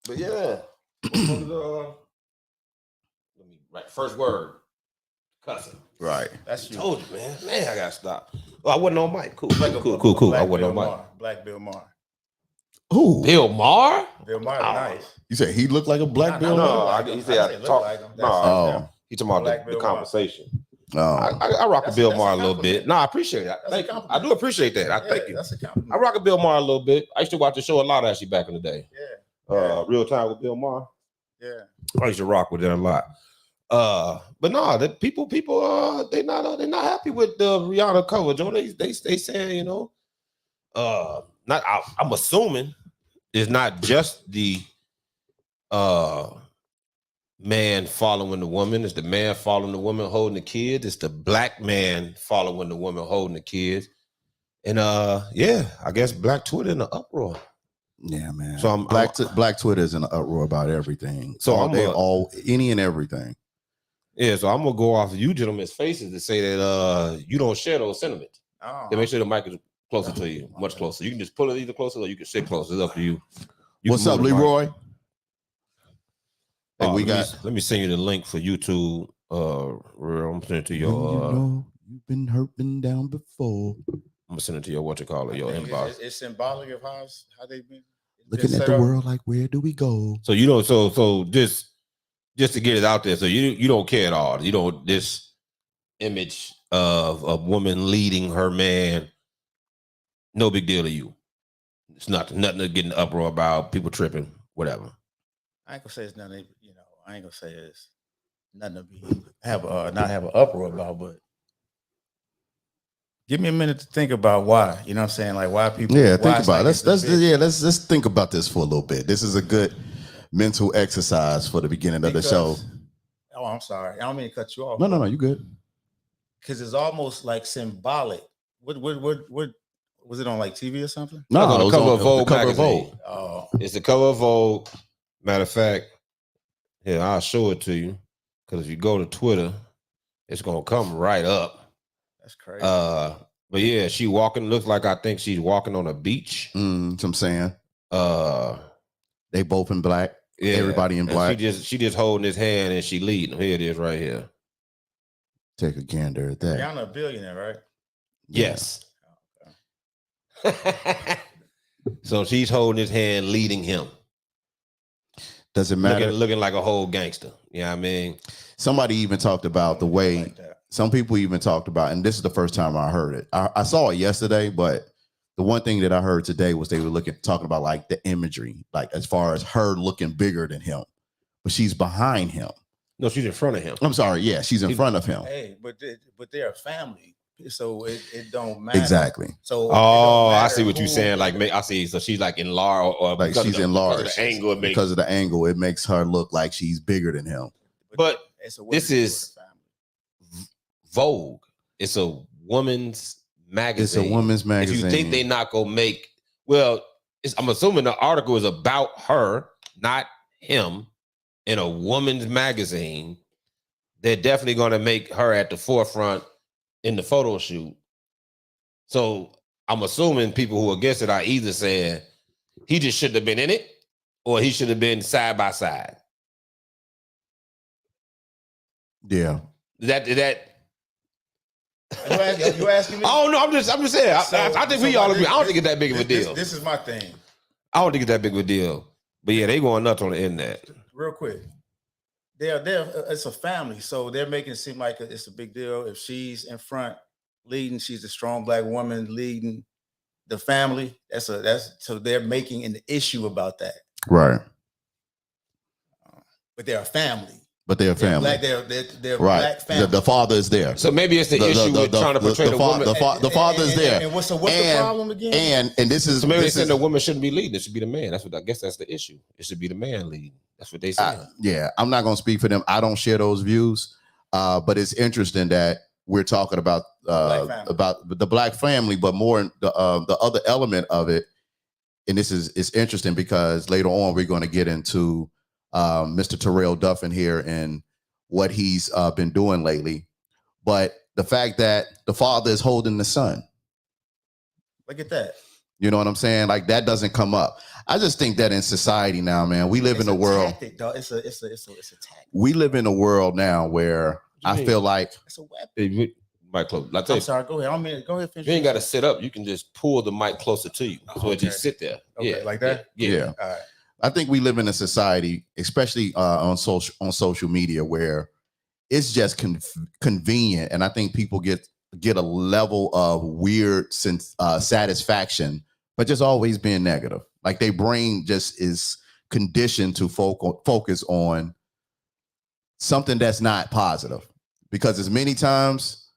But yeah, let me right first word, cussing. Right. That's you. Told you, man. Man, I gotta stop. Oh, I wasn't on mic. Cool. I wasn't on mic. Black Bill Maher. Who? Bill Maher? Bill Maher, nice. You said he looked like a black Bill Maher? No, he said I talk like him. No, he talking about the conversation. I rock a Bill Maher a little bit. No, I appreciate it. I do appreciate that. I thank you. That's a compliment. I rock a Bill Maher a little bit. I used to watch the show a lot actually back in the day. Yeah. Real Time with Bill Maher. Yeah. I used to rock with that a lot. But no, the people, they're not happy with the Rihanna cover. Joe, they saying, you know, I'm assuming it's not just the man following the woman. It's the man following the woman holding the kids. It's the black man following the woman holding the kids. And yeah, I guess Black Twitter in an uproar. Yeah, man. So Black Twitter is in an uproar about everything. So any and everything. Yeah, so I'm gonna go off of you gentlemen's faces to say that you don't share those sentiments. To make sure the mic is closer to you, much closer. You can just pull it either closer or you can sit closer. It's up to you. What's up, Leroy? Hey, let me send you the link for YouTube. I'm sending it to your you've been hurting down before. I'm gonna send it to your your inbox. It's symbolic of how they've been looking at the world like, where do we go? So you don't so just to get it out there, so you don't care at all. You don't this image of a woman leading her man, no big deal to you. It's nothing to get an uproar about, people tripping, whatever. I ain't gonna say it's nothing, you know, I ain't gonna say it's nothing to be not have an uproar about, but give me a minute to think about why. You know what I'm saying? Like why people think about it. Let's think about this for a little bit. This is a good mental exercise for the beginning of the show. Oh, I'm sorry. I don't mean to cut you off. No, you good. Because it's almost like symbolic. What was it on like TV or something? No, it was on the cover of Vogue magazine. Oh, it's the cover of Vogue. Matter of fact, here, I'll show it to you. Because if you go to Twitter, it's gonna come right up. That's crazy. But yeah, she walking, looks like I think she's walking on a beach. I'm saying. They both in black. Yeah, everybody in black. She just holding his hand and she leading. Here it is right here. Take a gander at that. Rihanna a billionaire, right? Yes. Oh, okay. So she's holding his hand, leading him. Does it matter? Looking like a whole gangster. You know what I mean? Somebody even talked about the way, some people even talked about, and this is the first time I heard it. I saw it yesterday, but the one thing that I heard today was they were talking about like the imagery, like as far as her looking bigger than him, but she's behind him. No, she's in front of him. I'm sorry. Yeah, she's in front of him. Hey, but they're a family, so it don't matter. Exactly. So I see what you're saying. Like, I see. So she's like enlarged, or like she's enlarged because of the angle. It makes her look like she's bigger than him. But this is Vogue. It's a woman's magazine. It's a woman's magazine. If you think they're not gonna make, I'm assuming the article is about her, not him, in a woman's magazine. They're definitely gonna make her at the forefront in the photo shoot. So I'm assuming people who are against it are either saying he just shouldn't have been in it, or he should have been side by side. Yeah. That you asking me? Oh no, I'm just saying. I think we all agree. I don't think it's that big of a deal. This is my thing. I don't think it's that big of a deal. But yeah, they going nuts on the internet. Real quick. It's a family, so they're making it seem like it's a big deal. If she's in front leading, she's a strong black woman leading the family. So they're making an issue about that. Right. But they're a family. They're right. Black family. The father is there. So maybe it's the issue with trying to portray the woman. The father is there. And what's the problem again? And this is so maybe they said the woman shouldn't be leading. It should be the man. I guess that's the issue. It should be the man leading. That's what they say. Yeah, I'm not going to speak for them. I don't share those views. But it's interesting that we're talking about the black family, but more the other element of it. And it's interesting because later on we're going to get into Mr. Terrell Duffin here and what he's been doing lately. But the fact that the father is holding the son. Look at that. You know what I'm saying? Like that doesn't come up. I just think that in society now, man, we live in a world. Tactic, dog. It's a tactic. We live in a world now where I feel like it's a weapon. Mic close. I'm sorry. Go ahead. Go ahead. Finish. You ain't got to sit up. You can just pull the mic closer to you, so it just sit there. Okay, like that. Yeah. All right. I think we live in a society, especially on social media, where it's just convenient, and I think people get a level of weird satisfaction, but just always being negative. Like their brain just is conditioned to focus on something that's not positive. Because as many times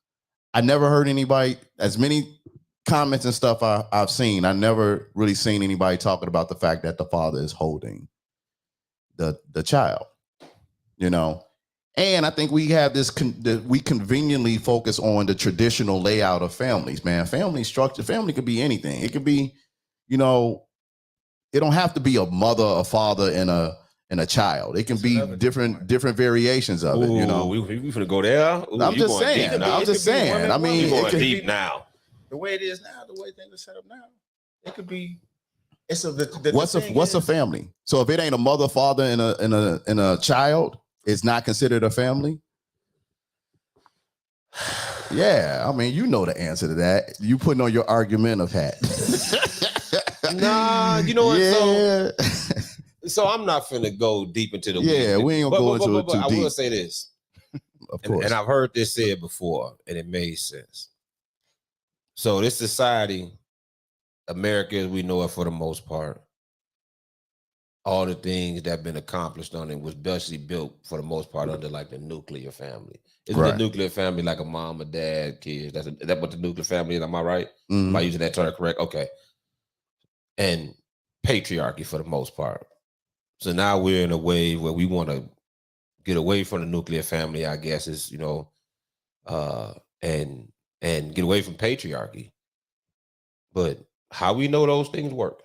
I never heard anybody, as many comments and stuff I've seen, I never really seen anybody talking about the fact that the father is holding the child, you know. And I think we have this, we conveniently focus on the traditional layout of families, man. Family structure, family could be anything. It could be, you know, it don't have to be a mother, a father, and a child. It can be different variations of it, you know. We finna go there. I'm just saying. I'm just saying. I mean, going deep now. The way it is now, the way things are set up now, it could be. It's what's a family? So if it ain't a mother, father, and a child, it's not considered a family. Yeah, I mean, you know the answer to that. You putting on your argumentative hat. Nah, you know what? Yeah. So I'm not finna go deep into the weeds. We ain't gonna go into it too deep. I will say this, of course, and I've heard this said before, and it made sense. So this society, America as we know it for the most part, all the things that have been accomplished on it was basically built for the most part under like the nuclear family. Isn't the nuclear family like a mom, a dad, kids? Is that what the nuclear family is? Am I right? Mm-hmm. Am I using that term correct? Okay. And patriarchy for the most part. So now we're in a wave where we want to get away from the nuclear family, I guess, is, you know, and get away from patriarchy. But how we know those things work?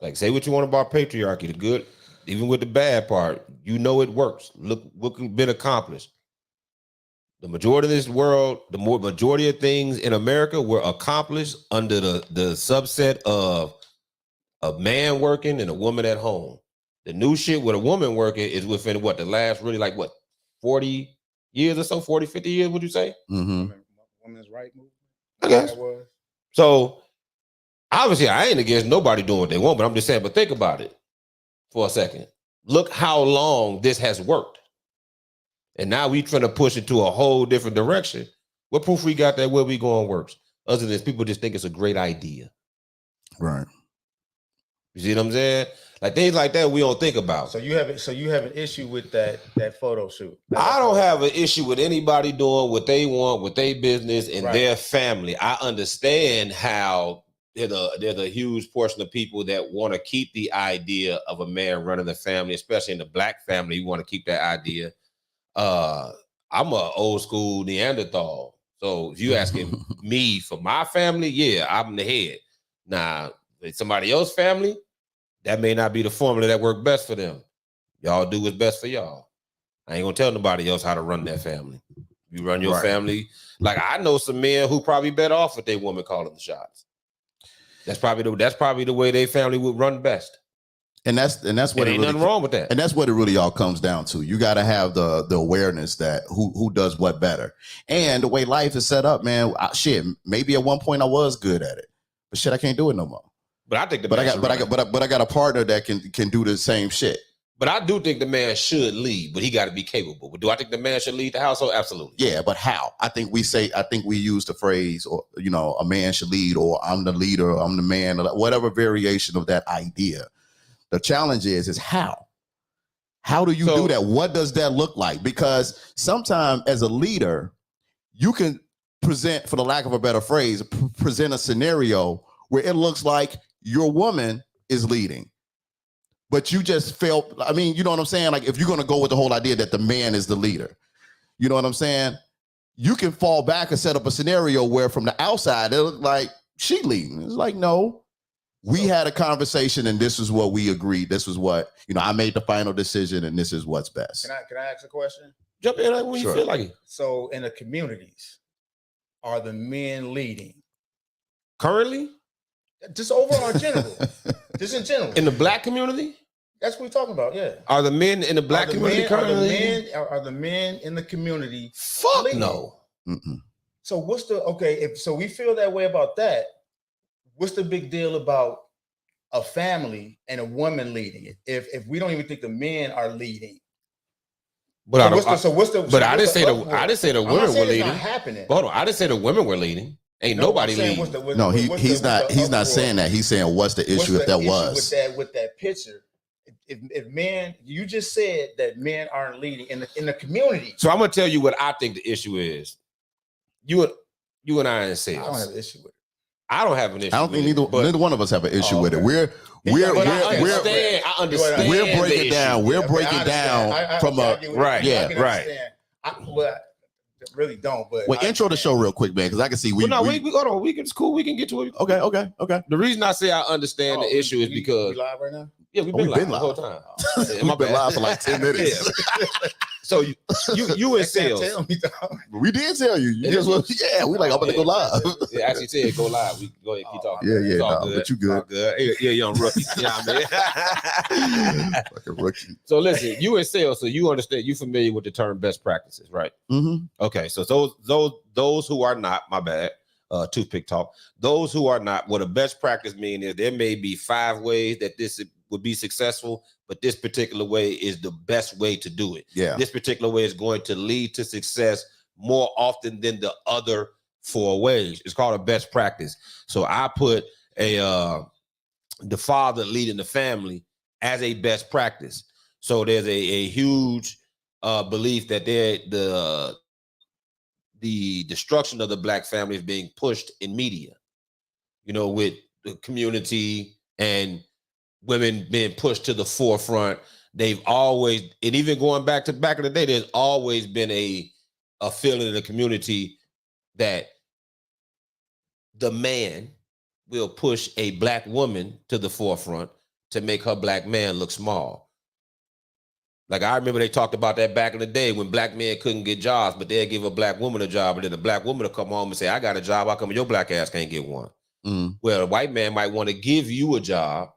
Like, say what you want about patriarchy, the good, even with the bad part, you know it works. Look what's been accomplished. The majority of this world, majority of things in America were accomplished under the subset of a man working and a woman at home. The new shit with a woman working is within what, the last really like what, 40 years or so, 40, 50 years, would you say? Mm-hmm. Women's right movement. I guess. So obviously I ain't against nobody doing what they want, but I'm just saying, but think about it for a second. Look how long this has worked. And now we trying to push it to a whole different direction. What proof we got that where we going works? Other than people just think it's a great idea. Right. You see what I'm saying? Like things like that we don't think about. So you have an issue with that photo shoot. I don't have an issue with anybody doing what they want with their business and their family. I understand how there's a huge portion of people that want to keep the idea of a man running the family, especially in the black family. You want to keep that idea. I'm a old school Neanderthal. So if you asking me for my family, yeah, I'm the head. Now, somebody else's family, that may not be the formula that worked best for them. Y'all do what's best for y'all. I ain't gonna tell nobody else how to run their family. You run your family. Like I know some men who probably better off with their woman calling the shots. That's probably the way their family would run best. And that's what ain't nothing wrong with that. And that's what it really all comes down to. You got to have the awareness that who does what better. And the way life is set up, man. Maybe at one point I was good at it, but shit, I can't do it no more. But I think I got a partner that can do the same shit. But I do think the man should lead, but he got to be capable. But do I think the man should lead the household? Absolutely. Yeah, but how? I think we use the phrase, or you know, a man should lead, or I'm the leader, or I'm the man, or whatever variation of that idea. The challenge is how? How do you do that? What does that look like? Because sometimes as a leader, you can present, for the lack of a better phrase, present a scenario where it looks like your woman is leading. But you just felt, I mean, you know what I'm saying? Like if you're going to go with the whole idea that the man is the leader, you know what I'm saying? You can fall back and set up a scenario where from the outside, it looks like she leading. It's like, no. We had a conversation and this is what we agreed. This was what, you know, I made the final decision and this is what's best. Can I ask a question? Jump in when you feel like it. So in the communities, are the men leading? Currently? Just overall in general. Just in general. In the black community? That's what we're talking about, yeah. Are the men in the black community currently? Are the men in the community? Fuck leading? no. Mm-mm. So what's the so we feel that way about that, what's the big deal about a family and a woman leading it? If we don't even think the men are leading. But I didn't say the women were leading. Happening. Hold on, I didn't say the women were leading. Ain't nobody leading. He's not saying that. He's saying what's the issue if there was with that picture. If men, you just said that men aren't leading in the community. So I'm gonna tell you what I think the issue is. You and I ain't saying. I don't have an issue with it. I don't have an issue. I don't think neither one of us have an issue with it. I understand. We're breaking down. We're breaking down from a right. Yeah, right. I really don't. But intro the show real quick, man, because I can see we hold on. It's cool. We can get to it. Okay. The reason I say I understand the issue is because we live right now. Yeah, we've been live the whole time. We've been live for like 10 minutes. So you and sales. We did tell you. You just we like I'm gonna go live. Yeah, actually said go live. We go ahead, keep talking. But you good. Yeah, young rookie. Yeah, man. Like a rookie. So listen, you in sales, so you understand. You familiar with the term best practices, right? Mm-hmm. Okay, so those who are not, my bad. Toothpick talk. Those who are not, what a best practice mean is there may be 5 ways that this would be successful, but this particular way is the best way to do it. Yeah. This particular way is going to lead to success more often than the other 4 ways. It's called a best practice. So I put the father leading the family as a best practice. So there's a huge belief that the destruction of the black family is being pushed in media, with the community and women being pushed to the forefront. They've always, and even going back in the day, there's always been a feeling in the community that the man will push a black woman to the forefront to make her black man look small. Like I remember they talked about that back in the day when black men couldn't get jobs, but they'd give a black woman a job, and then the black woman would come home and say, I got a job, how come your black ass can't get one? Mm. Well, a white man might want to give you a job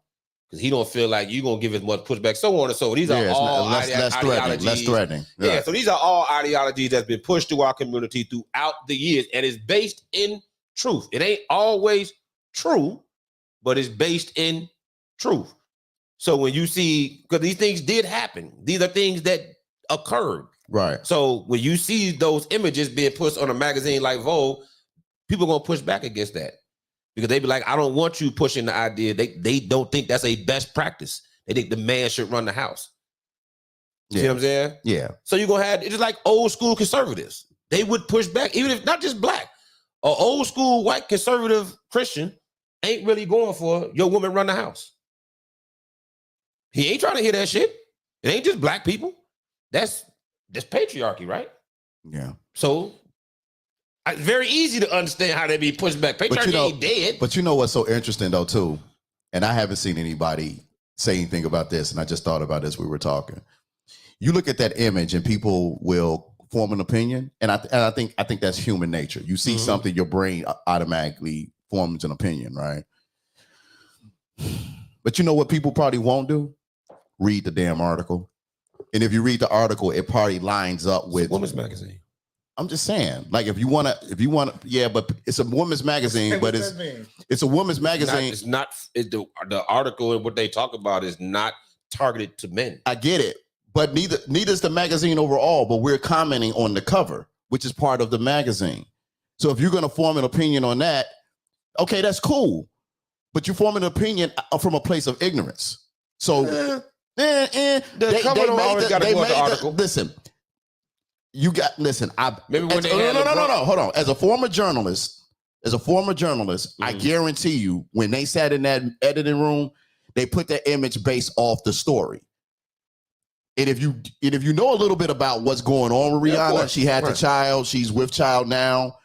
because he don't feel like you're going to give as much pushback, so on and so. These are all ideologies. Less threatening. Yeah, so these are all ideologies that's been pushed through our community throughout the years, and it's based in truth. It ain't always true, but it's based in truth. So when you see, because these things did happen, these are things that occurred. Right. So when you see those images being pushed on a magazine like Vogue, people are going to push back against that because they be like, I don't want you pushing the idea. They don't think that's a best practice. They think the man should run the house. You see what I'm saying? Yeah. So you're going to have, it's just like old school conservatives. They would push back, even if not just black. An old school white conservative Christian ain't really going for your woman run the house. He ain't trying to hear that shit. It ain't just black people. That's patriarchy, right? Yeah. So it's very easy to understand how they be pushed back. Patriarchy ain't dead. But you know what's so interesting though too, and I haven't seen anybody say anything about this, and I just thought about this. We were talking. You look at that image, and people will form an opinion, and I think that's human nature. You see something, your brain automatically forms an opinion, right? But you know what people probably won't do? Read the damn article. And if you read the article, it probably lines up with Women's Magazine. I'm just saying, like if you want to, yeah, but it's a women's magazine, but it's a women's magazine. The article and what they talk about is not targeted to men. I get it, but neither is the magazine overall, but we're commenting on the cover, which is part of the magazine. So if you're going to form an opinion on that, okay, that's cool. But you form an opinion from a place of ignorance. So the cover don't always got to go with the article. Listen, Maybe when no. Hold on. As a former journalist, I guarantee you, when they sat in that editing room, they put that image based off the story. And if you know a little bit about what's going on with Rihanna, she had the child, she's with child now.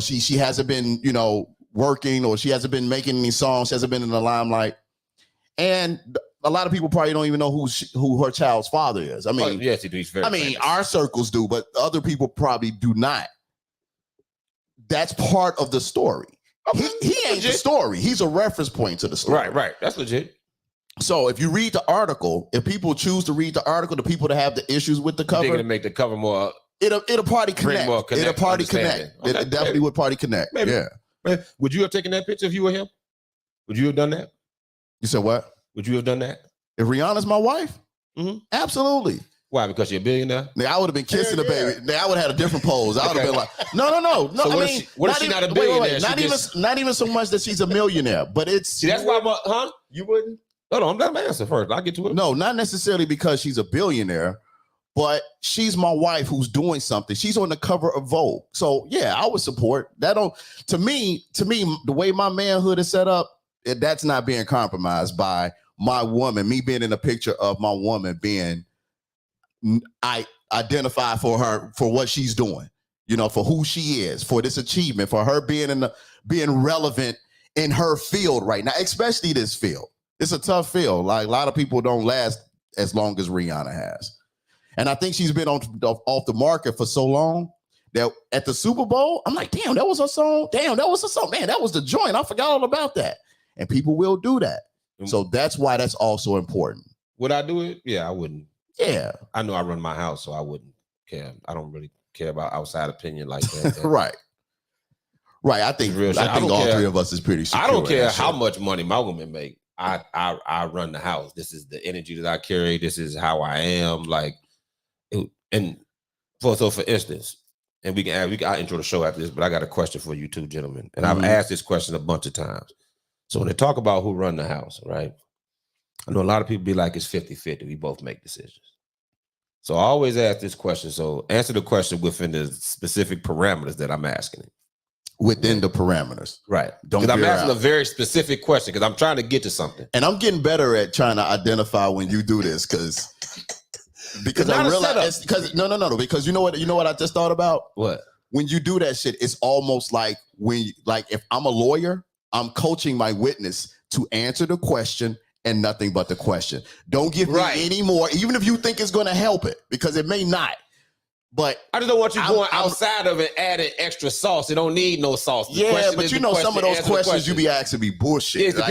She hasn't been, working, or she hasn't been making any songs, she hasn't been in the limelight. And a lot of people probably don't even know who her child's father is. I mean, yes, he's very famous. Our circles do, but other people probably do not. That's part of the story. Okay. He ain't the story. He's a reference point to the story. Right. That's legit. So if you read the article, if people choose to read the article, the people that have the issues with the cover, You're gonna make the cover more. It'll party connect. It'll party connect. Okay, it definitely would party connect. Maybe. Yeah. Would you have taken that picture if you were him? Would you have done that? You said what? Would you have done that? If Rihanna's my wife? Mm-hmm. Absolutely. Why? Because you're a billionaire? Now, I would have been kissing the baby. Now, I would have had a different pose. I would have been like, no. So what if she's not a billionaire? Not even so much that she's a millionaire, but it's. See, that's why You wouldn't? No, I'm not answer first. I'll get to it. No, not necessarily because she's a billionaire, but she's my wife who's doing something. She's on the cover of Vogue. So yeah, I would support that. To me, the way my manhood is set up, that's not being compromised by my woman, me being in a picture of my woman being, I identify for her for what she's doing, for who she is, for this achievement, for her being relevant in her field right now, especially this field. It's a tough field. Like a lot of people don't last as long as Rihanna has. And I think she's been off the market for so long that at the Super Bowl, I'm like, damn, that was her song. Damn, that was her song. Man, that was the joint. I forgot all about that. And people will do that. So that's why that's also important. Would I do it? Yeah, I wouldn't. Yeah. I know I run my house, so I wouldn't care. I don't really care about outside opinion like that. Right. I think all three of us is pretty secure. I don't care how much money my woman make. I run the house. This is the energy that I carry. This is how I am. For instance, and I'll intro the show after this, but I got a question for you two gentlemen. And I've asked this question a bunch of times. So when they talk about who run the house, right? I know a lot of people be like, it's 50-50. We both make decisions. So I always ask this question. So answer the question within the specific parameters that I'm asking it. Within the parameters. Right. Because I'm asking a very specific question because I'm trying to get to something. And I'm getting better at trying to identify when you do this because I realize because because you know what I just thought about? What? When you do that shit, it's almost like if I'm a lawyer, I'm coaching my witness to answer the question and nothing but the question. Don't give me any more, even if you think it's going to help it, because it may not. But I just don't want you going outside of it, adding extra sauce. It don't need no sauce. But some of those questions you be asking be bullshit. I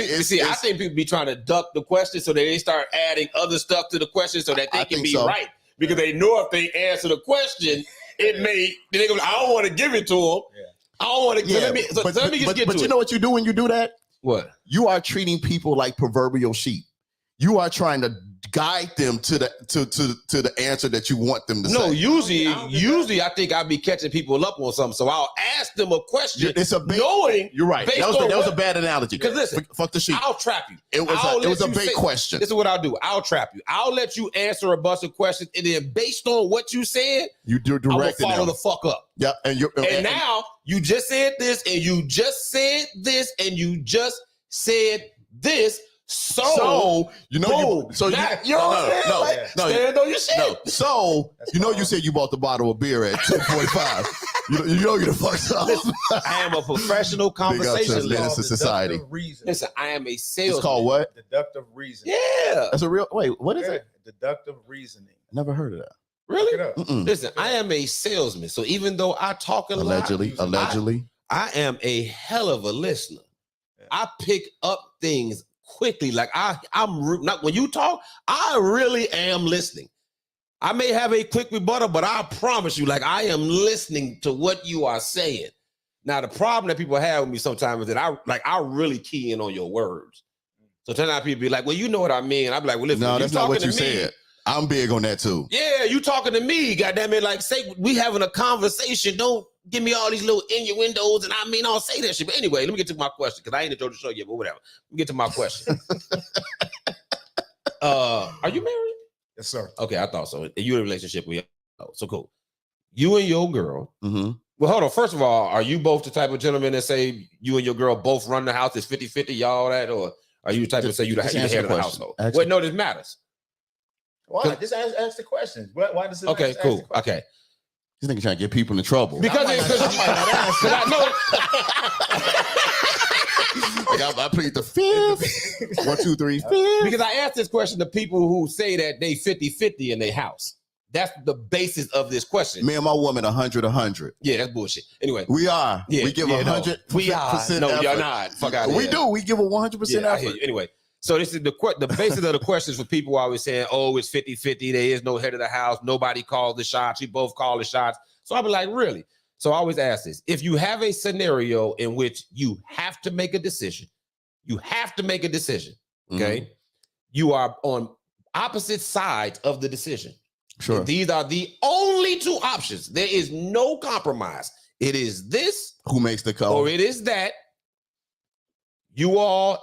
think people be trying to duck the question so that they start adding other stuff to the question so that they can be right. Because they know if they answer the question, I don't want to give it to them. Yeah. I don't want to give it. Let me get to it. But you know what you do when you do that? What? You are treating people like proverbial sheep. You are trying to guide them to the answer that you want them to say. No, usually I think I'll be catching people up on something. So I'll ask them a question. Knowing you're right. That was a bad analogy. Because listen, fuck the sheep. I'll trap you. It was a big question. This is what I'll do. I'll trap you. I'll let you answer a bunch of questions, and then based on what you said, you do direct. I will follow the fuck up. Yeah, and now you just said this, and you just said this, and you just said this. So you know no. Stand on your shit. No. So you said you bought the bottle of beer at $2.45. you know you're the fuck up. I am a professional conversationalist. Society. Listen, I am a salesman. It's called what? Deductive reasoning. Yeah, that's a real. Wait, what is it? Deductive reasoning. I never heard of that. Really? Listen, I am a salesman. So even though I talk a lot, allegedly, I am a hell of a listener. Yeah. I pick up things quickly. Like I'm not when you talk, I really am listening. I may have a quick rebuttal, but I promise you, like I am listening to what you are saying. Now, the problem that people have with me sometimes is that I really key in on your words. So sometimes people be like, well, you know what I mean. I'm like, well, listen, no, that's not what you said. I'm big on that too. Yeah, you talking to me, goddamn it. Like, say we having a conversation. Don't give me all these little innuendos, and I'll say that shit. But anyway, let me get to my question because I ain't enjoyed the show yet. But whatever. Let me get to my question. Are you married? Yes, sir. Okay, I thought so. You in a relationship with? So cool. You and your girl. Mm-hmm. Well, hold on. First of all, are you both the type of gentleman that say you and your girl both run the house? It's 50-50, y'all that, or are you the type of say you the head of the household? Wait, no, this matters. Why? Just ask the question. Why does it? Okay, cool. Okay. This nigga trying to get people in trouble. Because I know. I plead the fifth. 1, 2, 3, fifth. Because I asked this question to people who say that they 50-50 in their house. That's the basis of this question. Me and my woman, 100. Yeah, that's bullshit. Anyway, we are. Yeah, we give 100%. We are. No, effort. you're not. Fuck out of We here. do. We give a 100% effort. Anyway, so this is the basis of the questions for people always saying, oh, it's 50-50. There is no head of the house. Nobody calls the shots. We both call the shots. So I'll be like, really? So I always ask this. If you have a scenario in which you have to make a decision, okay? You are on opposite sides of the decision. Sure. And these are the only two options. There is no compromise. It is this. Who makes the call? Or it is that. You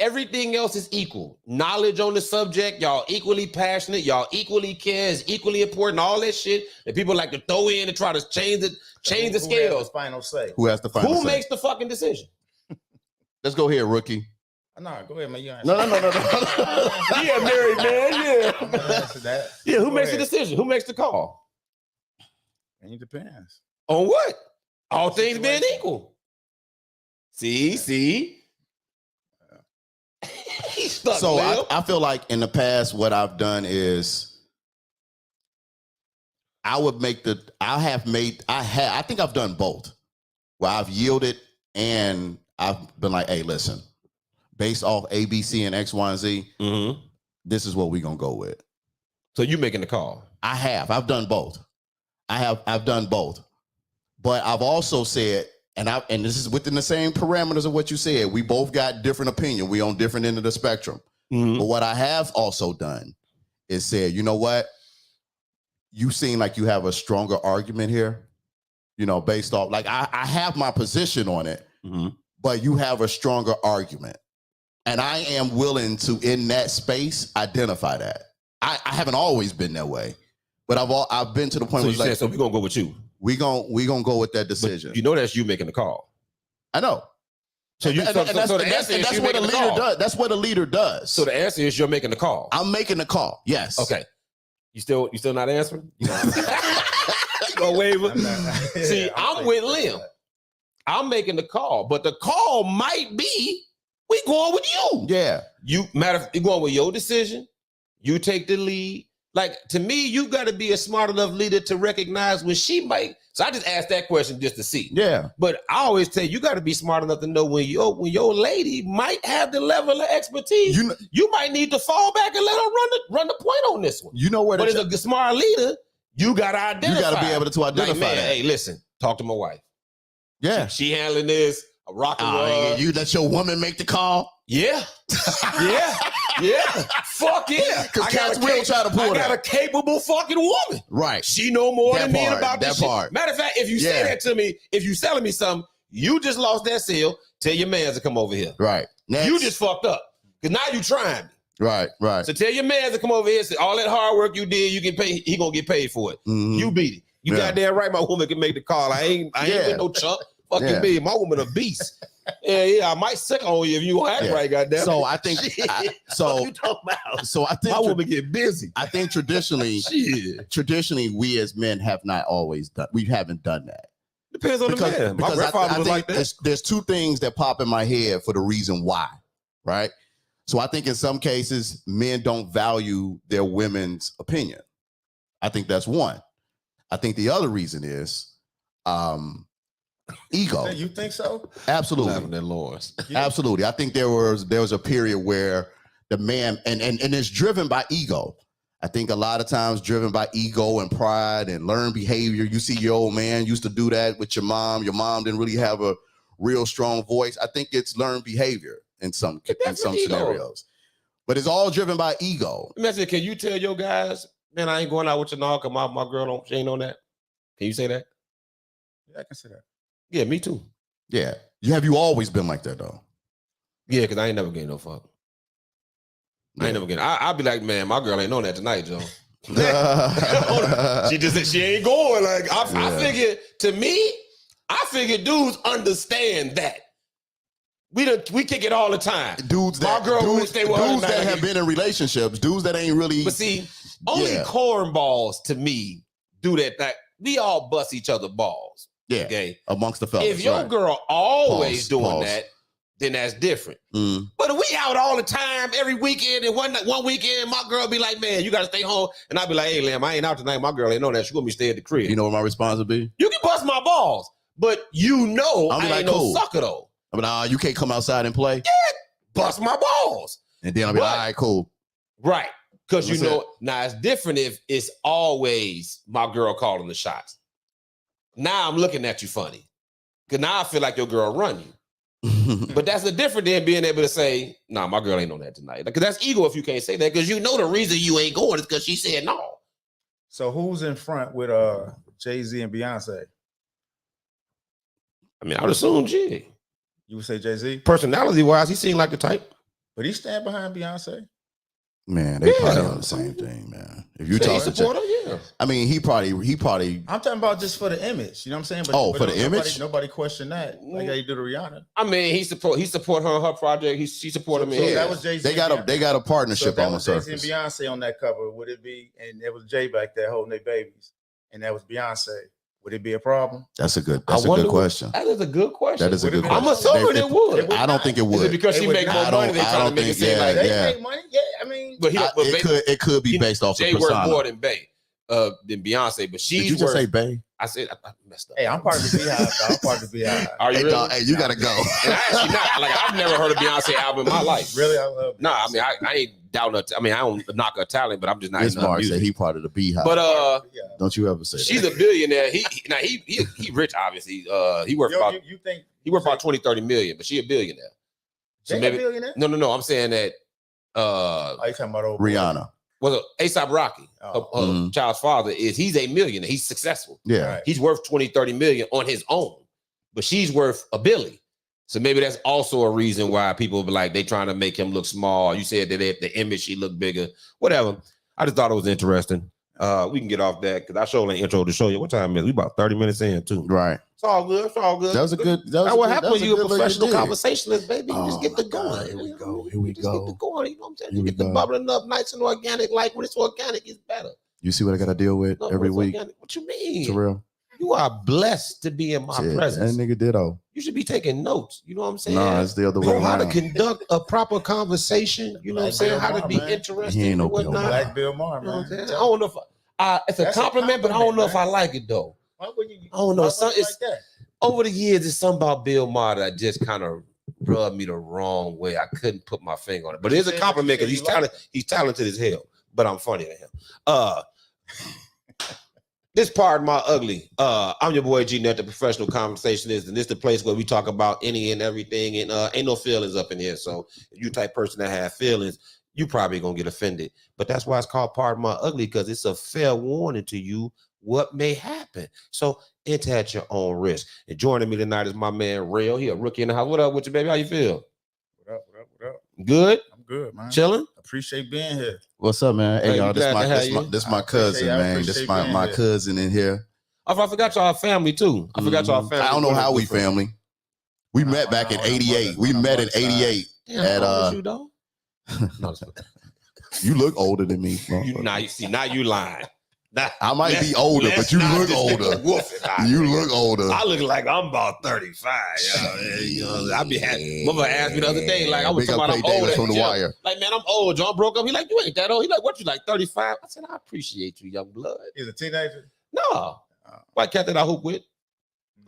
everything else is equal. Knowledge on the subject, y'all equally passionate, y'all equally care, is equally important, all that shit that people like to throw in and try to change the scales. Who has the final say? Who has the final say? Who makes the fucking decision? Let's go here, rookie. No, go ahead, man. You No. Yeah, married man, yeah. Who makes the decision? Who makes the call? It depends. On what? All things being equal. See? He's stuck, So man. I feel like in the past, what I've done is I think I've done both. Where I've yielded and I've been like, hey, listen, based off A, B, C, and X, Y, and Z, this is what we're gonna go with. So you making the call? I've done both. I've done both. But I've also said, and this is within the same parameters of what you said, we both got different opinion. We on different end of the spectrum. But what I have also done is said, you know what? You seem like you have a stronger argument here, based off, like I have my position on it, but you have a stronger argument. And I am willing to, in that space, identify that. I haven't always been that way, but I've been to the point So where you said, so we're gonna go with you. We gonna go with that decision. But you know that's you making the call. I know. So that's what a leader does. That's what a leader does. So the answer is you're making the call. I'm making the call. Yes. Okay. You still not answering? You gonna waiver? See, I'm with Lim. I'm making the call, but the call might be we going with you. Yeah. You going with your decision. You take the lead. Like, to me, you got to be a smart enough leader to recognize when she might. So I just asked that question just to see. Yeah. But I always tell you got to be smart enough to know when your lady might have the level of expertise. You might need to fall back and let her run the point on this one. You know where? But as a smart leader, you got to identify. You got to be able to identify. Like, man, that. hey, listen, talk to my wife. Yeah. She handling this. A rock and roll. You let your woman make the call? Yeah. Yeah. Fuck yeah. Because cats will try to pull that. I got a capable fucking woman. Right. She know more than me about this shit. Part. Matter of fact, if you say that to me, if you selling me something, you just lost that sale. Tell your man to come over here. Right. Next. You just fucked up. Because now you trying me. Right. So tell your man to come over here and say, all that hard work you did, you get paid. He gonna get paid for it. You beat it. You goddamn right my woman can make the call. I ain't with no chump. Fucking me. My woman a beast. Yeah, I might suck on you if you act right, goddamn. So I think you talking about? So I think my woman get busy. I think traditionally we as men have not always done. We haven't done that. Depends on the man. My grandfather was like that. There's two things that pop in my head for the reason why, right? So I think in some cases men don't value their women's opinion. I think that's one. I think the other reason is ego. You think so? Absolutely. Absolutely. I think there was a period where the man and it's driven by ego. I think a lot of times driven by ego and pride and learned behavior. You see your old man used to do that with your mom. Your mom didn't really have a real strong voice. I think it's learned behavior in some scenarios. But it's all driven by ego. Imagine, can you tell your guys, man, I ain't going out with your dog because my girl she ain't on that? Can you say that? Yeah, I can say that. Yeah, me too. Yeah. Have you always been like that though? Yeah, because I ain't never getting no fuck. I ain't never getting. I'll be like, man, my girl ain't on that tonight, Joe. She just said she ain't going. Like I figured. To me, I figured dudes understand that. We kick it all the time. Dudes that have been in relationships, dudes that ain't really. But see, only cornballs to me do that. Like, we all bust each other balls. Yeah. Okay. Amongst the fellas. If your girl always doing that, then that's different. Mm. But if we out all the time, every weekend, and one weekend, my girl be like, man, you got to stay home. And I be like, hey, Lamb, I ain't out tonight. My girl ain't know that. She going to be staying at the crib. You know what my response would be? You can bust my balls, but you know I ain't no sucker, though. I mean, you can't come outside and play? Yeah, bust my balls. And then I'll be like, all right, cool. Right. Because you know, now it's different if it's always my girl calling the shots. Now I'm looking at you funny. Because now I feel like your girl run you. But that's the difference than being able to say, nah, my girl ain't on that tonight. Because that's ego if you can't say that. Because you know the reason you ain't going is because she said no. So who's in front with Jay-Z and Beyonce? I mean, I would assume Jay. You would say Jay-Z? Personality-wise, he seemed like the type. But he stand behind Beyonce. Man, they probably on the same thing, man. If you talk supporter, yeah. I mean, he probably. I'm talking about just for the image. You know what I'm saying? But for the image, nobody questioned that. Like how you do to Rihanna. I mean, he support her project. She support him. So that was Jay-Z. They got a partnership on the surface. Jay-Z and Beyonce on that cover. Would it be? And it was Jay back there holding their babies, and that was Beyonce. Would it be a problem? That's a good question. That is a good question. That is a good question. I'm assuming it would. I don't think it would. Is it because she make more money? They trying to make it seem like they make money. Yeah, I mean, but it could be based off of persona. Jay worth more than Beyonce, but she's. Did you just say Bay? I said I messed up. Hey, I'm part of the Beehive. I'm part of the Beehive. Are you really? Dog, hey, you gotta go. And I actually not. Like I've never heard a Beyonce album in my life. Really, I love. Nah, I mean I ain't down. I mean I don't knock her talent, but I'm just not. This Mark said he part of the Beehive. But don't you ever say she's that. a billionaire. He rich obviously. He worth about. You think he worth about 20-30 million, but she a billionaire. So maybe a billionaire? No. I'm saying that. Are you talking about Rihanna? Well, A$AP Rocky, her child's father, he's a millionaire. He's successful. Yeah. Right. He's worth 20-30 million on his own, but she's worth $1 billion. So maybe that's also a reason why people be like, they trying to make him look small. You said that the image, she looked bigger, whatever. I just thought it was interesting. We can get off that because I showed an intro to show you what time it is. We about 30 minutes in too. Right. It's all good. It's all good. That was a good. That's what happens when you're a professional conversationalist, baby. You just get the going. Here we go. You just get the going. You know what I'm saying? You get the bubbling up nice and organic. Like when it's organic, it's better. You see what I got to deal with every week? Organic. What you mean? For real. You are blessed to be in my presence. That nigga ditto. You should be taking notes. You know what I'm saying? No, it's the other way around. How to conduct a proper conversation. You know what I'm saying? How to be interesting. He ain't no Black Bill Maher, man. You know what I'm saying? I don't know if it's a compliment, but I don't know if I like it though. Why would you? I don't know. It's like that? Over the years, it's something about Bill Maher that just kind of rubbed me the wrong way. I couldn't put my finger on it, but it is a compliment because he's talented as hell. But I'm funnier than him. This part of my ugly. I'm your boy G Net, the professional conversationalist, and this is the place where we talk about any and everything, and ain't no feelings up in here. So if you type person that have feelings, you probably gonna get offended. But that's why it's called part of my ugly, because it's a fair warning to you what may happen. So enter at your own risk. And joining me tonight is my man Rail. He a rookie in the house. What up with you, baby? How you feel? What up? Good? I'm good, man. Chilling? Appreciate being here. What's up, man? Hey, y'all, this my cousin, man. This my cousin in here. I forgot y'all family too. I forgot y'all family. I don't know how we family. We met back in 88. We met in 88. Damn, how old you, though? You look older than me. Now you lying. I might be older, but you look older. You look older. I look like I'm about 35. I be happy. Mother asked me the other day, like I was talking about I'm old from the wire. Like, man, I'm old. John broke up. He like, you ain't that old. He like, what you like, 35? I said, I appreciate you, young blood. He's a teenager? No. White cat that I hoop with.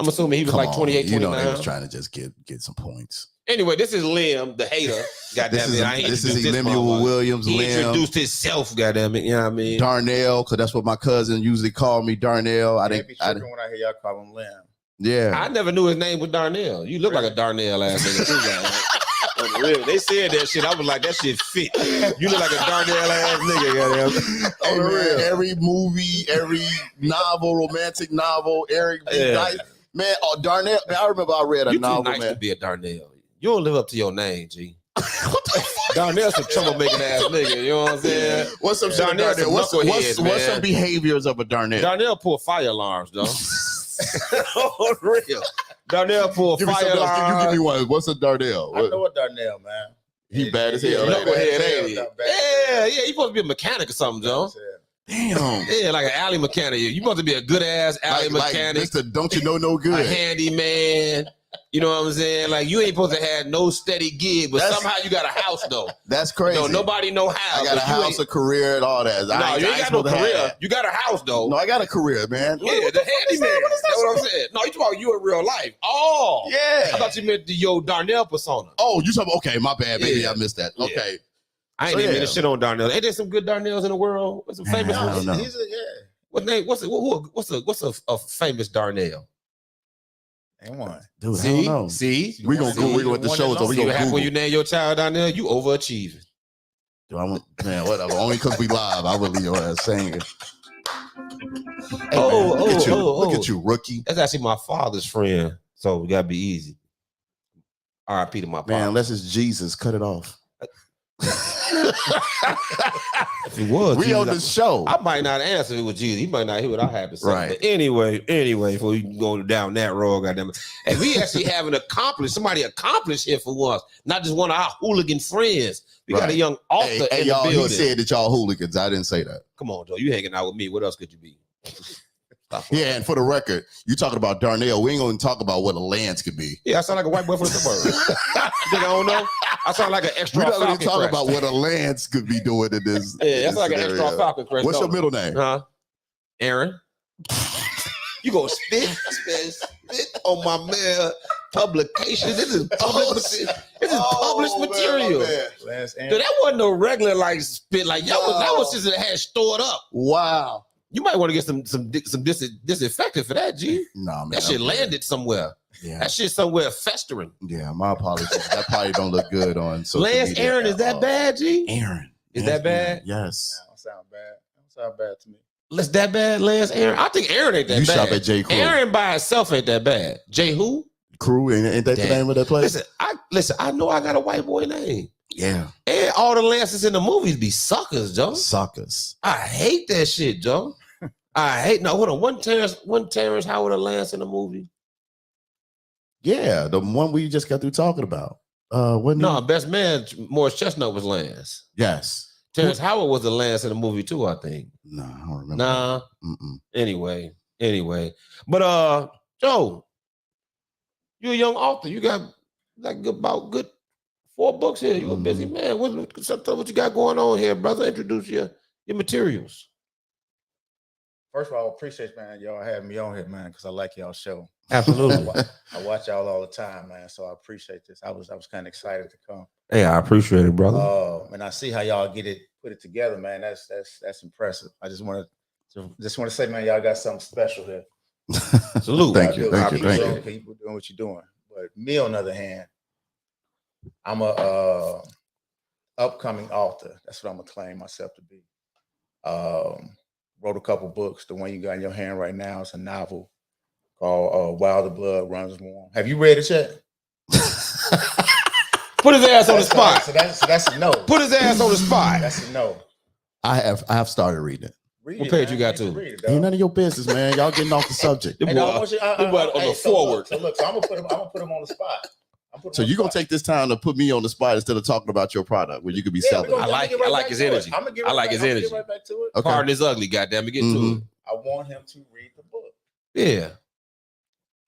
I'm assuming he was like 28, 29. You know, he was trying to just get some points. Anyway, this is Lim, the hater. This is Lemuel Williams. He introduced himself, goddamn it. You know what I mean? Darnell, because that's what my cousin usually called me, Darnell. I didn't. When I hear y'all call him Lim. Yeah. I never knew his name was Darnell. You look like a Darnell ass nigga. Really? They said that shit. I was like, that shit fit. You look like a Darnell ass nigga. Hey, man, every movie, every novel, romantic novel, Eric B. Dice. Man, Darnell. Man, I remember I read a novel. Too nice to be a Darnell. You don't live up to your name, G. What the fuck? Darnell's a troublemaking ass nigga. You know what I'm saying? What's some Darnell? What's some behaviors of a Darnell? Darnell pull fire alarms, though. For real. Darnell pull fire alarms. You give me one. What's a Darnell? I know a Darnell, man. He bad as hell. Yeah. He supposed to be a mechanic or something, Joe. Damn. Yeah, like an alley mechanic. You supposed to be a good ass alley mechanic. Mr. Don't you know no good. A handyman. You know what I'm saying? Like you ain't supposed to have no steady gig, but somehow you got a house though. That's crazy. No, nobody know how. I got a house, a career, and all that. No, you ain't got no career. You got a house though. No, I got a career, man. Yeah, the handyman. That's what I'm saying. No, you talking about you in real life. Oh, yeah. I thought you meant the Darnell persona. Oh, you talking? Okay, my bad. Maybe Yeah. I missed that. Okay. Yeah. I ain't even mean to shit on Darnell. Ain't there some good Darnells in the world? What's some famous I don't know. What name? What's a famous Darnell? Ain't one. Dude, I don't know. See, we gonna Google what the shows are. We gonna When Google. you name your child Darnell, you overachieving. Dude, man, whatever. Only because we live, I would leave your ass saying it. Hey, look at you, rookie. That's actually my father's friend, so we gotta be easy. R.I.P. to my father. Man, unless it's Jesus, cut it off. If it was, we Jesus, on the show. I might not answer if it was Jesus. He might not hear what I have to say. Right. But anyway, before we go down that road, goddamn it. And we actually have somebody accomplished here for once, not just one of our hooligan friends. We got a young author in y'all, the building. He said that y'all hooligans. I didn't say that. Come on, Joe. You hanging out with me. What else could you be? Yeah, and for the record, you talking about Darnell. We ain't gonna talk about what a Lance could be. Yeah, I sound like a white boy from the suburbs. You think I don't know? I sound like an extra. We don't Falcon really talk crash. about what a Lance could be doing in this. Yeah, that's like an extra Falcon crash. What's your middle name? Huh? Aaron. You gonna spit on my man publication? This is published. This is published material. Lance Dude, that wasn't no regular like spit. Like that was just a had stored up. Wow. You might want to get some disinfectant for that, G. No, man. That shit landed somewhere. Yeah. That shit somewhere festering. Yeah, my apologies. That probably don't look good on social Lance media. Aaron, is that bad, G? Aaron. Is that bad? Yes. Don't sound bad. Don't sound bad to me. Let's that bad, Lance Aaron. I think Aaron ain't that You bad. shop at J. Crew. Aaron by itself ain't that bad. J who? Crew, ain't that the name of that place? Listen, I know I got a white boy name. Yeah. And all the Lances in the movies be suckers, Joe. Suckers. I hate that shit, Joe. Hold on. One Terrence Howard a Lance in the movie. Yeah, the one we just got through talking about. Best man Morris Chestnut was Lance. Yes. Terrence Howard was a Lance in the movie too, I think. No, I don't remember. Nah. Anyway. But Joe, you're a young author. You got like about good 4 books here. You're a busy man. What you got going on here, brother? Introduce your materials. First of all, I appreciate, man, y'all having me on here, man, because I like y'all show. Absolutely. I watch y'all all the time, man. So I appreciate this. I was kind of excited to come. Hey, I appreciate it, brother. And I see how y'all put it together, man. That's impressive. I just want to say, man, y'all got something special here. Salute. Thank you. People doing what you're doing. But me, on the other hand, I'm a upcoming author. That's what I'm gonna claim myself to be. Wrote a couple books. The one you got in your hand right now is a novel called While the Blood Runs Warm. Have you read it yet? Put his ass on the spot. So that's a no. Put his ass on the spot. That's a no. I have started reading it. What page you got to? Ain't none of your business, man. Y'all getting off the subject. On the forward. So look, I'm gonna put him on the spot. So you're gonna take this time to put me on the spot instead of talking about your product where you could be selling. I like his energy. I like his energy. Right back to it. Okay. Pardon is ugly, goddamn it. Get to it. I want him to read the book. Yeah.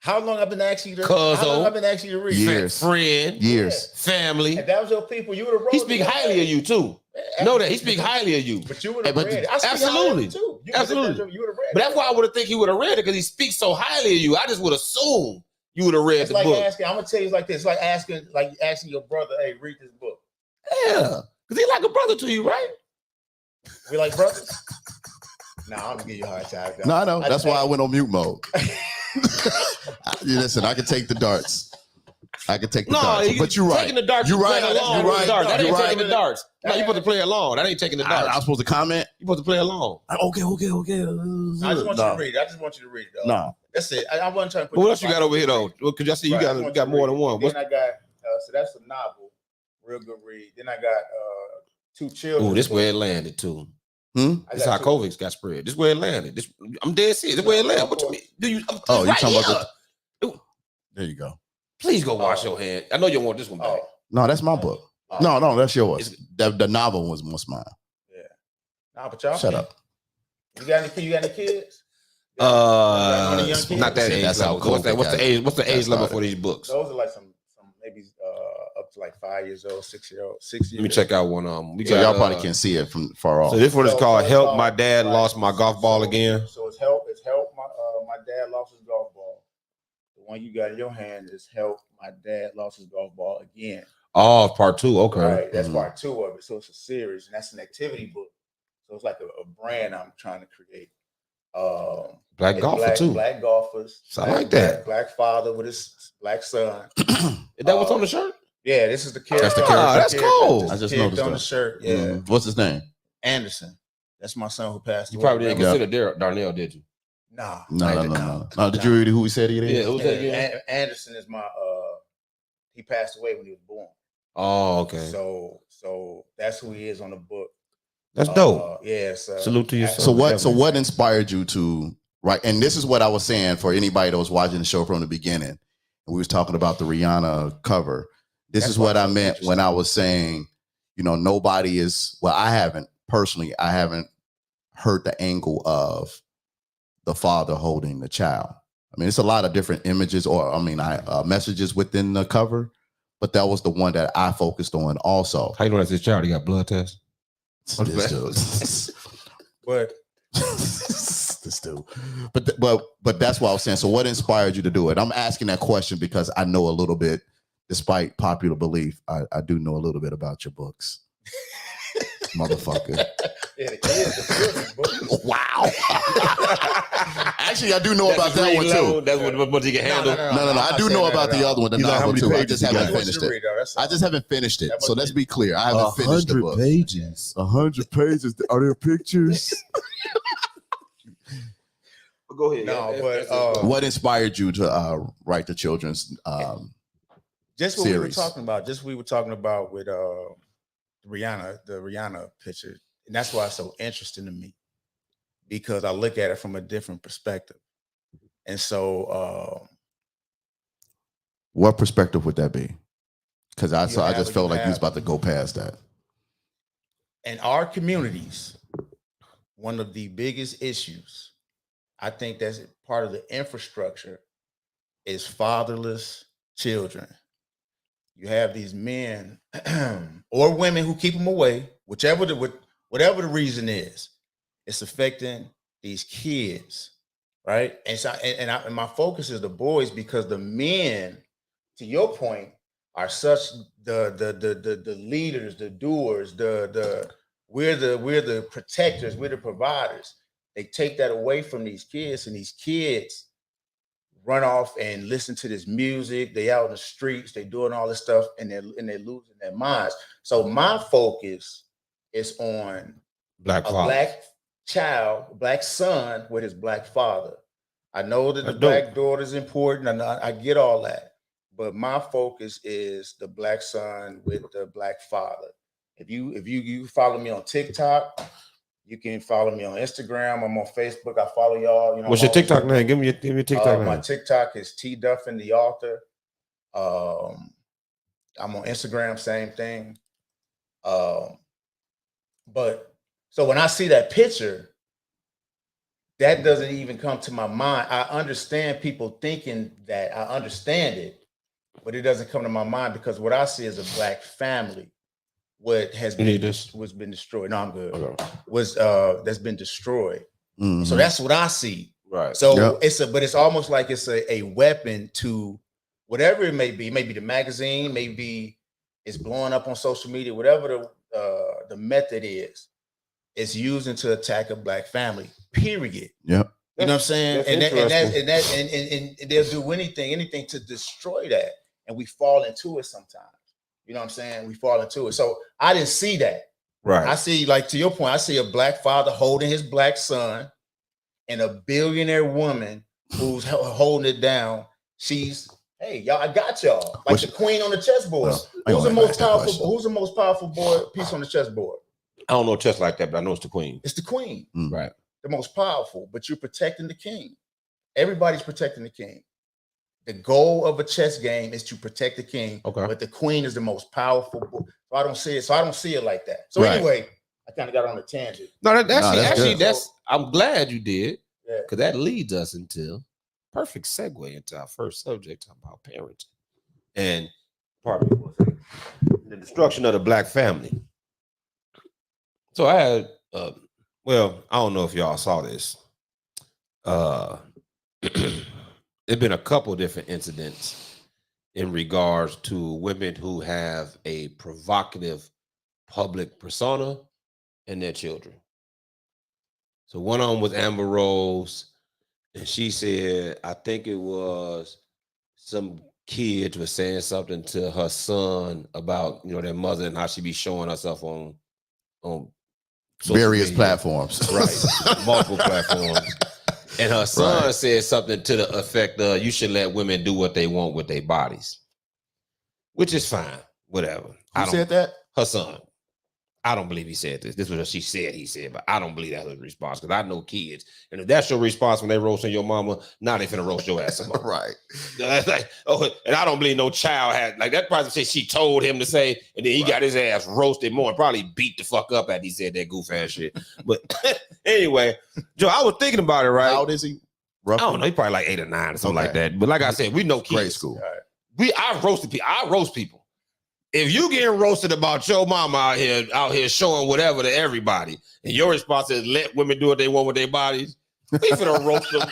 How long I've been asking you to read? Years. Friend. Years. Family. If that was your people, you would have wrote. He speak highly of you too. Know that he speak highly of you. But you would have read it. Absolutely. Too. Absolutely. You would have read it. But that's why I would have think he would have read it because he speaks so highly of you. I just would assume you would have read it's the like book. I'm gonna tell you it's like this. It's like asking your brother, hey, read this book. Yeah. Because he like a brother to you, right? We like brothers? No, I'm gonna give you a hard time. No, I know. That's why I went on mute mode. Listen, I can take the darts. But you're right. Taking the darts. You're right. Along You're with right. the darts. That ain't You're taking right. the darts. No, you supposed to play along. That ain't taking the darts. I'm supposed to comment. You supposed to play along. Okay. I just want you to read it. I just want you to read it. No. That's it. I wasn't trying to put What else you got over here though? Because I see you got more than one. Then I got so that's a novel, real good read. Then I got 2 children. Oh, this where it landed too. This how COVID got spread. This where it landed. I'm dead serious. This where it landed. What you mean? You talking about there you go. Please go wash your hand. I know you want this one back. No, that's my book. No, that's yours. The novel was mine. Yeah. Nah, but y'all shut up. You got any kids? Not that age That's how level. What's the age? What's the age level started for these books? Those are like some maybe up to like 5 years old, 6 years old, 6 years. Let me check out one. We So got, y'all probably can't see it from far off. So this one is called it's "Help My Dad Lost My Golf Ball Again." So it's help. It's help my dad lost his golf ball. The one you got in your hand is help my dad lost his golf ball again. Oh, part 2. Okay, right. That's part 2 of it. So it's a series, and that's an activity book. So it's like a brand I'm trying to create. Black golfer too. Black golfers. So I like that. Black father with his black son. Is that what's on the shirt? Yeah, this is the kid. That's the character. That's cool. I just noticed on the shirt. Yeah. Mm-hmm. What's his name? Anderson. That's my son who passed away. You probably didn't consider Darnell, did you? Nah. No. Did you read who he said he is? Yeah, who's that again? Anderson is my he passed away when he was born. Oh, okay. So that's who he is on the book. That's dope. Yes. Salute to your son. So what inspired you to write? And this is what I was saying for anybody that was watching the show from the beginning. And we was talking about the Rihanna cover. This is what I meant when I was saying, nobody is. Well, I haven't heard the angle of the father holding the child. I mean, it's a lot of different images messages within the cover, but that was the one that I focused on also. How you know that's his child? He got blood tests? But that's what I was saying. So what inspired you to do it? I'm asking that question because I know a little bit, despite popular belief, I do know a little bit about your books. Motherfucker. Yeah, the book. Wow. Actually, I do know about that one too. That's what you can handle. No. I do know about the other one, the novel too. I just haven't finished it. I just haven't finished it. So let's be clear. I haven't finished the book. 100 pages. 100 pages. Are there pictures? Go ahead. No, what inspired you to write the children's just what series? we were talking about with the Rihanna picture. And that's why it's so interesting to me, because I look at it from a different perspective. And so what perspective would that be? Because I just felt like he was about to go past that. In our communities, one of the biggest issues, I think that's part of the infrastructure, is fatherless children. You have these men or women who keep them away, whatever the reason is. It's affecting these kids, right? And my focus is the boys, because the men, to your point, are such the leaders, the doers, we're the protectors, we're the providers. They take that away from these kids, and these kids run off and listen to this music. They out in the streets, they doing all this stuff, and they're losing their minds. So my focus is on black child, black son with his black father. I know that the black daughter is important. I get all that, but my focus is the black son with the black father. If you follow me on TikTok, you can follow me on Instagram. I'm on Facebook. I follow y'all. What's your TikTok name? Give me your TikTok name. My TikTok is T Duffin the author. I'm on Instagram, same thing. But so when I see that picture, that doesn't even come to my mind. I understand people thinking that. I understand it, but it doesn't come to my mind, because what I see is a black family. What has been destroyed. No, I'm good. Okay. That's been destroyed. Mm-hmm. So that's what I see. Right. So it's almost like it's a weapon to whatever it may be. Maybe the magazine, maybe it's blowing up on social media, whatever the method is, it's using to attack a black family. Period. Yep. You know what I'm saying? And they'll do anything to destroy that. And we fall into it sometimes. You know what I'm saying? We fall into it. So I didn't see that. Right. I see, like, to your point, I see a black father holding his black son, and a billionaire woman who's holding it down. She's, hey, y'all, I got y'all. Like the queen on the chessboard. Who's the most powerful piece on the chessboard? I don't know chess like that, but I know it's the queen. It's the queen. Mm. Right. The most powerful, but you're protecting the king. Everybody's protecting the king. The goal of a chess game is to protect the king, but the queen is the most powerful. So I don't see it like that. So anyway, I kind of got on a tangent. No, I'm glad you did. because that leads us into perfect segue into our first subject, talking about parenting and the destruction of the black family. So I had, well, I don't know if y'all saw this. There's been a couple different incidents in regards to women who have a provocative public persona and their children. So one of them was Amber Rose, and she said, I think it was some kids were saying something to her son about, their mother and how she be showing herself on various media. Platforms. Right, multiple platforms. And her son said something to the effect of, you should let women do what they want with their bodies, which is fine, whatever. Who said that? Her son. I don't believe he said this. This was what she said he said, but I don't believe that was his response because I know kids. And if that's your response when they roasting your mama, now they finna roast your ass some more. Right. That's like, and I don't believe no child had, like that person said she told him to say, and then he got his ass roasted more and probably beat the fuck up after he said that goof ass shit. But anyway, Joe, I was thinking about it, right? How old is he? Roughly? I don't know. He's probably like 8 or 9 or something like that. But like I said, we know kids. Grade school. I roasted people. I roast people. If you getting roasted about your mama out here showing whatever to everybody, and your response is let women do what they want with their bodies, we finna roast them.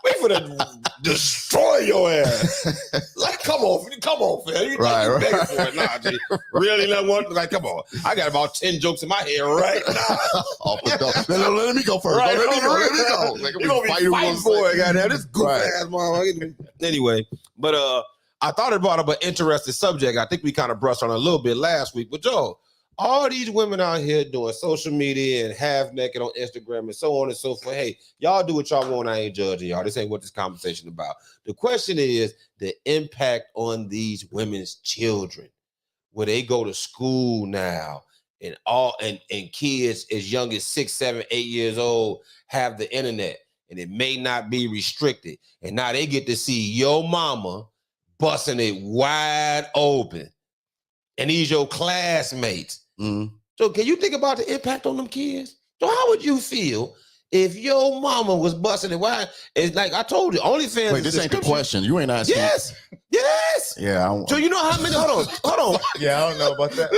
We finna destroy your ass. Like, come on, fam. You begging for it now, G. Really, like, come on. I got about 10 jokes in my head right now. Let me go first. Right, let me go. Like, you're gonna be fighting for it, goddamn. This goof ass mama. Anyway, but I thought about an interesting subject. I think we kind of brushed on a little bit last week. But Joe, all these women out here doing social media and half naked on Instagram and so on and so forth. Hey, y'all do what y'all want. I ain't judging y'all. This ain't what this conversation about. The question is the impact on these women's children, where they go to school now and kids as young as 6, 7, 8 years old have the internet, and it may not be restricted. And now they get to see your mama busting it wide open, and these your classmates. So can you think about the impact on them kids? So how would you feel if your mama was busting it wide? It's like I told you, OnlyFans. Wait, this ain't the question. You ain't asking. Yes. Yeah. So you know how many? Hold on. Yeah, I don't know about that.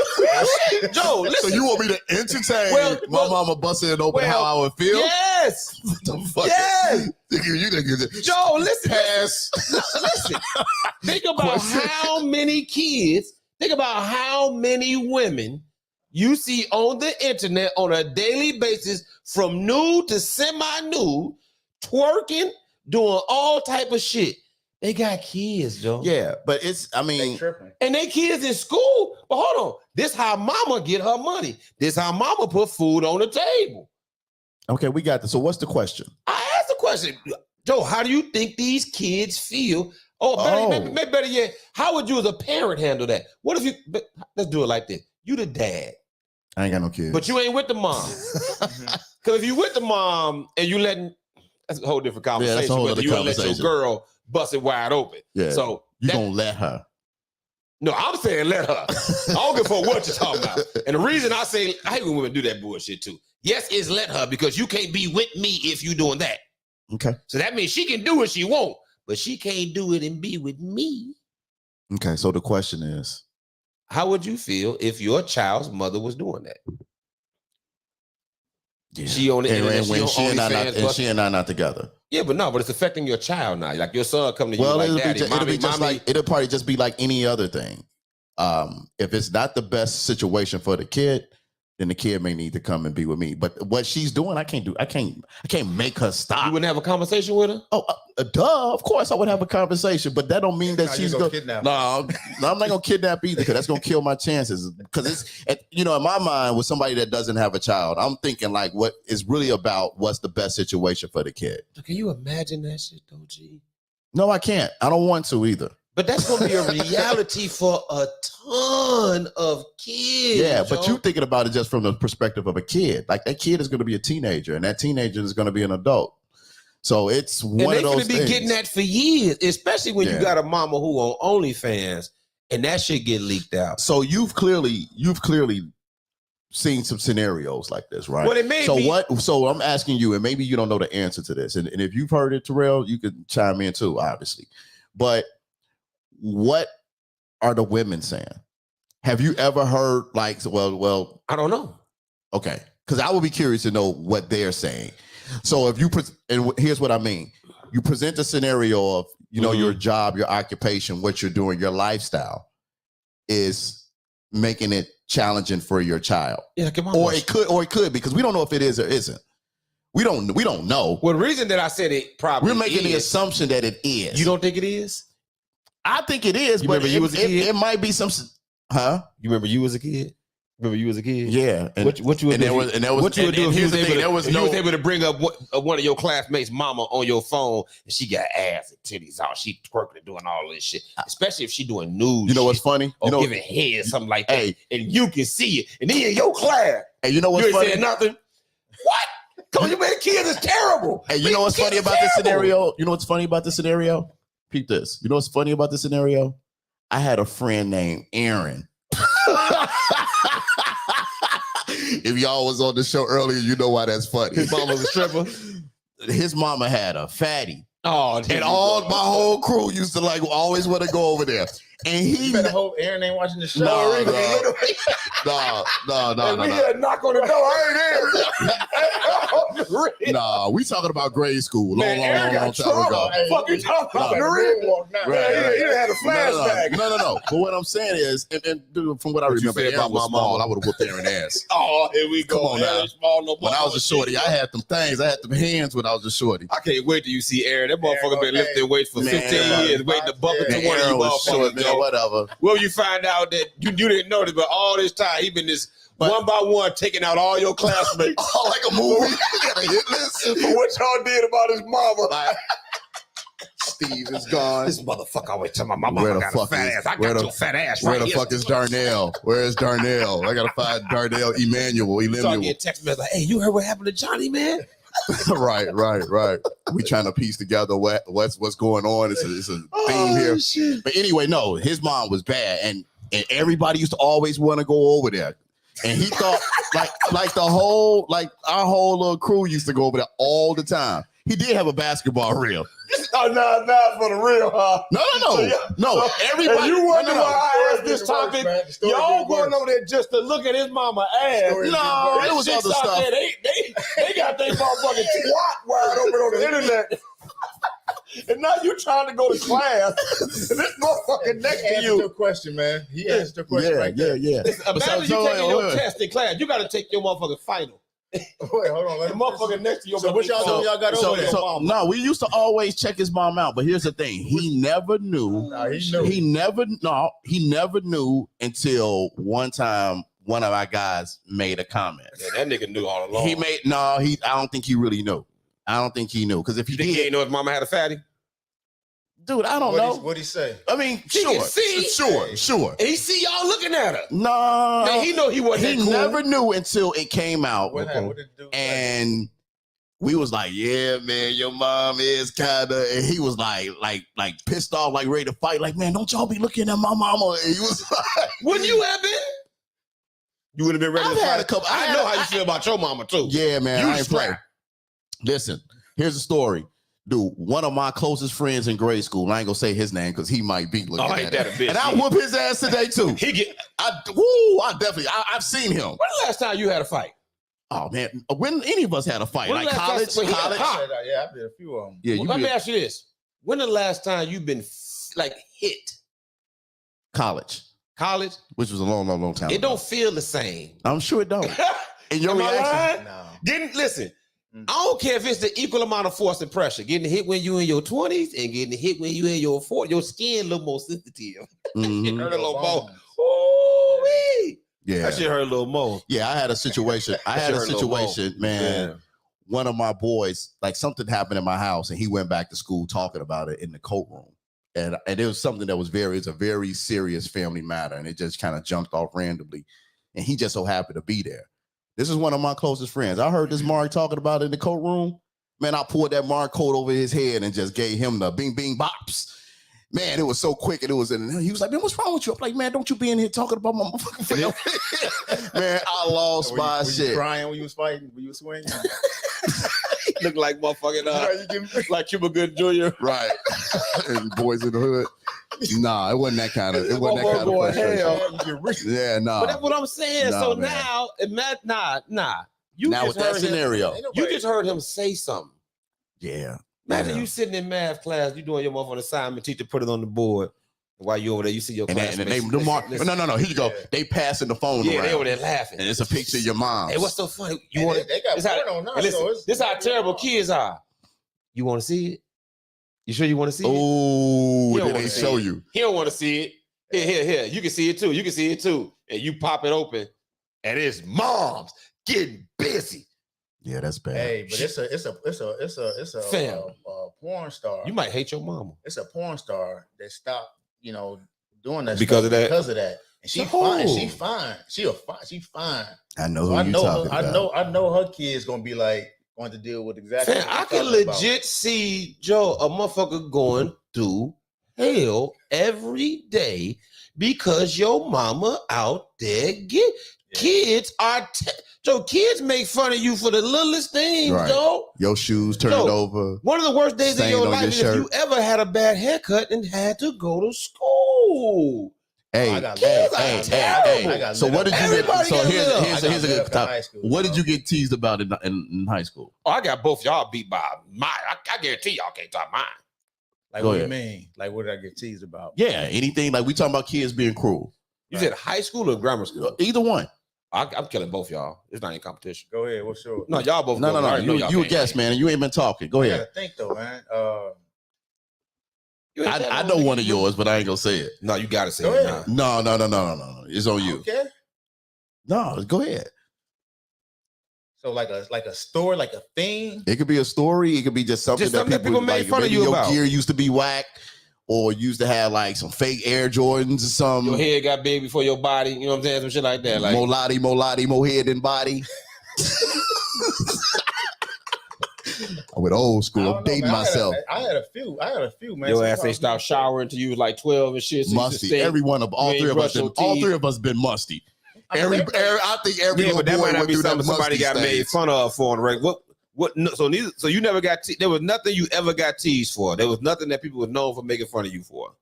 Joe, listen. So you want me to entertain my mama busting it open how I would feel? Yes. What the fuck? Yes. You Joe, listen. Pass. Listen. Think about how many kids. Think about how many women you see on the internet on a daily basis, from nude to semi-nude, twerking, doing all type of shit. They got kids, Joe. Yeah, but and they kids in school. But hold on, this how mama get her money. This how mama put food on the table. Okay, we got this. So what's the question? I asked the question, Joe. How do you think these kids feel? Maybe better yet, how would you as a parent handle that? What if you? Let's do it like this. You the dad. I ain't got no kids. But you ain't with the mom. Because if you with the mom and you letting, that's a whole different conversation. Yeah, that's a whole other conversation. Let your girl bust it wide open. Yeah. So you gonna let her? No, I'm saying let her. I don't give a fuck what you're talking about. And the reason I say, I hate when women do that bullshit too. Yes, it's let her, because you can't be with me if you doing that. Okay. So that means she can do what she want, but she can't do it and be with me. Okay, so the question is, how would you feel if your child's mother was doing that? Yeah. She on the internet, she and I not together. Yeah, but it's affecting your child now. Like your son coming to you like, Daddy, it'll probably just be like any other thing. If it's not the best situation for the kid, then the kid may need to come and be with me. But what she's doing, I can't make her stop. You wouldn't have a conversation with her? Oh, duh. Of course I would have a conversation, but that don't mean that she's going to kidnap. No, I'm not going to kidnap either, because that's going to kill my chances. Because it's, in my mind, with somebody that doesn't have a child, I'm thinking like, what is really about what's the best situation for the kid. Can you imagine that shit though, G? No, I can't. I don't want to either. But that's going to be a reality for a ton of kids. Yeah, but you thinking about it just from the perspective of a kid. Like that kid is going to be a teenager, and that teenager is going to be an adult. So it's one of those things. And they're going to be getting that for years, especially when you got a mama who on OnlyFans, and that shit get leaked out. So you've clearly seen some scenarios like this, right? Well, it may so be- what? So I'm asking you, and maybe you don't know the answer to this, and if you've heard it, Terrell, you can chime in too, obviously. But what are the women saying? Have you ever heard like, well, I don't know. okay, because I would be curious to know what they're saying. So if you and here's what I mean: you present the scenario of your job, your occupation, what you're doing, your lifestyle is making it challenging for your child. Yeah, come on. Or it could because we don't know if it is or isn't. We don't know. Well, the reason that I said it probably we're making the assumption that it is. You don't think it is? I think it is, You but remember you was a kid? it might be some. Huh? You remember you was a kid? Yeah. And what you would do? What you would do if you was able to bring up one of your classmates' mama on your phone and she got ass and titties out, she twerking and doing all this shit, especially if she doing news. You know what's funny? Or giving head something like that, and you can see it, and then in your class, hey, you know what's you ain't funny? saying nothing. What? Come you made kids is terrible. Hey, you know what's funny about this scenario? You know what's funny about this scenario? Peep this. You know what's funny about this scenario? I had a friend named Aaron. If y'all was on the show earlier, you know why that's funny. His mama was a stripper. His mama had a fatty. Oh, and all my whole crew used to like always want to go over there. And he better hope Aaron ain't watching the show. No. We had a knock on the door. I ain't here. Nah, we talking about grade school. Long time ago. Fuck you talking about the ring? You had a flashback. No. But what I'm saying is, and from what I remember, Aaron was small. I would have whooped Aaron ass. Oh, here we go. Come on now. Small, no when I was a shorty, I had them things. I had them hands when I was a shorty. I can't wait till you see Aaron. That motherfucker been lifting weights for 15 years, waiting to bump into one of you motherfuckers. Whatever. Well, you find out that you didn't notice, but all this time he been this one by one taking out all your classmates. Oh, like a movie. You got a hit list for what y'all did about his mama. Like, Steve is gone. This motherfucker always tell my mama got a fat ass. I got your fat ass right here. Where the fuck is Darnell? Where is Darnell? I gotta find Darnell Emmanuel. Start getting text messages like, hey, you heard what happened to Johnny, man? Right. We trying to piece together what's going on. It's a theme here. Shit. But anyway, no, his mom was bad, and everybody used to always want to go over there. And he thought like our whole little crew used to go over there all the time. He did have a basketball reel. Oh, no, for the real, huh? No. Everybody. And you wonder why I asked this topic? Y'all going over there just to look at his mama ass. No, it was other stuff. There, they got their motherfucking twat wide open on the internet. And now you trying to go to class, and this motherfucker next to you. Your question, man. He asked your question right there. Yeah. Imagine you taking your test in class. You got to take your motherfucking final. Wait, hold on. The motherfucker next to you. So what y'all doing? Y'all got over there? No, we used to always check his mom out. But here's the thing: he never knew. He never knew until one time one of our guys made a comment. Yeah, that nigga knew all along. I don't think he really knew. I don't think he knew because if he did, he ain't know his mama had a fatty. Dude, I don't know. What'd he say? I mean, sure. And he see y'all looking at her. No. Man, he know he wasn't. He cool. never knew until it came out. What did it do? And we was like, yeah, man, your mom is kind of, and he was like pissed off, like ready to fight. Like, man, don't y'all be looking at my mama. And he was like, wouldn't you have been? You would have been ready to fight. I know how you feel about your mama too. Yeah, man, I ain't playing. Listen, here's the story. Dude, one of my closest friends in grade school, I ain't gonna say his name because he might be looking at it. And I whoop his ass today too. I've seen him. When the last time you had a fight? Oh man, when any of us had a fight, like college. Yeah, I did a few of them. Yeah, let me ask you this: when the last time you've been like hit? College, which was a long time. It don't feel the same. I'm sure it don't. And your reaction? No. Listen. I don't care if it's the equal amount of force and pressure. Getting hit when you in your 20s and getting hit when you in your 40s. Your skin a little more sensitive. Mm-hmm. Hurt a little more. Ooh-wee. Yeah. That shit hurt a little more. Yeah, I had a situation. Man. Yeah. One of my boys, like something happened in my house and he went back to school talking about it in the courtroom. And it was something that was it's a very serious family matter. And it just kind of jumped off randomly. And he just so happened to be there. This is one of my closest friends. I heard this Mark talking about it in the courtroom. Man, I pulled that Mark coat over his head and just gave him the bing, bing, bops. Man, it was so quick, and it was in. He was like, "Man, what's wrong with you?" I'm like, "Man, don't you be in here talking about my motherfucking family." Man, I lost my shit. You crying when you was fighting? When you was swinging? Look like motherfucking like Cuba Good Jr. Right. And Boys in the Hood. Nah, it wasn't that kind of. It wasn't that kind of frustration. Yeah, nah. But that's what I'm saying. Nah, so man. now, You now just with that heard scenario, you just heard him say something. Yeah. Imagine Yeah. you sitting in math class, you doing your motherfucking assignment, teacher put it on the board. While you over there, you see your classmates. No. Here you go. They passing the phone around. They over there laughing. And it's a picture of your mom. Hey, what's so funny? You want they got porn on now. This how terrible kids are. You want to see it? You sure you want to see it? Oh, then they show you. He don't want to see it. Here. You can see it too. You can see it too. And you pop it open, and it's moms getting busy. Yeah, that's bad. Hey, but it's a porn star. You might hate your mama. It's a porn star that stopped, doing that because of that. Because of that, and she fine. She fine. She fine. I know who you talking about. I know her kid's gonna be like going to deal with exactly. Fam, I can legit see Joe, a motherfucker going through hell every day because your mama out there kids are. So kids make fun of you for the littlest things, right. Joe. Your shoes turned over. One of the worst days of your life is if you ever had a bad haircut and had to go to school. Hey. So what did you get? So here's a good topic. What did you get teased about in high school? Oh, I got both y'all beat by mine. I guarantee y'all can't talk mine. Like, what do you mean? Like, what did I get teased about? Yeah, anything. Like, we talking about kids being cruel. You said high school or grammar school? Either one. I'm killing both y'all. It's not in competition. Go ahead. What's yours? No, y'all both. No. You a guest, man, and you ain't been talking. Go ahead. I gotta think though, man. I know one of yours, but I ain't gonna say it. No, you gotta say it. No. It's on you. Okay. No, go ahead. So like a story, like a thing. It could be a story. It could be just something that people made like, fun of you your about. Gear used to be whack, or used to have like some fake Air Jordans or something. Your head got big before your body. You know what I'm saying? Some shit like that. Like more head than body. I went old school. I'm dating myself. I had a few, man. Your ass ain't stopped showering until you was like 12 and shit. So musty. All three of us been musty. I think every little that boy might not went be through that something somebody got made fun of for on the regular. So you never got there was nothing you ever got teased for. There was nothing that people were known for making fun of you for.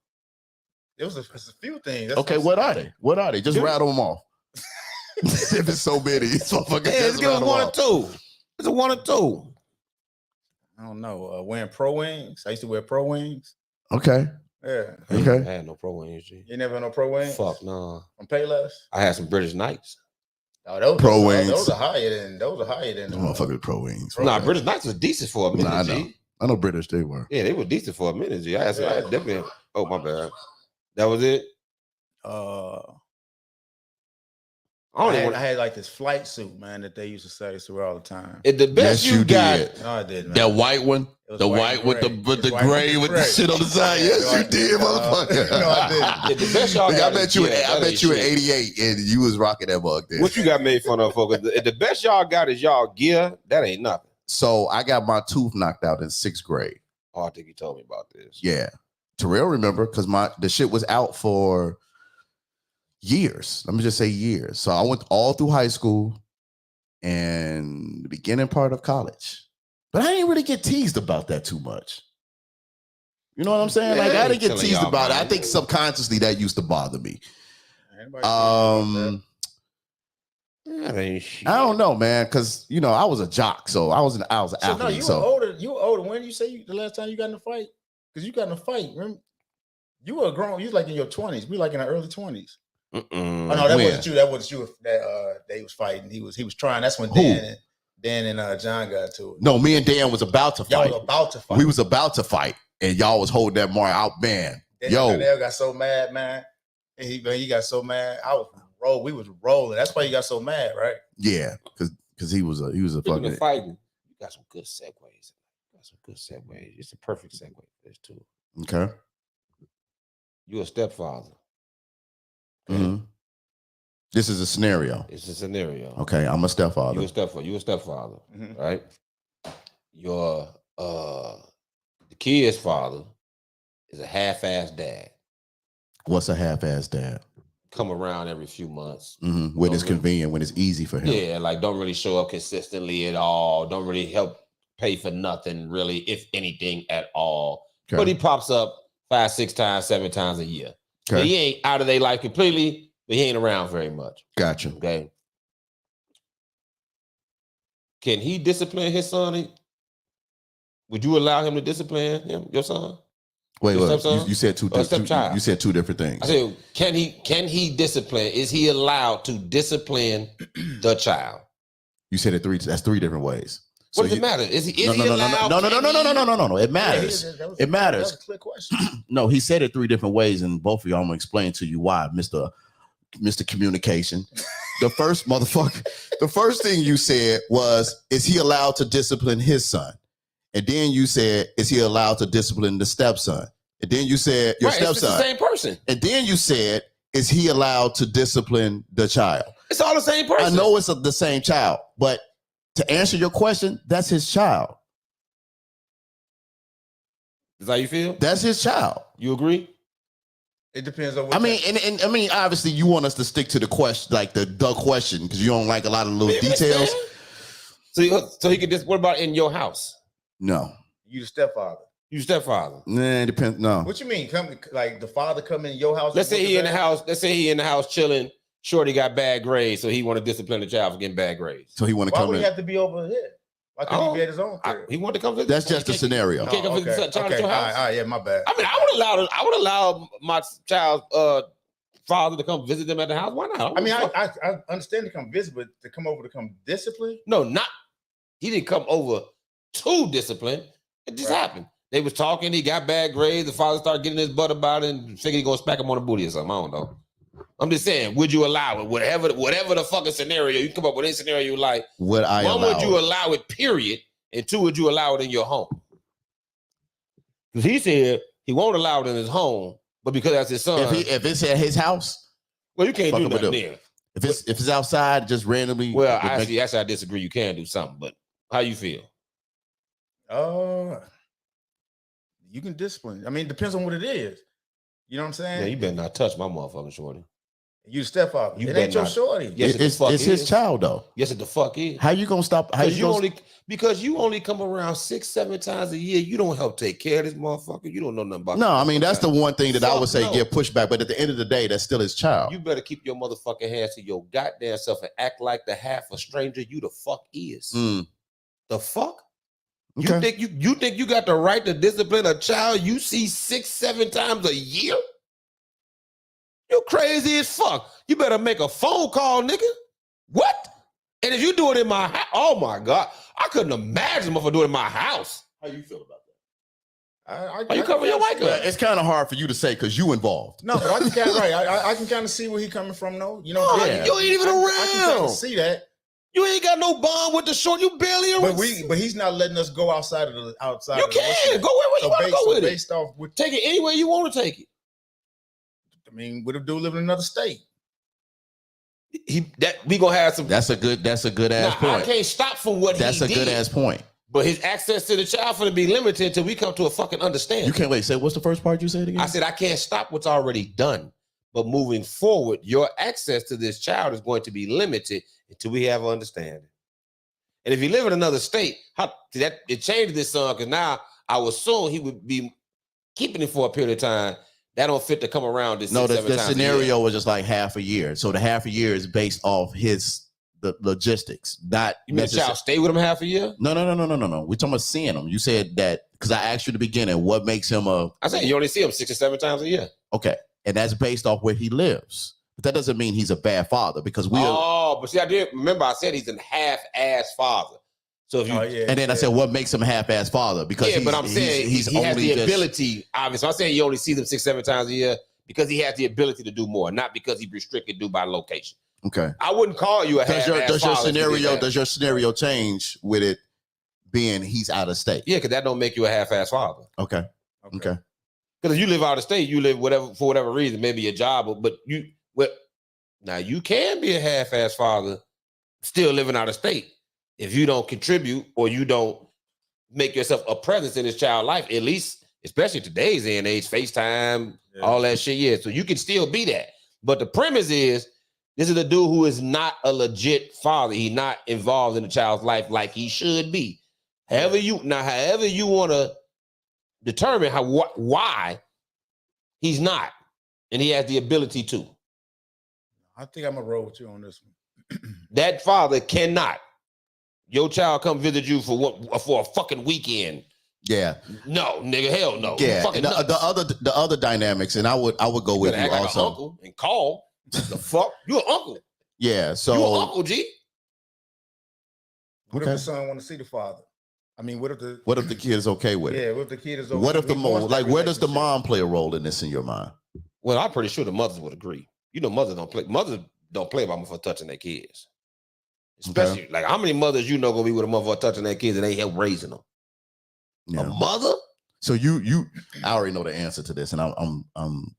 There was a few things. Okay, what are they? What are they? Just rattle them off. If it's so many, it's give us one or two. It's a one or two. I don't know. Wearing pro wings. I used to wear pro wings. Okay. Yeah. Okay. I had no pro wings, G. You never had no pro wings? Fuck no. From Payless? I had some British Knights. Oh, those pro wings. Those are higher than the motherfucking pro wings. Nah, British Knights was decent for a minute, G. I know British they were. Yeah, they were decent for a minute, G. I definitely. Oh, my bad. That was it. I had like this flight suit, man, that they used to say to all the time. The best you got. Did. No, I didn't. That white one, the white with the gray with the shit on the side. Yes, you did, motherfucker. No, I didn't. The best y'all got. I bet you in '88, and you was rocking that mug then. What you got made fun of, folks? The best y'all got is y'all gear. That ain't nothing. So I got my tooth knocked out in 6th grade. Oh, I think you told me about this. Yeah, Terrell remember because the shit was out for years. Let me just say years. So I went all through high school and the beginning part of college. But I didn't really get teased about that too much. You know what I'm saying? Like I didn't get teased about it. I think subconsciously that used to bother me. I don't know, man, because I was a jock, so I was an athlete. No, you were older. When you say the last time you got in a fight? Because you got in a fight. Remember? You were grown. You was like in your 20s. We like in our early 20s. Oh no, that wasn't you. That was you. That they was fighting. He was trying. That's when Dan and John got to it. No, me and Dan was about to fight. Y'all was about to fight. We was about to fight, and y'all was holding that mark out, man. Daniel got so mad, man. And he got so mad. We was rolling. That's why he got so mad, right? Yeah, because he was a fucking fighting. You got some good segues. It's a perfect segue for this too. Okay. You a stepfather. Mm-hmm. This is a scenario. It's a scenario. Okay, I'm a stepfather. You a stepfather, right? Your the kid's father is a half-ass dad. What's a half-ass dad? Come around every few months. When it's convenient, when it's easy for him. Yeah, like don't really show up consistently at all. Don't really help pay for nothing, really, if anything at all. Okay. But he pops up 5, 6 times, 7 times a year. Okay. So he ain't out of their life completely, but he ain't around very much. Gotcha. Okay. Can he discipline his son? Would you allow him to discipline him, your son? Wait, Your you stepson? said two. Or stepchild? You said two different things. I said, can he discipline? Is he allowed to discipline the child? You said it three. That's three different ways. What does it matter? Is he allowed? No. It matters. It matters. That was a clear question. No, he said it three different ways, and both of y'all, I'm gonna explain to you why, Mr. Communication. The first thing you said was, is he allowed to discipline his son? And then you said, is he allowed to discipline the stepson? And then you said, your stepson. It's the same person. And then you said, is he allowed to discipline the child? It's all the same person. I know it's the same child, but to answer your question, that's his child. Is that how you feel? That's his child. You agree? It depends on what. I mean, and I mean, obviously, you want us to stick to the question, like the question, because you don't like a lot of little details. So he could just. What about in your house? No. You the stepfather. You stepfather. Nah, it depends. No. What you mean? Come like the father come in your house? Let's say he in the house. Let's say he in the house chilling. Shorty got bad grades, so he want to discipline the child for getting bad grades. So he want to Why come would in. he have to be over here? Why couldn't he be at his own crib? He wanted to come visit. That's just a scenario. You can't come visit the child at your house. All right, yeah, my bad. I mean, I would allow my child's father to come visit them at the house. Why not? I mean, I understand to come visit, but to come over to come discipline? No, not. He didn't come over to discipline. It just happened. They was talking. He got bad grades. The father started getting his butt about it and figured he gonna smack him on the booty or something. I don't know. I'm just saying, would you allow it? Whatever the fucking scenario, you come up with any scenario you like. Would I allow One, would you allow it, period? And two, would you allow it in your home? Because he said he won't allow it in his home, but because that's his son. If it's at his house, well, you can't do nothing there. If it's outside, just randomly. Well, actually, I disagree. You can do something, but how you feel? You can discipline. I mean, it depends on what it is. You know what I'm saying? Yeah, you better not touch my motherfucking shorty. You the stepfather. It ain't your shorty. Yes, it's his child though. Yes, it the fuck is. How you gonna stop? Because you only come around 6, 7 times a year. You don't help take care of this motherfucker. You don't know nothing about. No, I mean that's the one thing that I would say get pushback. But at the end of the day, that's still his child. You better keep your motherfucking hands to your goddamn self and act like the half a stranger you the fuck is. The fuck? Okay. You think you got the right to discipline a child you see 6, 7 times a year? You crazy as fuck. You better make a phone call, nigga. What? And if you do it in my house, oh my God, I couldn't imagine if I do it in my house. How you feel about that? Are you covering your mic up? It's kind of hard for you to say because you involved. No, but I can kind of see where he coming from, though. You know, you ain't even around. I can kind of see that. You ain't got no bond with the short. You barely around. But he's not letting us go outside of the outside. You can go where you want to go with it. Based off, take it anywhere you want to take it. I mean, what if dude live in another state? We gonna have some. That's a good ass point. I can't stop from what that's he did. That's a good ass point. But his access to the child gonna be limited until we come to a fucking understanding. You can't wait. Say what's the first part you said again? I said I can't stop what's already done. But moving forward, your access to this child is going to be limited until we have an understanding. And if you live in another state, it changed this son because now I would assume he would be keeping it for a period of time. That don't fit to come around this. No, the scenario was just like half a year. So the half a year is based off the logistics. Not you mean the child stay with him half a year? No. We're talking about seeing him. You said that because I asked you at the beginning what makes him a. I said you only see him 6 or 7 times a year. Okay, and that's based off where he lives. But that doesn't mean he's a bad father because we. But see, I did remember I said he's a half-ass father. So if you and then I said, what makes him a half-ass father? Because but I'm saying he has the ability. Obviously, I'm saying you only see them 6, 7 times a year because he has the ability to do more, not because he's restricted due by location. Okay, I wouldn't call you a half-ass father. Does your scenario change with it being he's out of state? Yeah, because that don't make you a half-ass father. Okay. Because if you live out of state, you live for whatever reason, maybe a job, but now you can be a half-ass father still living out of state. If you don't contribute or you don't make yourself a presence in his child's life, at least especially today's day and age, FaceTime, all that shit. Yeah, so you can still be that. But the premise is, this is a dude who is not a legit father. He's not involved in the child's life like he should be. However you want to determine why he's not, and he has the ability to. I think I'm gonna roll with you on this one. That father cannot. Your child come visit you for a fucking weekend. Yeah. No, nigga, hell no. Yeah. The other dynamics, and I would go with you act also. like an uncle and call. The fuck? You an uncle. Yeah. So you an uncle, G. What if the son want to see the father? I mean, what if the kid is okay with it? Yeah, what if the kid is okay? What if the mom, like, where does the mom play a role in this in your mind? Well, I'm pretty sure the mothers would agree. You know, mothers don't play about motherfucker touching their kids. Especially like how many mothers you know gonna be with a motherfucker touching their kids and they help raising them? Yeah. A mother? So I already know the answer to this, and I'm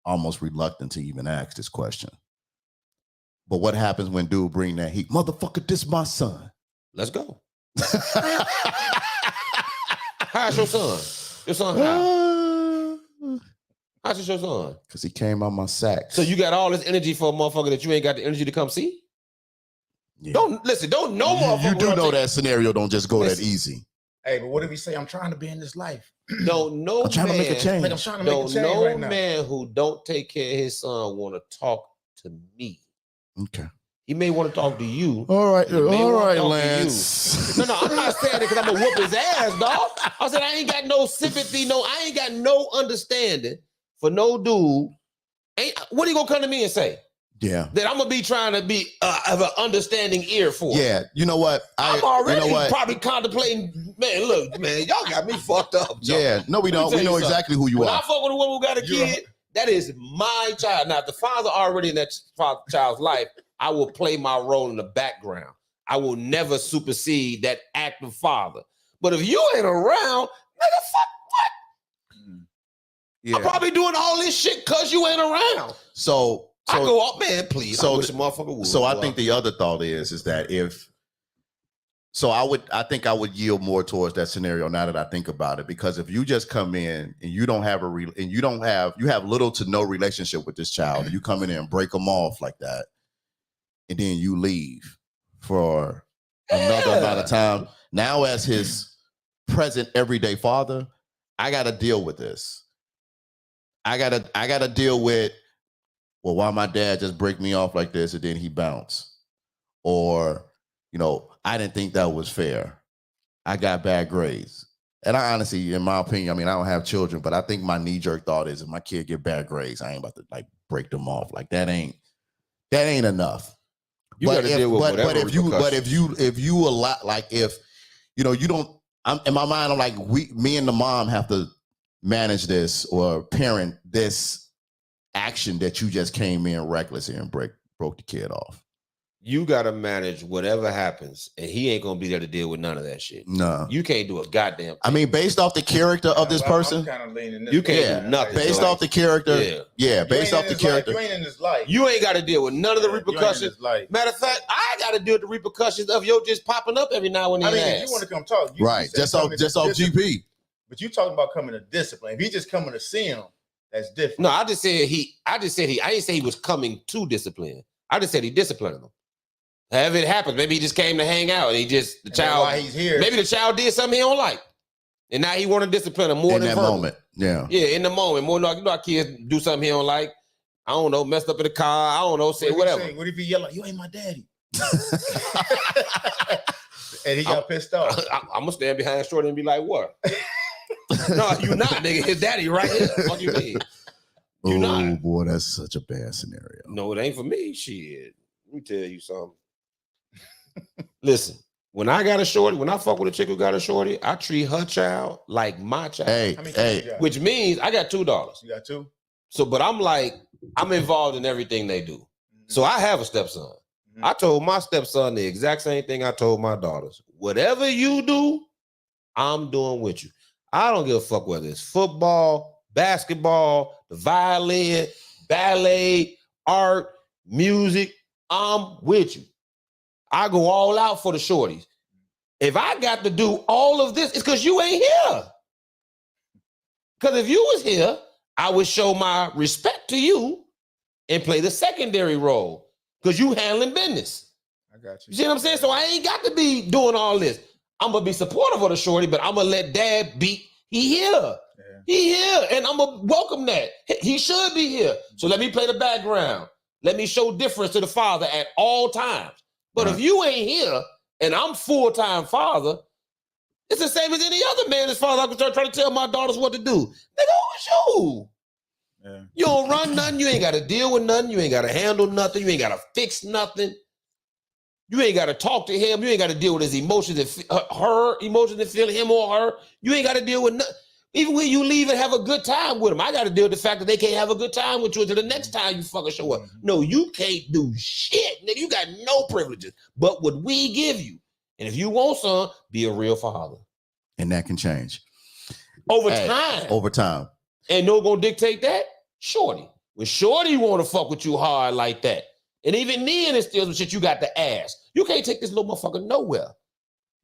almost reluctant to even ask this question. But what happens when dude bring that heat? Motherfucker, this my son. Let's go. How's your son? Your son how? How's your son? Because he came out my sack. So you got all this energy for a motherfucker that you ain't got the energy to come see? Yeah. Don't know motherfucker. You do know that scenario don't just go that easy. Hey, but what if he say, I'm trying to be in this life? I'm trying to make a change. Like I'm trying to make a change right now. Man who don't take care of his son want to talk to me. Okay. He may want to talk to you. All right, Lance. No, I'm not saying it because I'm gonna whoop his ass, dog. I said I ain't got no sympathy, I ain't got no understanding for no dude. What are you gonna come to me and say? Yeah. That I'm gonna be trying to be have an understanding ear for. Yeah, you know what? I'm already probably contemplating, man, look, man, y'all got me fucked up. Joe. Yeah, no, we don't. We know exactly who you are. When I fuck with a woman who got a kid, that is my child. Now, if the father already in that child's life, I will play my role in the background. I will never supersede that active father. But if you ain't around, nigga, fuck what? Yeah. I'm probably doing all this shit because you ain't around. So I go, oh man, please. So I wish a motherfucker would. So I think the other thought is that I think I would yield more towards that scenario now that I think about it, because if you just come in and you don't have you have little to no relationship with this child, and you come in there and break them off like that, and then you leave for another amount of time. Now, as his present everyday father, I got to deal with this. I gotta deal with, well, why my dad just break me off like this and then he bounce? Or, I didn't think that was fair. I got bad grades. And I honestly, in my opinion, I don't have children, but I think my knee-jerk thought is if my kid get bad grades, I ain't about to break them off. Like that ain't enough. You gotta deal with whatever. But if you allow, like if you don't, in my mind, I'm like, me and the mom have to manage this or parent this action that you just came in reckless and broke the kid off. You got to manage whatever happens, and he ain't going to be there to deal with none of that shit. No. You can't do a goddamn thing. Based off the character of this person, I'm kind of leaning this you can't do nothing. Based off the character, based off the character. You ain't in this life. You ain't got to deal with none of the repercussions. Matter of fact, I got to deal with the repercussions of your just popping up every now and then. If you want to come talk, right? Just off GP. But you talking about coming to discipline. If he just coming to see him, that's different. No, I just said I didn't say he was coming to discipline. I just said he disciplined him. However it happens, maybe he just came to hang out and the child, while he's here, maybe the child did something he don't like. And now he want to discipline him more than in that moment. Yeah. Yeah, in the moment. More like, our kids do something he don't like. I don't know, messed up in the car. I don't know, say whatever. What if he yell like, you ain't my daddy? And he got pissed off. I'm going to stand behind Shorty and be like, what? No, you not, nigga. His daddy right here. What you mean? You not. Boy, that's such a bad scenario. No, it ain't for me. Shit. Let me tell you something. Listen, when I got a shorty, when I fuck with a chick who got a shorty, I treat her child like my child. Hey. Which means I got $2. You got two? So, but I'm involved in everything they do. Mm-hmm. So I have a stepson. Mm-hmm. I told my stepson the exact same thing I told my daughters. Whatever you do, I'm doing with you. I don't give a fuck whether it's football, basketball, the violin, ballet, art, music. I'm with you. I go all out for the shorties. If I got to do all of this, it's because you ain't here. Because if you was here, I would show my respect to you and play the secondary role because you handling business. I got you. You see what I'm saying? So I ain't got to be doing all this. I'm gonna be supportive of the shorty, but I'm gonna let dad be. He here. Yeah. He here, and I'm gonna welcome that. He should be here. So let me play the background. Let me show difference to the father at all times. But if you ain't here and I'm full-time father, it's the same as any other man as father. I can start trying to tell my daughters what to do. Nigga, who is you? Yeah. You don't run nothing. You ain't got to deal with nothing. You ain't got to handle nothing. You ain't got to fix nothing. You ain't got to talk to him. You ain't got to deal with his emotions and her emotions and feel him or her. You ain't got to deal with nothing. Even when you leave and have a good time with them, I got to deal with the fact that they can't have a good time with you until the next time you fucking show up. No, you can't do shit, nigga. You got no privileges but what we give you. And if you want some, be a real father. And that can change. Over time. Over time. And no gonna dictate that? Shorty. When Shorty want to fuck with you hard like that, and even then it's still some shit you got to ask. You can't take this little motherfucker nowhere.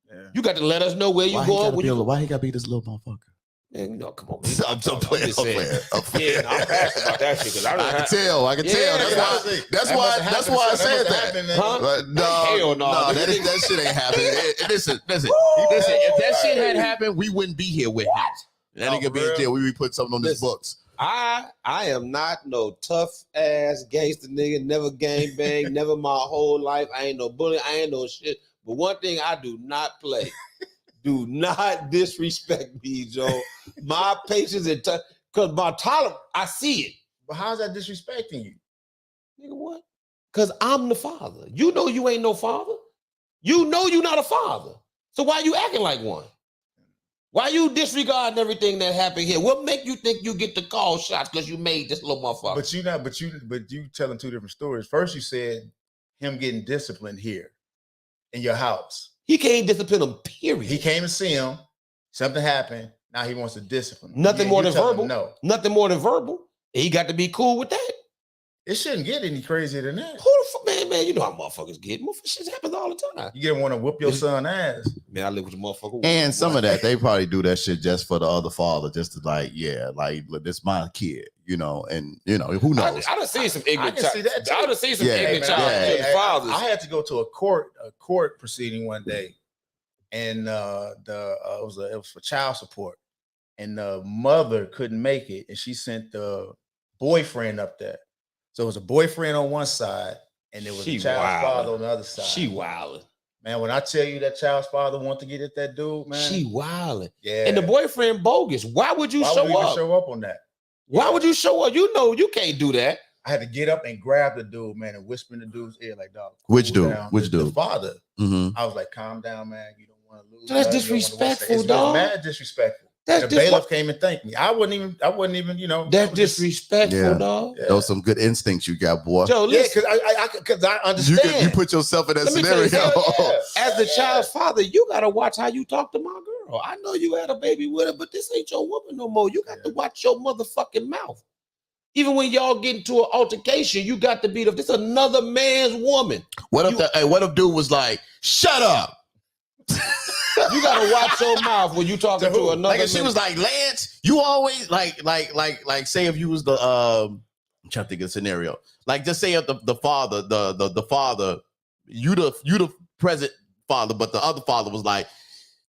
Yeah. You got to let us know where you going. Why he gotta be this little motherfucker? Man, no, come on. I'm playing. Yeah, I'm passionate about that shit because I can tell. That's why I said that. Huh? But no, hell no. That shit ain't happening. Listen. If that shit had happened, we wouldn't be here with him. That nigga be in jail. We put something on his books. I am not no tough ass gangster nigga. Never gang bang. Never my whole life. I ain't no bully. I ain't no shit. But one thing I do not play. Do not disrespect me, Joe. My patience and because my tolerance, I see it. But how's that disrespecting you? Nigga, what? Because I'm the father. You know you ain't no father. You know you not a father. So why you acting like one? Why you disregarding everything that happened here? What make you think you get to call shots because you made this little motherfucker? But you telling two different stories. First, you said him getting disciplined here in your house. He can't discipline him, period. He came to see him. Something happened. Now he wants to discipline him. Nothing more than verbal. No. Nothing more than verbal. He got to be cool with that. It shouldn't get any crazier than that. Who the fuck, man, you know how motherfuckers get. Shit happens all the time. You get want to whoop your son ass. Man, I live with the motherfucker. And some of that, they probably do that shit just for the other father, just to this my kid, and who knows? I done seen some ignorant child. I done seen some ignorant child fathers. I had to go to a court proceeding one day, and it was for child support, and the mother couldn't make it, and she sent the boyfriend up there. So it was a boyfriend on one side, and there was a child's father on the other side. She wildin'. Man, when I tell you that child's father want to get at that dude, man. She wildin'. Yeah. And the boyfriend bogus. Why would you show up? Show up on that? Why would you show up? You know you can't do that. I had to get up and grab the dude, man, and whisper in the dude's ear like, dog. Which dude? The father. Mm-hmm. I was like, calm down, man. You don't want to lose. That's disrespectful, dog. Mad disrespectful. The bailiff came and thanked me. I wouldn't even, That's disrespectful, dog. Yeah. Those some good instincts you got, boy. Joe, listen, because I understand. You put yourself in that scenario. As the child's father, you gotta watch how you talk to my girl. I know you had a baby with her, but this ain't your woman no more. You got to watch your motherfucking mouth. Even when y'all get into an altercation, you got to be this another man's woman. What if dude was like, shut up? You gotta watch your mouth when you talking to another. Like she was like, Lance, you always like say if you was the I'm trying to think of a scenario. Like just say if the father, the father, you the present father, but the other father was like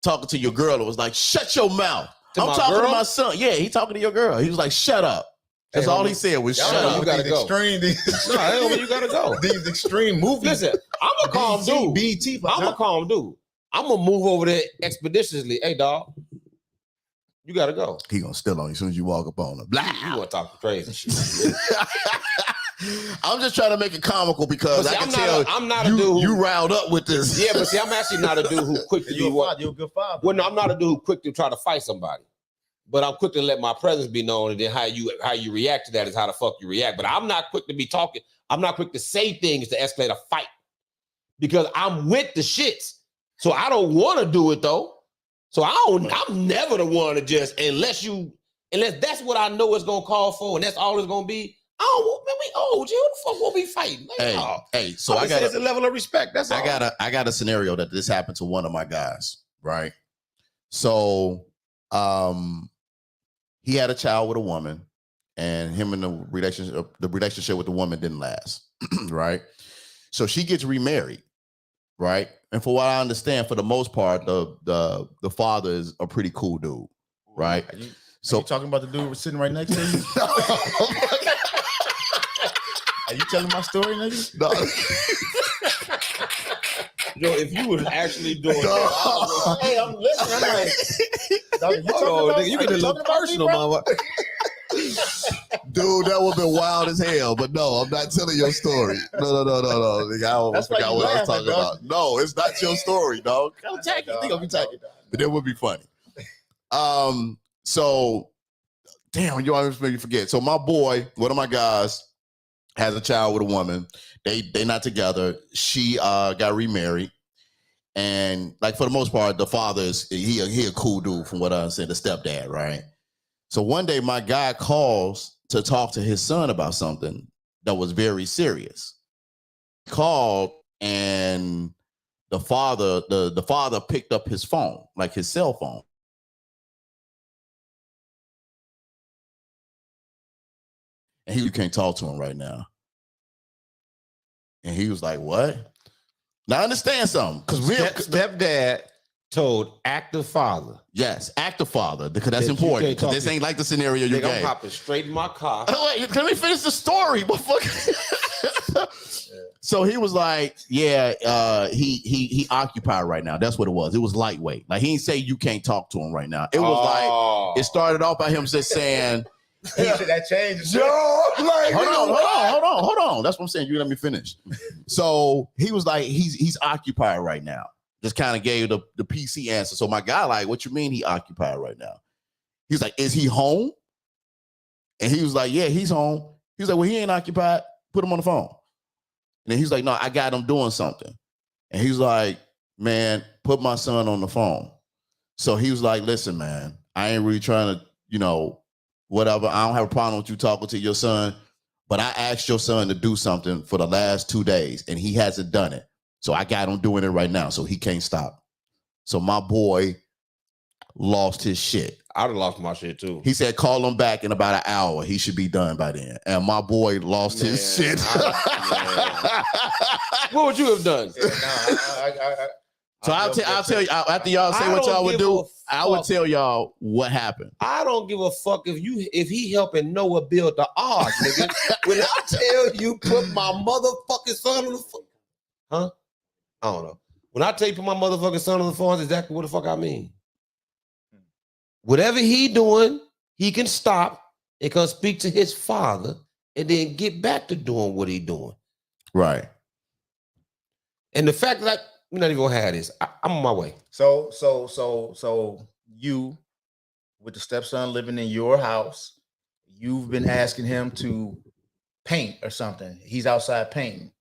talking to your girl. It was like, shut your mouth. I'm talking to my son. Yeah, he talking to your girl. He was like, shut up. That's all he said was shut up. You gotta go. You gotta go. These extreme movies. Listen, I'm a calm dude. I'm a calm dude. I'm gonna move over there expeditiously. Hey, dog, you gotta go. He gonna steal on you as soon as you walk up on him. Blah. You wanna talk crazy shit? I'm just trying to make it comical because I can tell I'm not a dude you riled up with this. Yeah, but see, I'm actually not a dude who quick to be what. You're a good father. Well, no, I'm not a dude who quick to try to fight somebody. But I'm quick to let my presence be known, and then how you react to that is how the fuck you react. But I'm not quick to be talking. I'm not quick to say things to escalate a fight because I'm with the shits. So I don't want to do it though. So I'm never the one to just unless that's what I know it's gonna call for, and that's all it's gonna be. Oh, man, we old. Who the fuck will be fighting? Like, so I got a level of respect. That's all. I got a scenario that this happened to one of my guys, right? So he had a child with a woman, and him and the relationship with the woman didn't last, right? So she gets remarried, right? And for what I understand, for the most part, the father is a pretty cool dude, right? Are you talking about the dude sitting right next to you? Are you telling my story, nigga? No. Yo, if you was actually doing that, hey, I'm listening. I'm like, dog, you get a little personal, mama. Dude, that would have been wild as hell. But no, I'm not telling your story. No. Nigga, I almost forgot what I was talking about. No, it's not your story, dog. I'm taking. You think I'll be taking? But it would be funny. So, damn, you always make me forget. So my boy, one of my guys, has a child with a woman. They not together. She got remarried. And like for the most part, the father is he a cool dude from what I understand, the stepdad, right? So one day my guy calls to talk to his son about something that was very serious. He called and the father picked up his phone, like his cell phone. And you can't talk to him right now. And he was like, what? Now I understand something. Because stepdad told active father. Yes, active father, because that's important. Because this ain't like the scenario you gave. I'm hopping straight in my car. Oh, wait, let me finish the story, motherfucker. So he was like, yeah, he occupied right now. That's what it was. It was lightweight. Like he didn't say you can't talk to him right now. It was like, it started off by him just saying, that changed. Like, hold on. That's what I'm saying. You let me finish. So he was like, he's occupied right now. Just kind of gave the PC answer. So my guy like, what you mean he occupied right now? He's like, is he home? And he was like, yeah, he's home. He was like, well, he ain't occupied. Put him on the phone. And then he's like, no, I got him doing something. And he's like, man, put my son on the phone. So he was like, listen, man, I ain't really trying to, whatever. I don't have a problem with you talking to your son, but I asked your son to do something for the last 2 days and he hasn't done it. So I got him doing it right now, so he can't stop. So my boy lost his shit. I'd have lost my shit too. He said, call him back in about an hour. He should be done by then. And my boy lost his shit. What would you have done? So I'll tell you, after y'all say what y'all would do, I would tell y'all what happened. I don't give a fuck if he helping Noah build the ark, nigga. When I tell you put my motherfucking son on the phone, huh? I don't know. When I tell you put my motherfucking son on the phone, that's exactly what the fuck I mean. Whatever he doing, he can stop and come speak to his father and then get back to doing what he doing. Right. And the fact that we're not even gonna have this, I'm on my way. So you, with the stepson living in your house, you've been asking him to paint or something. He's outside painting.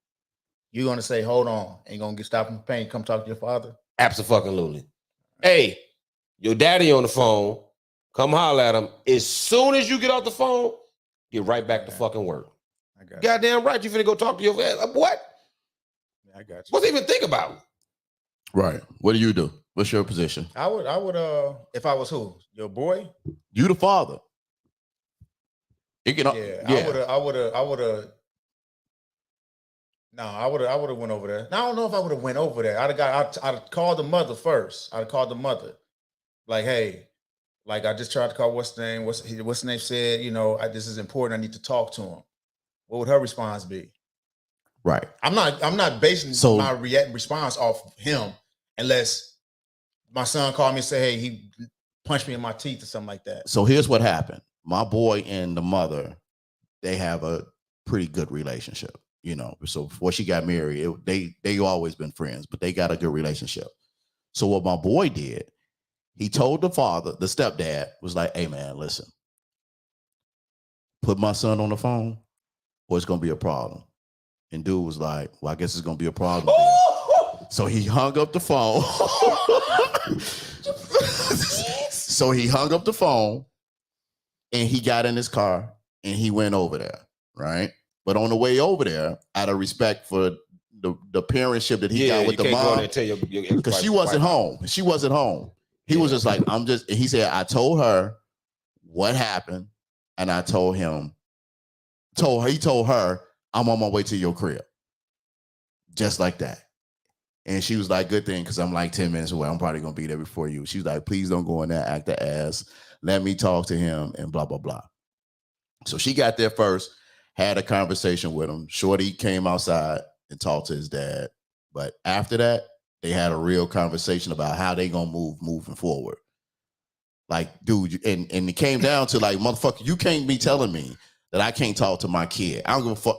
You're gonna say, hold on, ain't gonna get stopped from painting. Come talk to your father. Absolutely. Hey, your daddy on the phone. Come holler at him. As soon as you get off the phone, get right back to fucking work. I got Goddamn right, you finna go talk to your what? I got you. What's even think about? Right. What do you do? What's your position? I would if I was who? Your boy? You the father. I would have went over there. Now, I don't know if I would have went over there. I'd called the mother first. I'd called the mother. Like, hey, like I just tried to call what's the name? What's the name said, this is important. I need to talk to him. What would her response be? Right. I'm not basing my response off him unless my son called me and say, hey, he punched me in my teeth or something like that. So here's what happened. My boy and the mother, they have a pretty good relationship, So before she got married, they always been friends, but they got a good relationship. So what my boy did, he told the father, the stepdad, was like, hey man, listen, put my son on the phone or it's gonna be a problem. And dude was like, well, I guess it's gonna be a problem. So he hung up the phone. So he hung up the phone and he got in his car and he went over there, right? But on the way over there, out of respect for the parentship that he got with the mom, because she wasn't home. She wasn't home. He was just like, he said, I told her what happened, and I told him, he told her, I'm on my way to your crib. Just like that. And she was like, good thing, because I'm like 10 minutes away. I'm probably going to be there before you. She's like, please don't go in there, act the ass. Let me talk to him and blah, blah, blah. So she got there first, had a conversation with him. Shorty came outside and talked to his dad. But after that, they had a real conversation about how they going to moving forward. Like, dude, and it came down to like, motherfucker, you can't be telling me that I can't talk to my kid. I don't give a fuck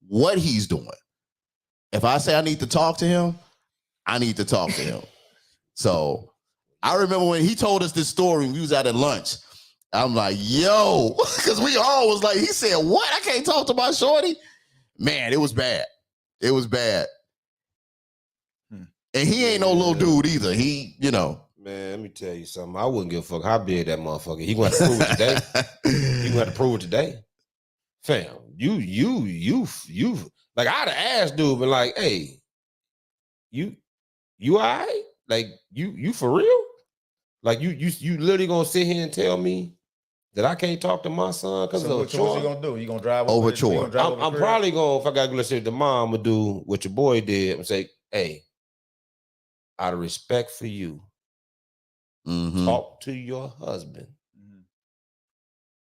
what he's doing. If I say I need to talk to him, I need to talk to him. So I remember when he told us this story and we was out at lunch. I'm like, yo, because we all was like, he said, what? I can't talk to my shorty? Man, it was bad. It was bad. And he ain't no little dude either. He, you know. Man, let me tell you something. I wouldn't give a fuck how big that motherfucker. He going to prove it today. He going to prove it today. Fam, you. Like, I'd have asked dude, but like, hey, you all right? Like, you for real? Like, you literally gonna sit here and tell me that I can't talk to my son because of a chore? What you gonna do? You gonna drive over chore? I'm probably gonna, if I gotta go listen to the mom, I'm gonna do what your boy did and say, hey, out of respect for you, talk to your husband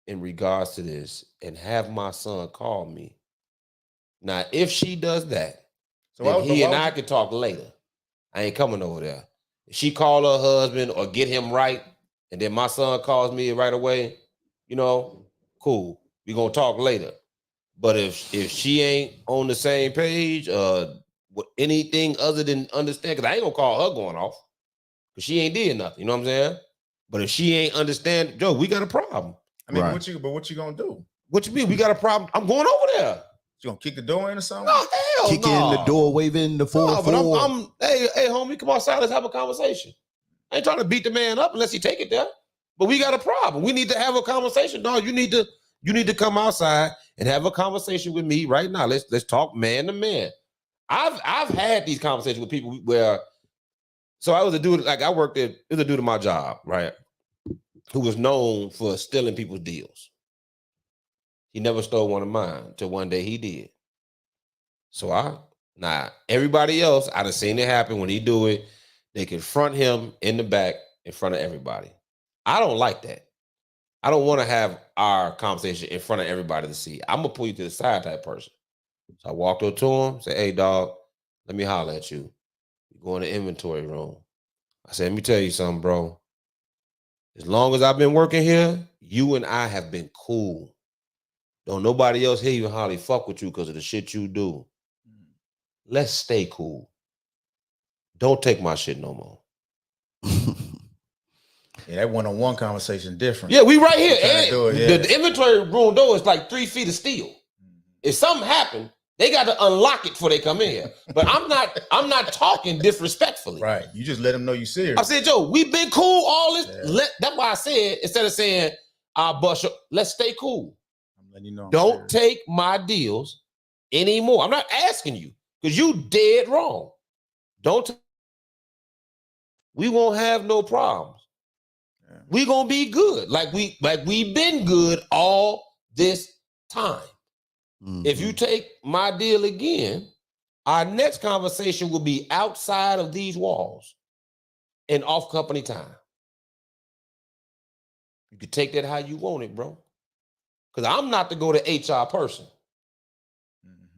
in regards to this and have my son call me. Now, if she does that, then he and I can talk later. I ain't coming over there. If she call her husband or get him right, and then my son calls me right away, you know, cool. We gonna talk later. But if she ain't on the same page, anything other than understand, because I ain't gonna call her going off, because she ain't did nothing. You know what I'm saying? But if she ain't understand, Joe, we got a problem. I mean, what you gonna do? What you mean? We got a problem. I'm going over there. You gonna kick the door in or something? No, hell Kick in the door, waving the 4-4. But hey, homie, come outside. Let's have a conversation. I ain't trying to beat the man up unless he take it there. But we got a problem. We need to have a conversation, dog. You need to come outside and have a conversation with me right now. Let's talk man to man. I've had these conversations with people where, so I was a dude, like I worked at, it was a dude at my job, right, who was known for stealing people's deals. He never stole one of mine until one day he did. So everybody else, I'd have seen it happen when he do it. They confront him in the back in front of everybody. I don't like that. I don't want to have our conversation in front of everybody to see. I'm going to pull you to the side type person. So I walked up to him, say, hey, dog, let me holler at you. We go in the inventory room. I said, let me tell you something, bro. As long as I've been working here, you and I have been cool. Don't nobody else hear you and hardly fuck with you because of the shit you do. Let's stay cool. Don't take my shit no more. Yeah, that one-on-one conversation different. Yeah, we right here. And the inventory room door is like 3 feet of steel. If something happened, they got to unlock it before they come in here. But I'm not talking disrespectfully. Right. You just let them know you serious. I said, Joe, we've been cool all this. Yeah. That's why I said, instead of saying, I'll bust you, let's stay cool. You know, don't take my deals anymore. I'm not asking you because you dead wrong. We won't have no problems. Yeah. We gonna be good. Like we've been good all this time. If you take my deal again, our next conversation will be outside of these walls and off company time. You can take that how you want it, bro. Because I'm not the go to HR person.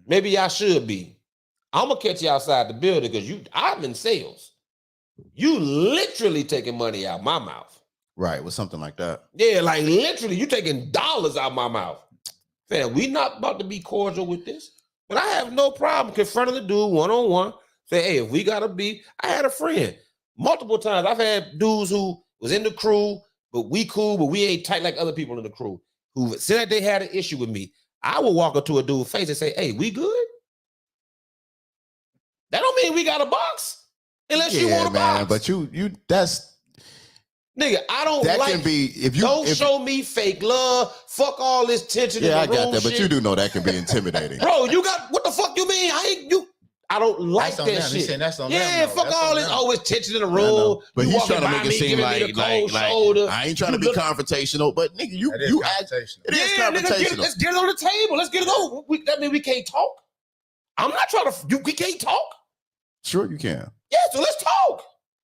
Maybe I should be. I'm going to catch you outside the building because I'm in sales. You literally taking money out my mouth. Right, with something like that. Yeah, like literally you taking dollars out my mouth. Fam, we not about to be cordial with this. But I have no problem confronting the dude one-on-one. Say, hey, if we got to be, I had a friend. Multiple times I've had dudes who was in the crew, but we cool, but we ain't tight like other people in the crew. Who said that they had an issue with me, I would walk up to a dude's face and say, hey, we good? That don't mean we got a box. Unless you want a box. But you that's nigga, I don't that like can be if you don't show me fake love. Fuck all this tension. Yeah, in the I got room that, shit. but you do know that can be intimidating. Bro, you got what the fuck you mean? I don't like That's on that them. He shit. said that's on Yeah, them, fuck that's all on this. them. Oh, it's tension in the I know. room. But You he's walking trying to by make it me, seem giving like, me the cold like shoulder. I ain't trying to be look- confrontational, but nigga, you That is you confrontational. it is Yeah, nigga, confrontational. let's get it on the table. Let's get it over. That mean we can't talk. I'm not trying to. We can't talk. Sure, you can. Yeah, so let's talk.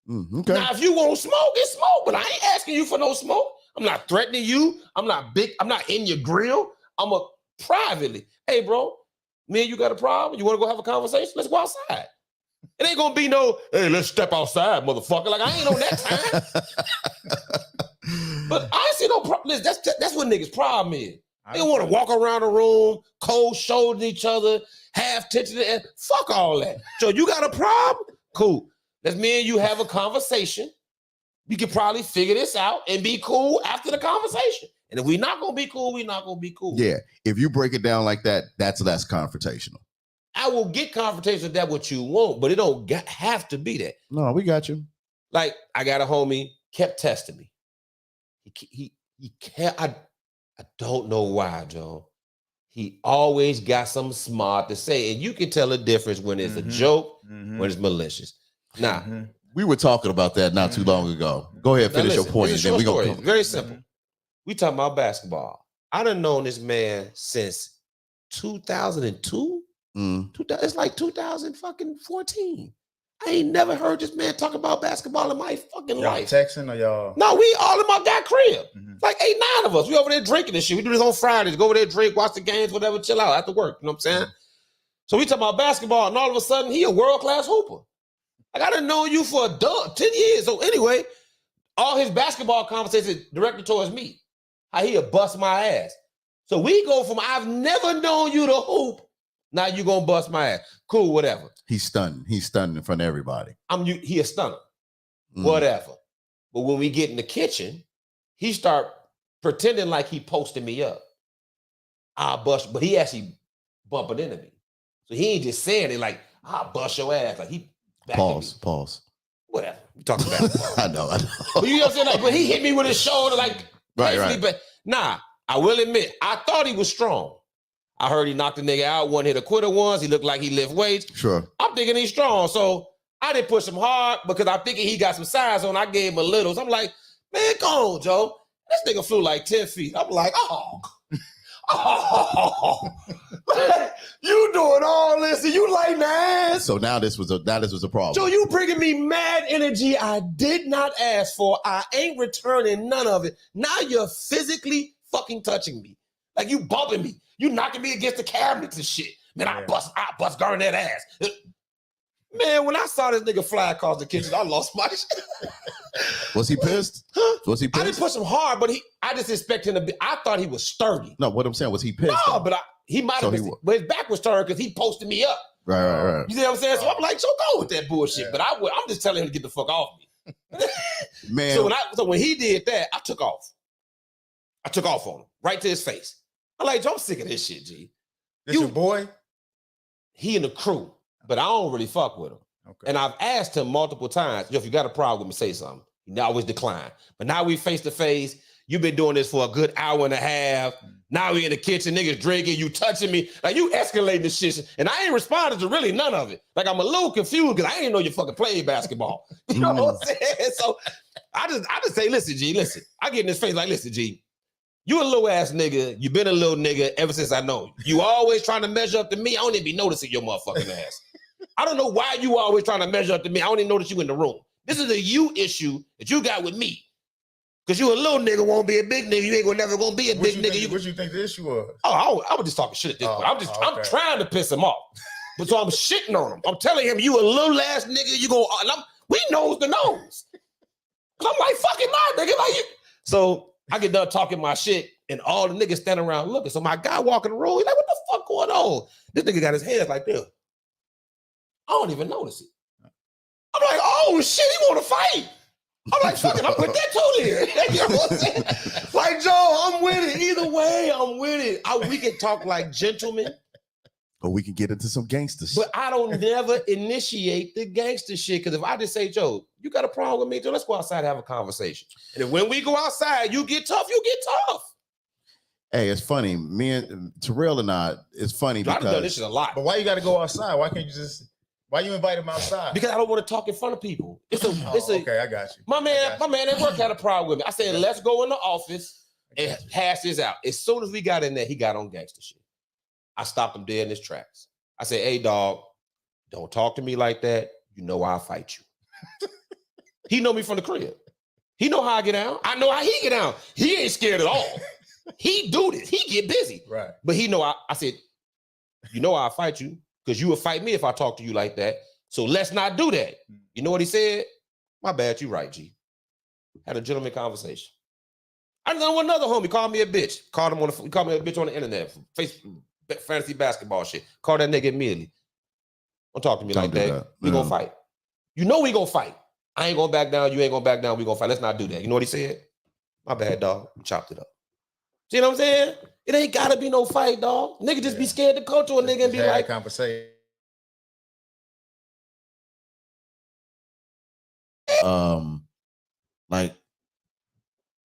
Okay. Now, if you want smoke, it's smoke. But I ain't asking you for no smoke. I'm not threatening you. I'm not big. I'm not in your grill. I'm a privately. Hey, bro, me and you got a problem? You want to go have a conversation? Let's go outside. It ain't gonna be no, hey, let's step outside, motherfucker. Like, I ain't on that time. But I ain't see no problem. That's what niggas' problem is. They don't want to walk around the room, cold shouldering each other, half tension. Fuck all that. So you got a problem? Cool. Let's me and you have a conversation. We could probably figure this out and be cool after the conversation. And if we're not gonna be cool, we're not gonna be cool. Yeah. If you break it down like that, that's less confrontational. I will get confrontation if that's what you want, but it don't have to be that. No, we got you. Like, I got a homie, kept testing me. He can't, I don't know why, Joe. He always got something smart to say. And you can tell the difference when it's a joke, when it's malicious. Now, we were talking about that not too long ago. Go ahead, finish your point, and then we go. Very simple. We talking about basketball. I done known this man since 2002. It's like 2014. I ain't never heard this man talk about basketball in my fucking life. Texting or y'all? No, we all in my guy crib. Like 8, 9 of us. We over there drinking and shit. We do this on Fridays. Go over there, drink, watch the games, whatever, chill out after work. You know what I'm saying? So we talking about basketball, and all of a sudden, he a world-class hooper. Like, I done known you for 10 years. So anyway, all his basketball conversations directed towards me. How he'll bust my ass. So we go from, I've never known you to hoop, now you gonna bust my ass. Cool, whatever. He's stunned. He's stunned in front of everybody. He a stunner. Whatever. But when we get in the kitchen, he start pretending like he posted me up. I'll bust, but he actually bumping into me. So he ain't just saying it like, I'll bust your ass. Like he Pause. Whatever. We talking about I know. But you know what I'm saying? Like, but he hit me with his shoulder, like, right. But nah, I will admit, I thought he was strong. I heard he knocked the nigga out, one hit a quitter once. He looked like he lift weights. Sure. I'm thinking he's strong. So I didn't push him hard because I'm thinking he got some size on. I gave him a little. So I'm like, man, go on, Joe. This nigga flew like 10 feet. I'm like, you doing all this and you like ass. So now this was a problem. Joe, you bringing me mad energy I did not ask for. I ain't returning none of it. Now you're physically fucking touching me. Like you bumping me. You knocking me against the cabinets and shit. Man, I bust Garnett ass. Man, when I saw this nigga fly across the kitchen, I lost my shit. Was he pissed? Was he pissed? I didn't push him hard, but I just expected him to be. I thought he was sturdy. No, what I'm saying, was he pissed? No, but he might have been. But his back was turned because he posted me up. Right. You see what I'm saying? So I'm like, so go with that bullshit. Yeah. But I'm just telling him to get the fuck off me. Man. So when he did that, I took off. I took off on him, right to his face. I'm like, Joe, I'm sick of this shit, G. This your boy? He in the crew, but I don't really fuck with him. Okay. And I've asked him multiple times, yo, if you got a problem with me, say something. He always decline. But now we face to face. You've been doing this for a good hour and a half. Now we in the kitchen, niggas drinking, you touching me. Like you escalating this shit. And I ain't responding to really none of it. Like I'm a little confused because I didn't know you fucking played basketball. You know what I'm saying? So I just say, listen, G, listen. I get in his face like, listen, G, you a little ass nigga. You been a little nigga ever since I know you. You always trying to measure up to me. I don't even be noticing your motherfucking ass. I don't know why you always trying to measure up to me. I don't even notice you in the room. This is a you issue that you got with me. Because you a little nigga won't be a big nigga. You ain't never gonna be a big nigga. What you think the issue was? Oh, I was just talking shit at this point. I'm trying to piss him off. But so I'm shitting on him. I'm telling him you a little ass nigga. You go, we knows the nose. I'm like, fucking not, nigga. Like you. So I get done talking my shit, and all the niggas standing around looking. So my guy walking the road, he's like, what the fuck going on? This nigga got his hands like this. I don't even notice it. I'm like, oh shit, he want to fight. I'm like, fuck it, I'm with that too there. You know what I'm saying? Like, Joe, I'm with it. Either way, I'm with it. We can talk like gentlemen. Or we can get into some gangster shit. But I don't never initiate the gangster shit. Because if I just say, Joe, you got a problem with me, Joe, let's go outside and have a conversation. And if when we go outside, you get tough, you get tough. Hey, it's funny. Me and Terrell and I, it's funny Joe, because I've done this shit a lot. But why you got to go outside? Why can't you just Why you invite him outside? Because I don't want to talk in front of people. Okay, I got you. My man at work had a problem with me. I said, let's go in the office and hash this out. As soon as we got in there, he got on gangster shit. I stopped him dead in his tracks. I said, hey, dog, don't talk to me like that. You know I'll fight you. He know me from the crib. He know how I get down. I know how he get down. He ain't scared at all. He do this. He get busy. Right. But he know I said, you know I'll fight you because you will fight me if I talk to you like that. So let's not do that. You know what he said? My bad, you right, G. Had a gentleman conversation. I know another homie called me a bitch. Called me a bitch on the internet. Facebook, fantasy basketball shit. Called that nigga immediately. Don't talk to me like that. We gonna fight. You know we gonna fight. I ain't gonna back down. You ain't gonna back down. We gonna fight. Let's not do that. You know what he said? My bad, dog. We chopped it up. See what I'm saying? It ain't gotta be no fight, dog. Nigga just be scared to come to a nigga and be like, conversation. Like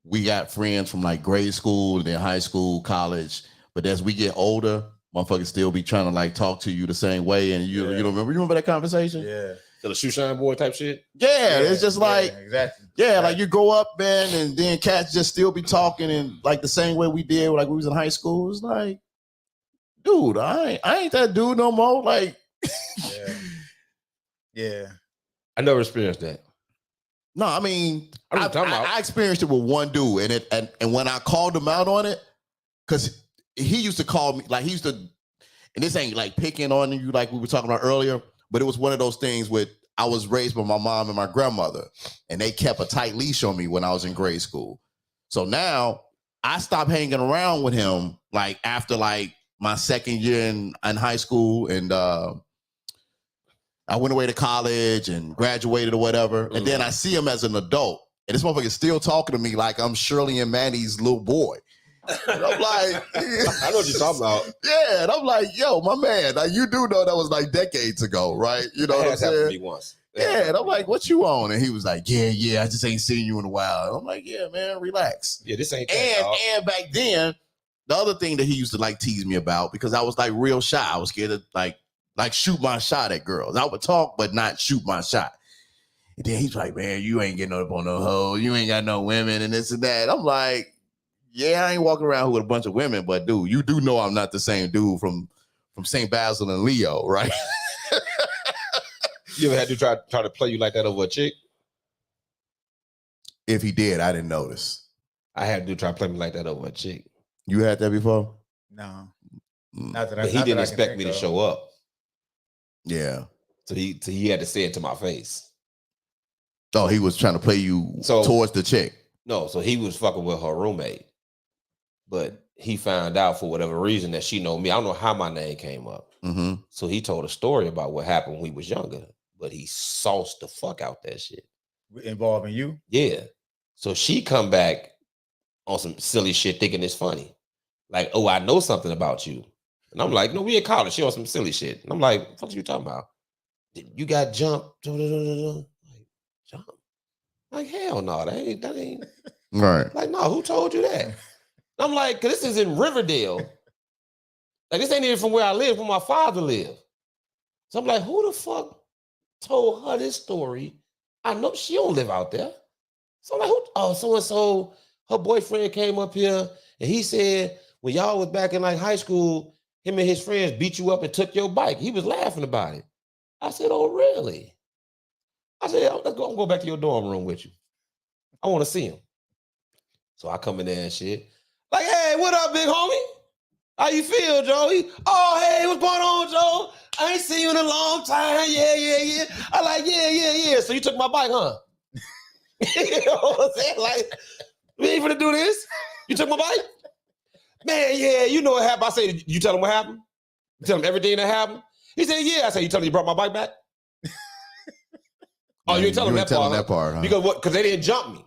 we got friends from like grade school and then high school, college. But as we get older, motherfuckers still be trying to like talk to you the same way. And you remember that conversation? Yeah. The shoe shine boy type shit. Yeah, it's just like exactly. Yeah, like you grow up, man, and then cats just still be talking and like the same way we did, like we was in high school. It's like, dude, I ain't that dude no more. Like, yeah. I never experienced that. No, I mean, I experienced it with one dude, and when I called him out on it, because he used to call me, like he used to, and this ain't like picking on you like we were talking about earlier, but it was one of those things with, I was raised by my mom and my grandmother, and they kept a tight leash on me when I was in grade school. So now I stopped hanging around with him like after like my second year in high school, and I went away to college and graduated or whatever. And then I see him as an adult, and this motherfucker is still talking to me like I'm Shirley and Manny's little boy. And I'm like, I know what you're talking about. Yeah, and I'm like, yo, my man, like you do know that was like decades ago, right? You know what I'm saying? Happened to me once. Yeah, and I'm like, what you on? And he was like, yeah, I just ain't seen you in a while. And I'm like, yeah, man, relax. Yeah, this ain't that, and back then, the other thing that he used to like tease me about, because I was like real shy. I was scared to like shoot my shot at girls. I would talk, but not shoot my shot. And then he's like, man, you ain't getting up on no hoe. You ain't got no women and this and that. I'm like, yeah, I ain't walking around with a bunch of women, but dude, you do know I'm not the same dude from St. Basil and Leo, right? You ever had to try to play you like that over a chick? If he did, I didn't notice. I had to try to play me like that over a chick. You had that before? No. Not that he didn't expect me to show up. Yeah. So he had to say it to my face. Oh, he was trying to play you towards the chick. No, so he was fucking with her roommate. But he found out for whatever reason that she know me. I don't know how my name came up. Mm-hmm. So he told a story about what happened when we was younger. But he sauced the fuck out that shit. Involving you? Yeah. So she come back on some silly shit thinking it's funny. Like, oh, I know something about you. And I'm like, no, we in college. She on some silly shit. And I'm like, what the fuck are you talking about? You got jumped. Like, jump? Like, hell no, that ain't. Right. Like, no, who told you that? I'm like, cause this is in Riverdale. Like, this ain't even from where I live, where my father lived. So I'm like, who the fuck told her this story? I know she don't live out there. So I'm like, who? Oh, so-and-so, her boyfriend came up here and he said, when y'all was back in like high school, him and his friends beat you up and took your bike. He was laughing about it. I said, oh, really? I said, let's go back to your dorm room with you. I want to see him. So I come in there and shit. Like, hey, what up, big homie? How you feel, Joe? Oh, hey, what's going on, Joe? I ain't seen you in a long time. Yeah. I like, yeah. So you took my bike, huh? You know what I'm saying? Like, we ain't finna do this. You took my bike? Man, yeah, you know what happened. I say, you tell him what happened? You tell him everything that happened? He said, yeah. I said, you tell him you brought my bike back? Oh, you ain't telling that part, huh? Because they didn't jump me.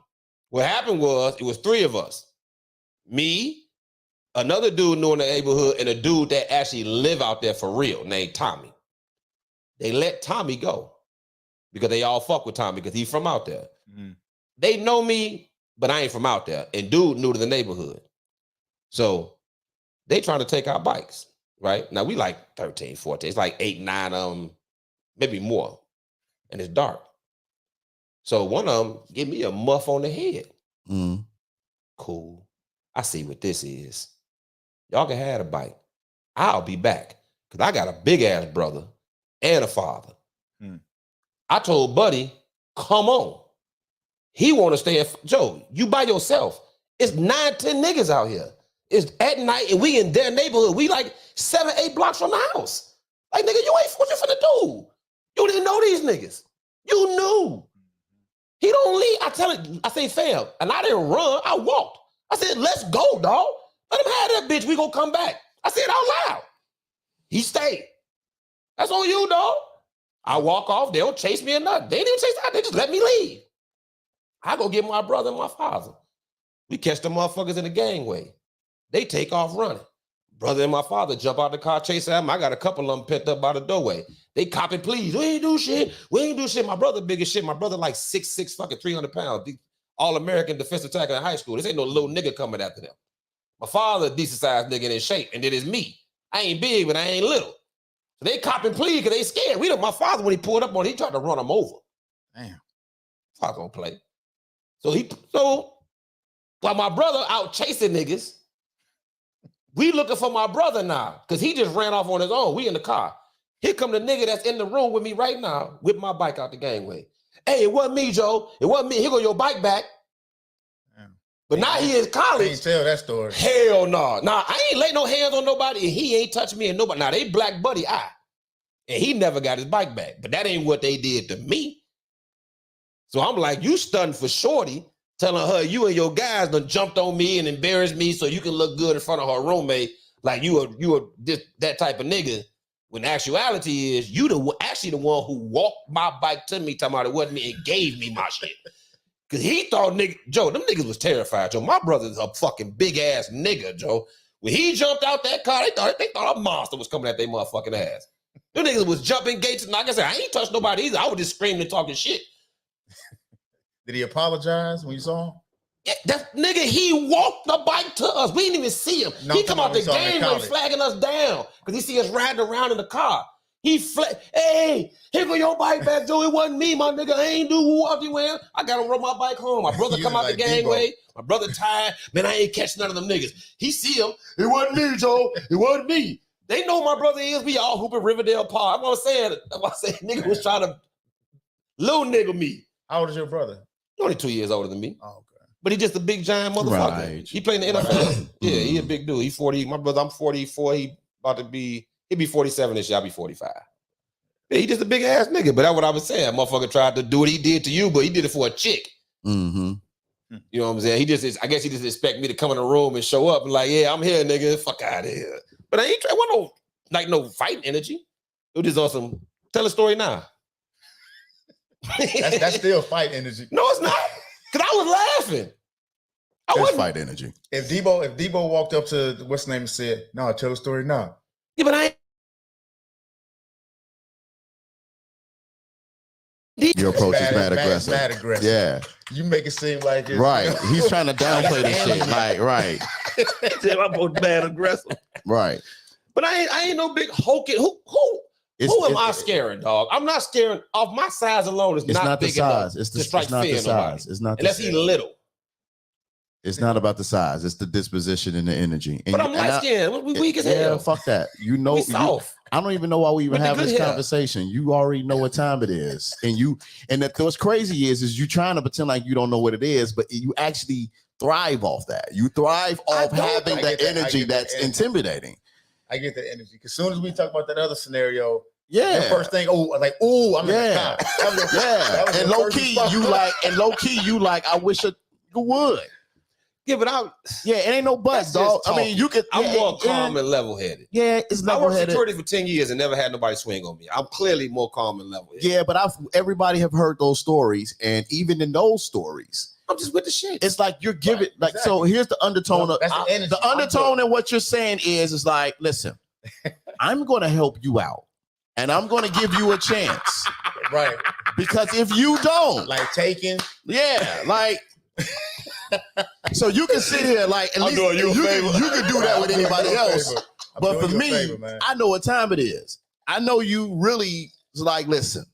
What happened was, it was three of us. Me, another dude knew in the neighborhood, and a dude that actually live out there for real, named Tommy. They let Tommy go because they all fuck with Tommy because he's from out there. Mm-hmm. They know me, but I ain't from out there. And dude new to the neighborhood. So they trying to take our bikes, right? Now we like 13, 14. It's like 8, 9 of them, maybe more, and it's dark. So one of them give me a muff on the head. Mm. Cool. I see what this is. Y'all can have a bite. I'll be back because I got a big ass brother and a father. I told Buddy, come on. He want to stay at Joe. You by yourself. It's 9, 10 niggas out here. It's at night and we in their neighborhood. We like 7, 8 blocks from the house. Like, nigga, you ain't what you finna do. You didn't know these niggas. You knew. He don't leave. I tell it, I say, fam, and I didn't run. I walked. I said, let's go, dog. Let him have that bitch. We gonna come back. I said out loud. He stayed. That's on you, dog. I walk off. They don't chase me or nothing. They didn't chase me. They just let me leave. I go get my brother and my father. We catch the motherfuckers in the gangway. They take off running. Brother and my father jump out the car, chase them. I got a couple of them pent up by the doorway. They cop it, please. We ain't do shit. We ain't do shit. My brother big as shit. My brother like 6'6", fucking 300 pounds. All-American defensive tackle in high school. This ain't no little nigga coming after them. My father, a decent-sized nigga in shape, and then it's me. I ain't big, but I ain't little. So they cop and plead because they scared. My father, when he pulled up on, he tried to run them over. Damn. Father gonna play. So while my brother out chasing niggas, we looking for my brother now because he just ran off on his own. We in the car. Here come the nigga that's in the room with me right now, whip my bike out the gangway. Hey, it wasn't me, Joe. It wasn't me. Here go your bike back. Damn. But now he in college. Can't tell that story. Hell no. Nah, I ain't lay no hands on nobody and he ain't touched me and nobody. Now, they black Buddy eye. And he never got his bike back. But that ain't what they did to me. So I'm like, you stunned for Shorty, telling her you and your guys done jumped on me and embarrassed me so you can look good in front of her roommate like you are just that type of nigga. When actuality is you actually the one who walked my bike to me, talking about it wasn't me and gave me my shit. Cause he thought Joe, them niggas was terrified, Joe. My brother's a fucking big ass nigga, Joe. When he jumped out that car, they thought a monster was coming at their motherfucking ass. Them niggas was jumping gates, and like I said, I ain't touched nobody either. I was just screaming and talking shit. Did he apologize when you saw him? Yeah, that nigga, he walked the bike to us. We didn't even see him. No, he come out the gangway flagging us down because he see us riding around in the car. He hey, here go your bike back, Joe. It wasn't me, my nigga. I ain't do what you wear. I gotta run my bike home. My brother come out the gangway. My brother tired. Man, I ain't catch none of them niggas. He see him. It wasn't me, Joe. It wasn't me. They know my brother is. We all hooping Riverdale Park. I'm saying, nigga was trying to little nigga me. How old is your brother? Only 2 years older than me. Oh, okay. But he just a big giant motherfucker. Right. He playing the NFL. Yeah, he a big dude. He 40. My brother, I'm 44. He'll be 47 this year. I'll be 45. Yeah, he just a big ass nigga. But that's what I was saying. Motherfucker tried to do what he did to you, but he did it for a chick. Mm-hmm. You know what I'm saying? I guess he just expect me to come in the room and show up and like, yeah, I'm here, nigga. Fuck out of here. But I ain't trying no fighting energy. It was just awesome. Tell a story now. That's still fight energy. No, it's not. Cause I was laughing. That's fight energy. If Debo walked up to what's the name and said, "No, tell the story now." Yeah, but I. Your approach is mad aggressive. Mad aggressive. Yeah. You make it seem like it's right. He's trying to downplay this shit. Like, right. I'm both mad aggressive. Right. But I ain't no big hulking. Who am I scaring, dog? I'm not scaring. Off my size alone is not big enough to strike fear in nobody. It's not unless he little. It's not about the size. It's the disposition and the energy. And but I'm light skinned. We weak as hell. Yeah, fuck that. You know, we soft. I don't even know why we even have this conversation. You already know what time it is. And what's crazy is you trying to pretend like you don't know what it is, but you actually thrive off that. You thrive off having the energy that's intimidating. I get the energy. As soon as we talk about that other scenario, yeah, the first thing, I'm in the car. Yeah. And low key, you like, I wish you would. Yeah, but it ain't no buzz, dog. I mean, you could. I'm more calm and level-headed. Yeah, it's level-headed. I worked security for 10 years and never had nobody swing on me. I'm clearly more calm and level-headed. Yeah, but everybody have heard those stories, and even in those stories, I'm just with the shit. It's like you're giving, So here's the undertone the undertone in what you're saying is like, listen, I'm going to help you out, and I'm going to give you a chance, right? Because if you don't, like taking, so you can sit here like at least you can do that with anybody else. But for me, I know what time it is. I know you really It's like, listen,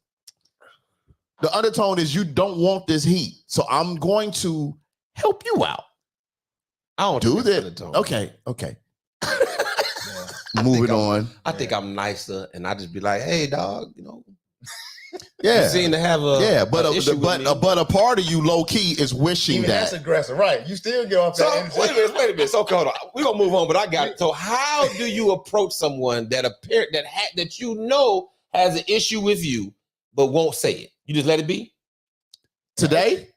the undertone is you don't want this heat, so I'm going to help you out. I don't Do that. that. Okay. Moving on. I think I'm nicer, and I just be like, "Hey, dog, you know." Yeah, you seem to have a but a part of you low key is wishing even that. that's aggressive, right? You still get off So that energy. wait a minute. So hold on, we're gonna move on, but I got it. So how do you approach someone that that you know has an issue with you, but won't say it? You just let it be. Today?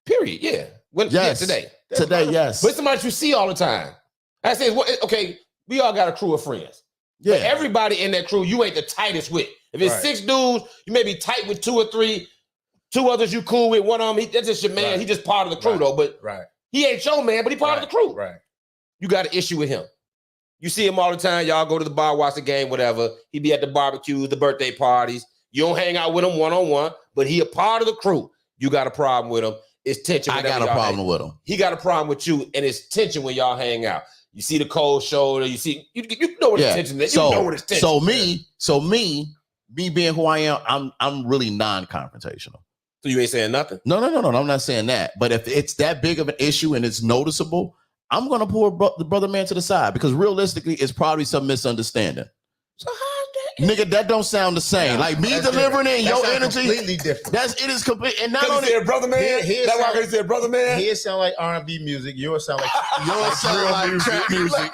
Period. Yeah. Today. Today, yes. But somebody you see all the time. I say, okay, we all got a crew of friends. Yeah. But everybody in that crew, you ain't the tightest with. If it's 6 dudes, you may be tight with 2 or 3. 2 others you cool with. One of them, that's just your man. He just part of the crew though. But he ain't your man, but he part of the crew. Right. You got an issue with him. You see him all the time. Y'all go to the bar, watch the game, whatever. He be at the barbecues, the birthday parties. You don't hang out with him one-on-one, but he a part of the crew. You got a problem with him. It's tension. I got a problem with him. He got a problem with you, and it's tension when y'all hang out. You see the cold shoulder. You see, you know what the tension is. You know what it's tension. So me being who I am, I'm really non-confrontational. So you ain't saying nothing? No. I'm not saying that. But if it's that big of an issue and it's noticeable, I'm gonna pull the brother man to the side because realistically, it's probably some misunderstanding. So how's that? Nigga, that don't sound the same. Like me delivering it in your energy, completely different. It is complete. And not only said brother man. That's why I said brother man. His sound like R&B music. Yours sound like trap music.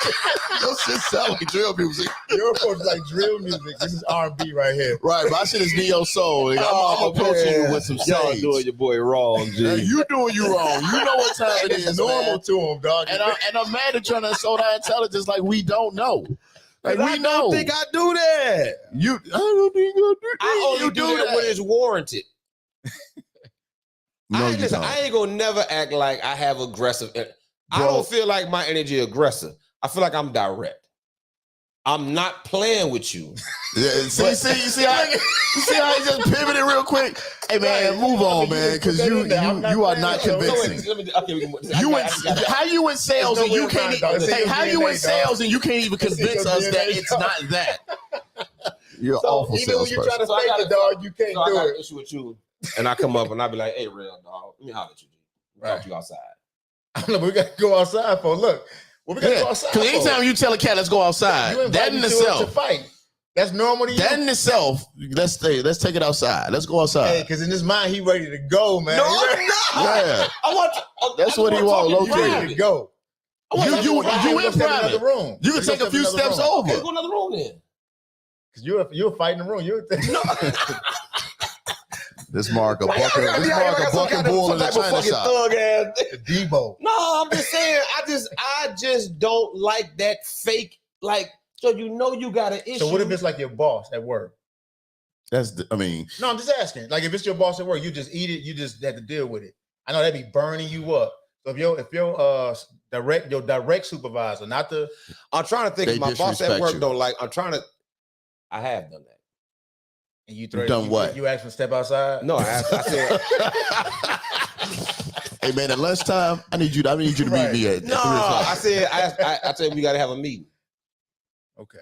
Your shit sound like drill music. Your approach is like drill music. This is R&B right here. Right, my shit is neo soul. I'm approaching you with some y'all sage. doing your boy wrong, G. You doing you wrong. You know what time it is. It's normal to him, dog. And I'm mad at trying to insult our intelligence like we don't know. Like I don't think I do that. I don't think I do that. I only do that when it's warranted. No, I ain't gonna never act like I have aggressive. I don't feel like my energy aggressive. I feel like I'm direct. I'm not playing with you. Yeah, see how he just pivoted real quick. Hey man, move on, man, because you are not convincing. How you in sales and you can't? How you in sales and you can't even convince us that it's not that? You're awful. Even when you try to fake it, dog, you can't do I got it. an issue with you, and I come up and I be like, "Hey, real dog, let me holler at you. Talk to you outside." We got to go outside for look. What we got to go outside for? Because anytime you tell a cat, let's go outside, that in itself, to fight. That's normal to you. That in itself, let's take it outside. Let's go outside. Hey, because in his mind, he ready to go, man. No, I'm not. Yeah, I want. That's what he want. Low Ready to go. You in private. Room. You can take a few steps over. Let's go another room then. Because you're fighting the room. This mark a bucket bull in the China shop. Debo. No, I'm just saying. I just don't like that fake. Like, so you know you got an issue. So what if it's like your boss at work? No, I'm just asking. Like if it's your boss at work, you just eat it. You just have to deal with it. I know that'd be burning you up. So if your direct supervisor, not the. I'm trying to think. If my boss at work don't like. I have done that. And you done what? You asked him to step outside? No, I said. Hey man, at lunchtime, I need you to meet me at. No, I said we got to have a meeting. Okay.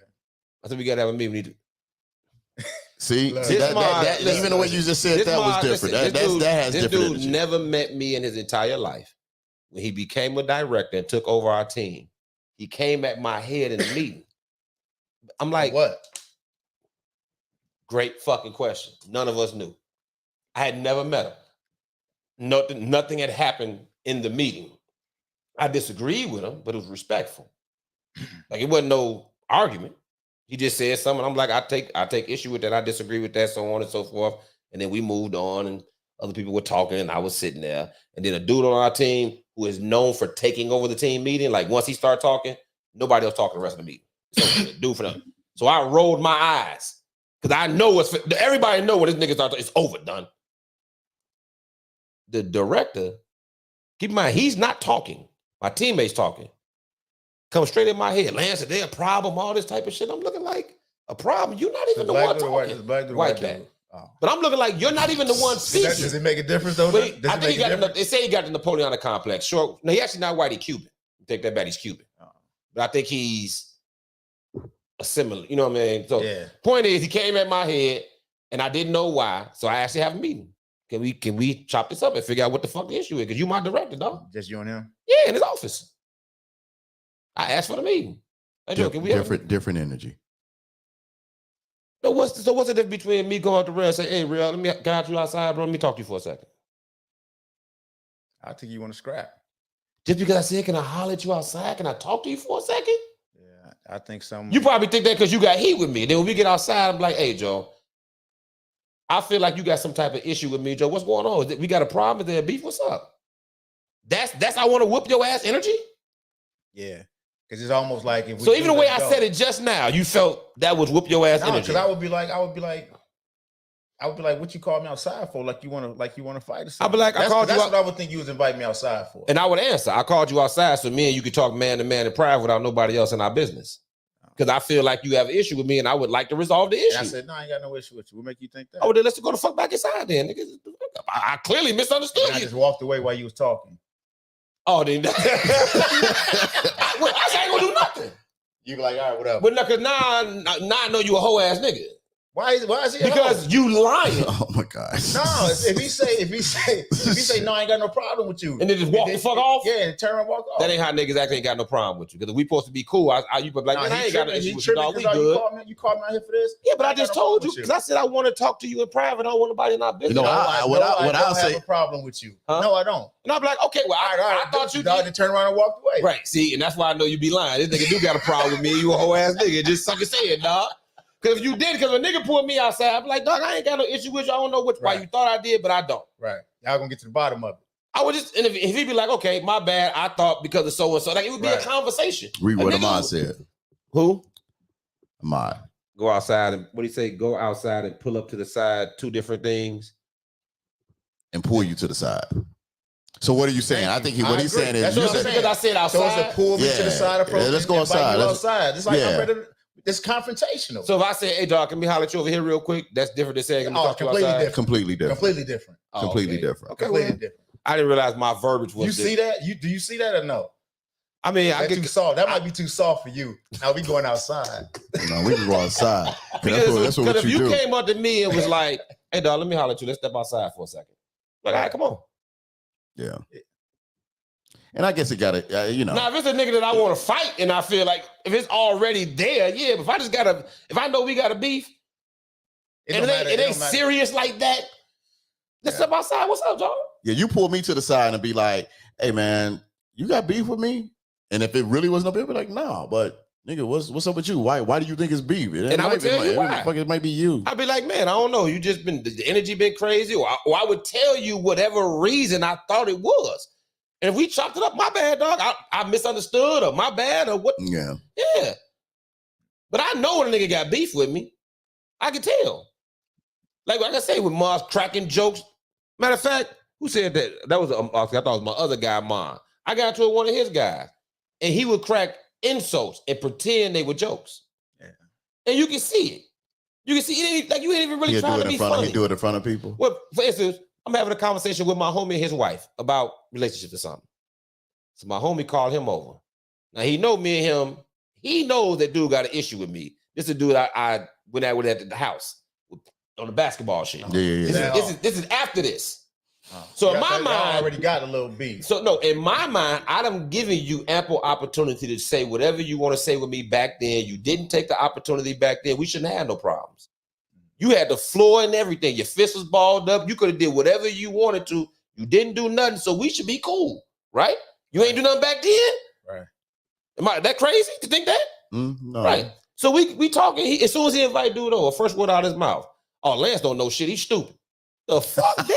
I said we got to have a meeting. We need to. See, even the way you just said that was different. That has different. This dude energy. never met me in his entire life. When he became a director and took over our team, he came at my head in the meeting. I'm like, what? Great fucking question. None of us knew. I had never met him. Nothing had happened in the meeting. I disagreed with him, but it was respectful. Like it wasn't no argument. He just said something. I'm like, I take issue with that. I disagree with that, so on and so forth. And then we moved on, and other people were talking, and I was sitting there. And then a dude on our team who is known for taking over the team meeting, like once he started talking, nobody else talking the rest of the meeting. So dude for them. So I rolled my eyes. Because I know everybody know when this nigga starts, it's overdone. The director, keep in mind, he's not talking. My teammate's talking. Comes straight in my head. Lance, is there a problem? All this type of shit. I'm looking like a problem. You're not even the one talking. White cat. Oh. But I'm looking like you're not even the one speaking. Does it make a difference though? I think they say he got the Napoleonic complex. Sure. No, he actually not white, he's Cuban. Take that back, he's Cuban. Oh. But I think he's a similar, you know what I mean? So point is, he came at my head and I didn't know why. So I actually have a meeting. Can we chop this up and figure out what the fuck the issue is? Because you my director, dog. Just you and him? Yeah, in his office. I asked for the meeting. Hey, Joe, can we different energy. So what's the difference between me going out the rail and say, hey, real, let me get you outside, bro. Let me talk to you for a second. I think you want to scrap. Just because I said, can I holler at you outside? Can I talk to you for a second? Yeah, I think some. You probably think that because you got heat with me. Then when we get outside, I'm like, hey, Joe, I feel like you got some type of issue with me, Joe. What's going on? We got a problem? Is there beef? What's up? That's I want to whoop your ass energy? Yeah. Because it's almost like if we so even the way I said it just now, you felt that was whoop your ass energy. Because I would be like, what you call me outside for? Like you want to fight or something? I'd be like, that's what I would think you was inviting me outside for. And I would answer, I called you outside so me and you could talk man to man in private without nobody else in our business. Because I feel like you have an issue with me and I would like to resolve the issue. And I said, no, I ain't got no issue with you. What make you think that? Oh, then let's go the fuck back inside then, nigga. I clearly misunderstood you. I just walked away while you was talking. Oh, then I ain't gonna do nothing. You be like, all right, whatever. But no, because now I know you a hoe ass nigga. Why is he? Because you lying. Oh my gosh. No, if he say no, I ain't got no problem with you, and then just walk the fuck off. Yeah, and turn and walk off. That ain't how niggas actually ain't got no problem with you. Because if we supposed to be cool, you be like, man, I ain't got no issue with you, dog. We good. You called me out here for this? Yeah, but I just told you because I said I want to talk to you in private. I don't want nobody in our business. You know, I don't have a problem with you. Huh? No, I don't. And I'm like, okay, well, I thought you did. Turn around and walk away. Right. See, and that's why I know you be lying. This nigga do got a problem with me. You a whole ass nigga. Just sucker say it, dog. Because if you did, because a nigga pulled me outside, I'm like, dog, I ain't got no issue with you. I don't know why you thought I did, but I don't. Right. Y'all gonna get to the bottom of it. I would just, and if he'd be like, okay, my bad, I thought because of so and so, like it would be a conversation. Read what Ahmad said. Who? Ahmad. Go outside and what do you say? Go outside and pull up to the side, two different things. And pull you to the side. So what are you saying? I think what he's saying is that's what I'm saying. Because I said outside. So it's a pull me to the side approach. Yeah, let's go outside. It's like I'm ready to. It's confrontational. So if I say, hey, dog, can we holler at you over here real quick? That's different than saying, completely different. Completely different. Completely different. Completely different. Okay, completely different. I didn't realize my verbiage was. You see that? Do you see that or no? I mean, I get too soft. That might be too soft for you. Now we going outside. No, we can go outside. Because if you came up to me and was like, hey, dog, let me holler at you. Let's step outside for a second. Like, all right, come on. Yeah. And I guess it got to, Now, if it's a nigga that I want to fight and I feel like if it's already there, yeah. But if I know we got a beef and it ain't serious like that, let's step outside. What's up, dog? Yeah, you pull me to the side and be like, hey, man, you got beef with me? And if it really wasn't up, it'd be like, no, but nigga, what's up with you? Why do you think it's beef? And I would tell you why. It might be you. I'd be like, man, I don't know. You just the energy been crazy. Or I would tell you whatever reason I thought it was. And if we chopped it up, my bad, dog. I misunderstood or my bad or what. Yeah. Yeah. But I know when a nigga got beef with me. I can tell. Like I say, with Mars cracking jokes. Matter of fact, who said that? That was, I thought it was my other guy, Mars. I got into it with one of his guys. And he would crack insults and pretend they were jokes. Yeah. And you can see it. You can see it. Like you ain't even really trying to be funny. He do it in front of people. Well, for instance, I'm having a conversation with my homie and his wife about relationships or something. So my homie called him over. Now he know me and him. He knows that dude got an issue with me. This is a dude I went out with at the house on the basketball shit. Yeah. This is after this. So in my mind, I already got a little beef. So no, in my mind, I'm giving you ample opportunity to say whatever you want to say with me back then. You didn't take the opportunity back then. We shouldn't have no problems. You had the floor and everything. Your fist was balled up. You could have did whatever you wanted to. You didn't do nothing, so we should be cool, right? You ain't do nothing back then? Right. Am I that crazy to think that? No. Right. So we talking, as soon as he invite dude over, first word out of his mouth. Oh, Lance don't know shit. He's stupid. The fuck? Damn.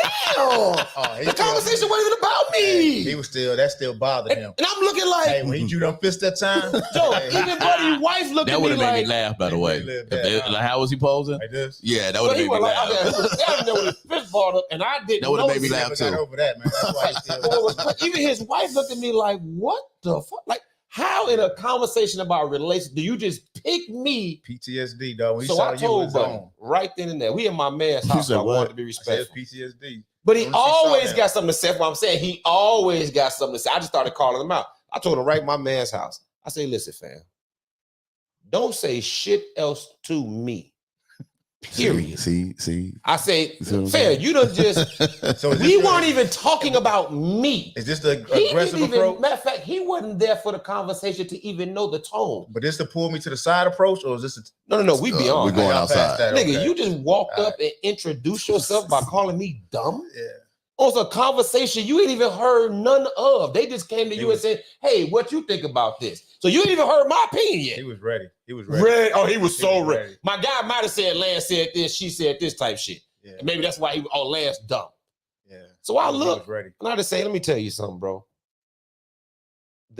The conversation wasn't about me. That still bothered him. And I'm looking like, hey, when he drew them fists that time, Joe, even Buddy's wife looked at me like. That would have made me laugh, by the way. How was he posing? Like this? Yeah, that would have made me laugh. He was down there with his fist balled up, and I didn't. That would have made me laugh too. Over that, man. That's why even his wife looked at me like, what the fuck? Like, how in a conversation about relations do you just pick me? PTSD, dog. When so I told Buddy right then and there. We in my man's house. So I wanted to be respectful. PTSD. But he always got something to say. What I'm saying, he always got something to say. I just started calling him out. I told him right in my man's house. I say, listen, fam, don't say shit else to me. Period. See. I say, See what I'm fair. saying? You done just. So We weren't even talking about me. Is this the He aggressive didn't even, approach? matter of fact, he wasn't there for the conversation to even know the tone. But this the pull me to the side approach, or is this? No. We beyond. We're going Y'all past outside. that, Nigga, okay. you just walked All up and introduced yourself by calling me dumb. Yeah. On some conversation you ain't even heard none of. They just came to He you was- and said, "Hey, what you think about this?" So you ain't even heard my opinion yet. He was ready. He was ready. Red. Oh, he was He so was ready. ready. My guy might have said Lance said this, she said this type shit. Yeah. And maybe that's why he Lance dumb. Yeah. So I He look was ready. and I just say, let me tell you something, bro.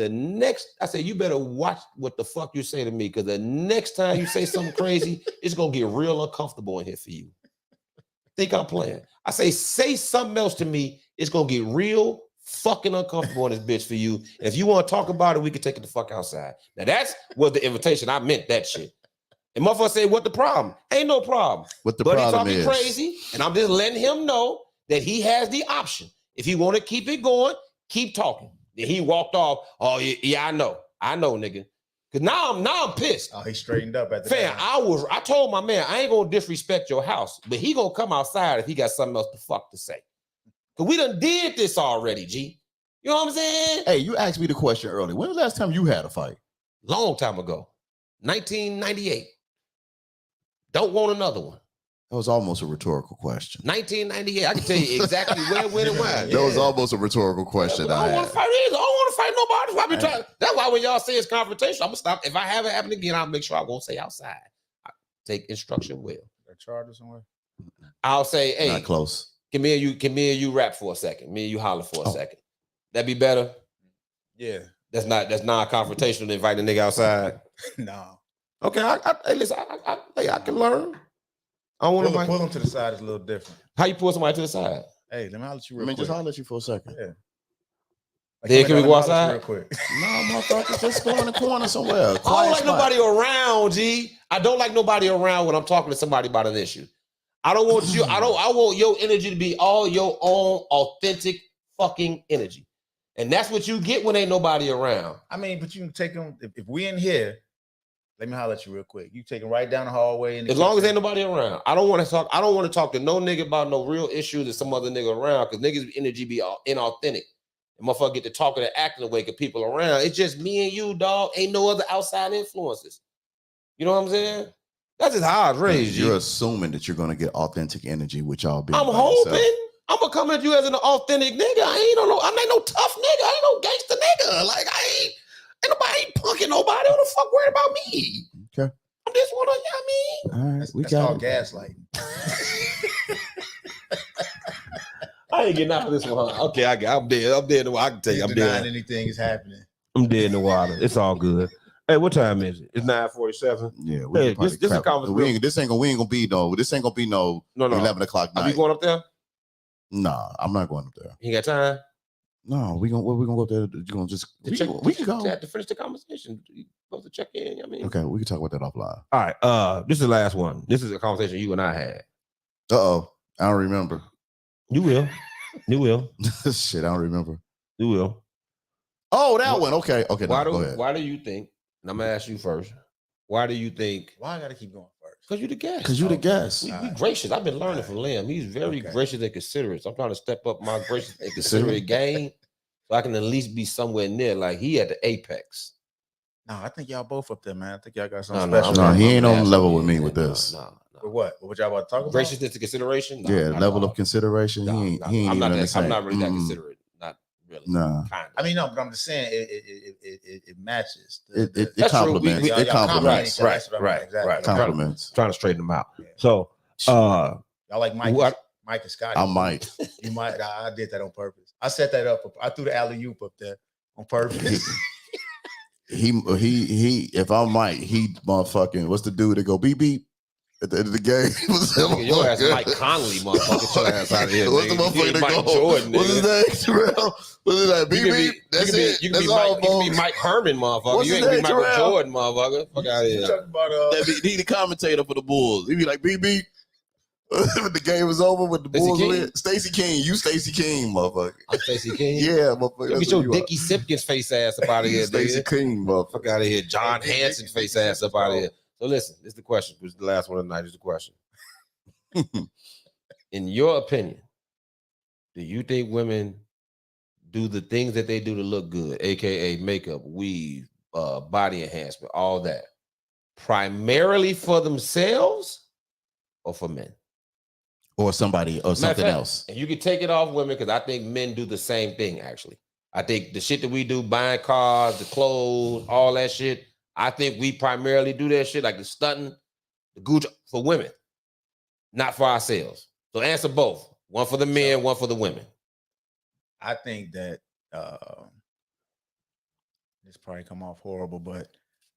I say, you better watch what the fuck you say to me, because the next time you say something crazy, it's gonna get real uncomfortable in here for you. Think I'm playing. I say something else to me, it's gonna get real fucking uncomfortable in this bitch for you. And if you want to talk about it, we can take it the fuck outside. Now that's what the invitation. I meant that shit. And motherfucker say, what the problem? Ain't no problem. What the But he problem talking is crazy, and I'm just letting him know that he has the option. If he want to keep it going, keep talking. Then he walked off. Oh yeah, I know, nigga. Cause now I'm pissed. Oh, he straightened up at the Fam, time. I told my man I ain't gonna disrespect your house, but he gonna come outside if he got something else to fuck to say. Cause we done did this already, G. You know what I'm saying? Hey, you asked me the question earlier. When was the last time you had a fight? Long time ago, 1998. Don't want another one. That was almost a rhetorical question. 1998. I can tell you exactly where, when, and why. That was almost a rhetorical question. I don't want to fight either. I don't want to fight nobody. That's why, I be trying. That's why when y'all say it's confrontation, I'm gonna stop. If I have it happen again, I'll make sure I won't say outside. I take instruction well. Got charged somewhere. I'll say, hey, Not close. can me and you rap for a second. Me and you holler for a second. That'd be better. Yeah. That's non-confrontational to invite a nigga outside. No. Okay, hey, listen, I can learn. I don't want to Pull him to the side is a little different. How you pull somebody to the side? Hey, let me holler at you I real mean, quick. just holler at you for a second. Yeah. Then can we go let me holler at you outside? real quick? No, motherfucker, just go in the corner somewhere. I don't Quiet like spot. nobody around, G. I don't like nobody around when I'm talking to somebody about an issue. I don't want you. I want your energy to be all your own authentic fucking energy, and that's what you get when ain't nobody around. I mean, but you can take him if we in here. Let me holler at you real quick. You take him right down the hallway. As long as ain't nobody around, I don't want to talk. I don't want to talk to no nigga about no real issues that some other nigga around, because niggas energy be all inauthentic. And motherfucker get to talking and acting the way because people around. It's just me and you, dog. Ain't no other outside influences. You know what I'm saying? That's just how I was raised. You're G. assuming that you're going to get authentic enerty with y'all being. I'm by hoping. yourself. I'm gonna come at you as an authentic nigga. I'm not no tough nigga. I ain't no gangster nigga. Like ain't nobody punking nobody. Who the fuck worried about me? Okay. I'm just wanna, you know what I mean? All right, we That's got called it. gaslighting. I ain't getting out of this one. Huh? Okay, I'm dead. I'm dead in the water. I can tell you, I'm Denying dead. anything is happening. I'm dead in the water. It's all good. Hey, what time is it? It's 9:47. Yeah, Hey, can this is probably conversation. we ain't gonna be no No. 11 o'clock Are night. we going up there? Nah, I'm not going up there. You got time No, we gonna go up there. You gonna just to we can go. to finish the conversation? You supposed to check in. You know what I mean, Okay, we can talk about that offline. all right. This is the last one. This is a conversation you and I had. I don't remember. You will. You will. Shit, I don't remember. You will. Oh, that one. Okay, go ahead. Why do you think? And I'm gonna ask you first. Why do you think? Why I gotta keep going first? Because you're the guest. Because you the guest. We gracious. I've been learning from Liam. He's very Okay. gracious and considerate. So I'm trying to step up my gracious and considerate game, so I can at least be somewhere near. Like he at the apex. No, I think y'all both up there, man. I think y'all got No, something no, special. No, he I'm ain't an on the asshole. level with me Yeah, with this. No. For what? What y'all about to talk about? Graciousness and consideration. No, Yeah, not level at all. of consideration. No, he ain't I'm even not in the that. I'm same- not really that Mm, considerate. Not really. Nah. Kind of. I mean, no, but I'm just saying it matches. It That's true. compliments. We- It y'all compliments. compliment each other. That's what I mean. Right, Exactly. right. Compliments. Trying to straighten them out. So, Y'all like Mike, what? Mike and Scotty. I might. You might. I did that on purpose. I set that up. I threw the alley oop up there on purpose. He. If I might, he motherfucking. What's the dude that go beep beep at the end of the game? What's that Nigga, your ass motherfucker? Mike Conley, motherfucker. Get your ass out of here. What's the nigga. motherfucker that Mike go? Jordan, What's his nigga. name? Terrell? What's his name? Beep You can beep. be- That's you can be- it. You can That's be all, Mike. You can be folks. Mike Herman, motherfucker. What's You his ain't be name, Michael Terrell? Jordan, motherfucker. Fuck out of here. Talking about He the commentator for the Bulls. He be like beep beep. When the game was over with the Stacey Bulls King? win. Stacey King. You Stacey King, motherfucker. I'm Stacey King. Yeah, motherfucker. Get That's your who you are. Dickie Simpkins face ass up out of here, Stacey nigga. King, motherfucker. Fuck out of here. John Hey, Hanson Dickie face ass up out of Simpkins, here. So listen, this is the question. This is the last one of the night. Is the question. In your opinion, do you think women do the things that they do to look good, aka makeup, weave, body enhancement, all that, primarily for themselves or for men? Or somebody or something else. And you can take it off women because I think men do the same thing, actually. I think the shit that we do, buying cars, the clothes, all that shit, I think we primarily do that shit, like the stunting, the Gucci, for women, not for ourselves. So answer both. One for the men, one for the women. I think that this probably come off horrible, but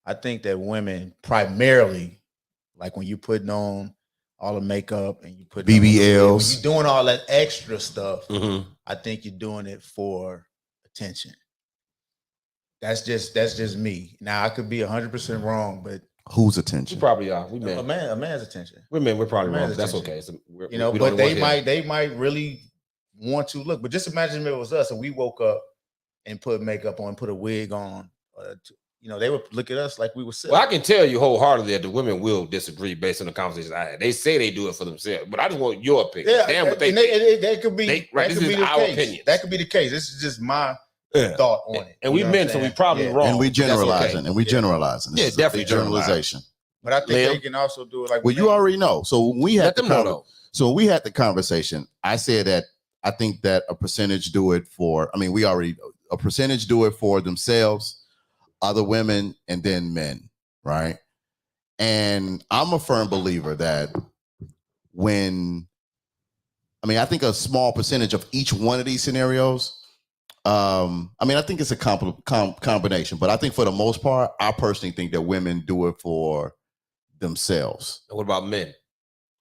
I think that women primarily, like when you putting on all the makeup and you put BBLs, when you're doing all that extra stuff, I think you're doing it for attention. That's just me. Now I could be 100% wrong, but whose We attention? probably are. We men. a man's attention. We're probably wrong. man's That's attention. okay. So You know, but they might really want to look. But just imagine if it was us and we woke up and put makeup on, put a wig on. You know, they would look at us like we were silly. Well, I can tell you wholeheartedly that the women will disagree based on the conversations I had. They say they do it for themselves, but I just want your opinion. Yeah, Damn what they that could be right. That This could is be the our case. opinion. That could be the case. This is just my Yeah. thought on it. And we You know men, what so I'm we saying? probably Yeah. wrong. And we but that's generalizing, okay. and we generalizing. Yeah, This is definitely a generalization. But I think Liam? they can also do it like. Well, you already know. So when we had Let them know, though. so when we had the conversation, I said that I think that a percentage do it for. I mean, a percentage do it for themselves, other women, and then men, right? And I'm a firm believer that I think a small percentage of each one of these scenarios. I think it's a combination, but I think for the most part, I personally think that women do it for themselves. And what about men?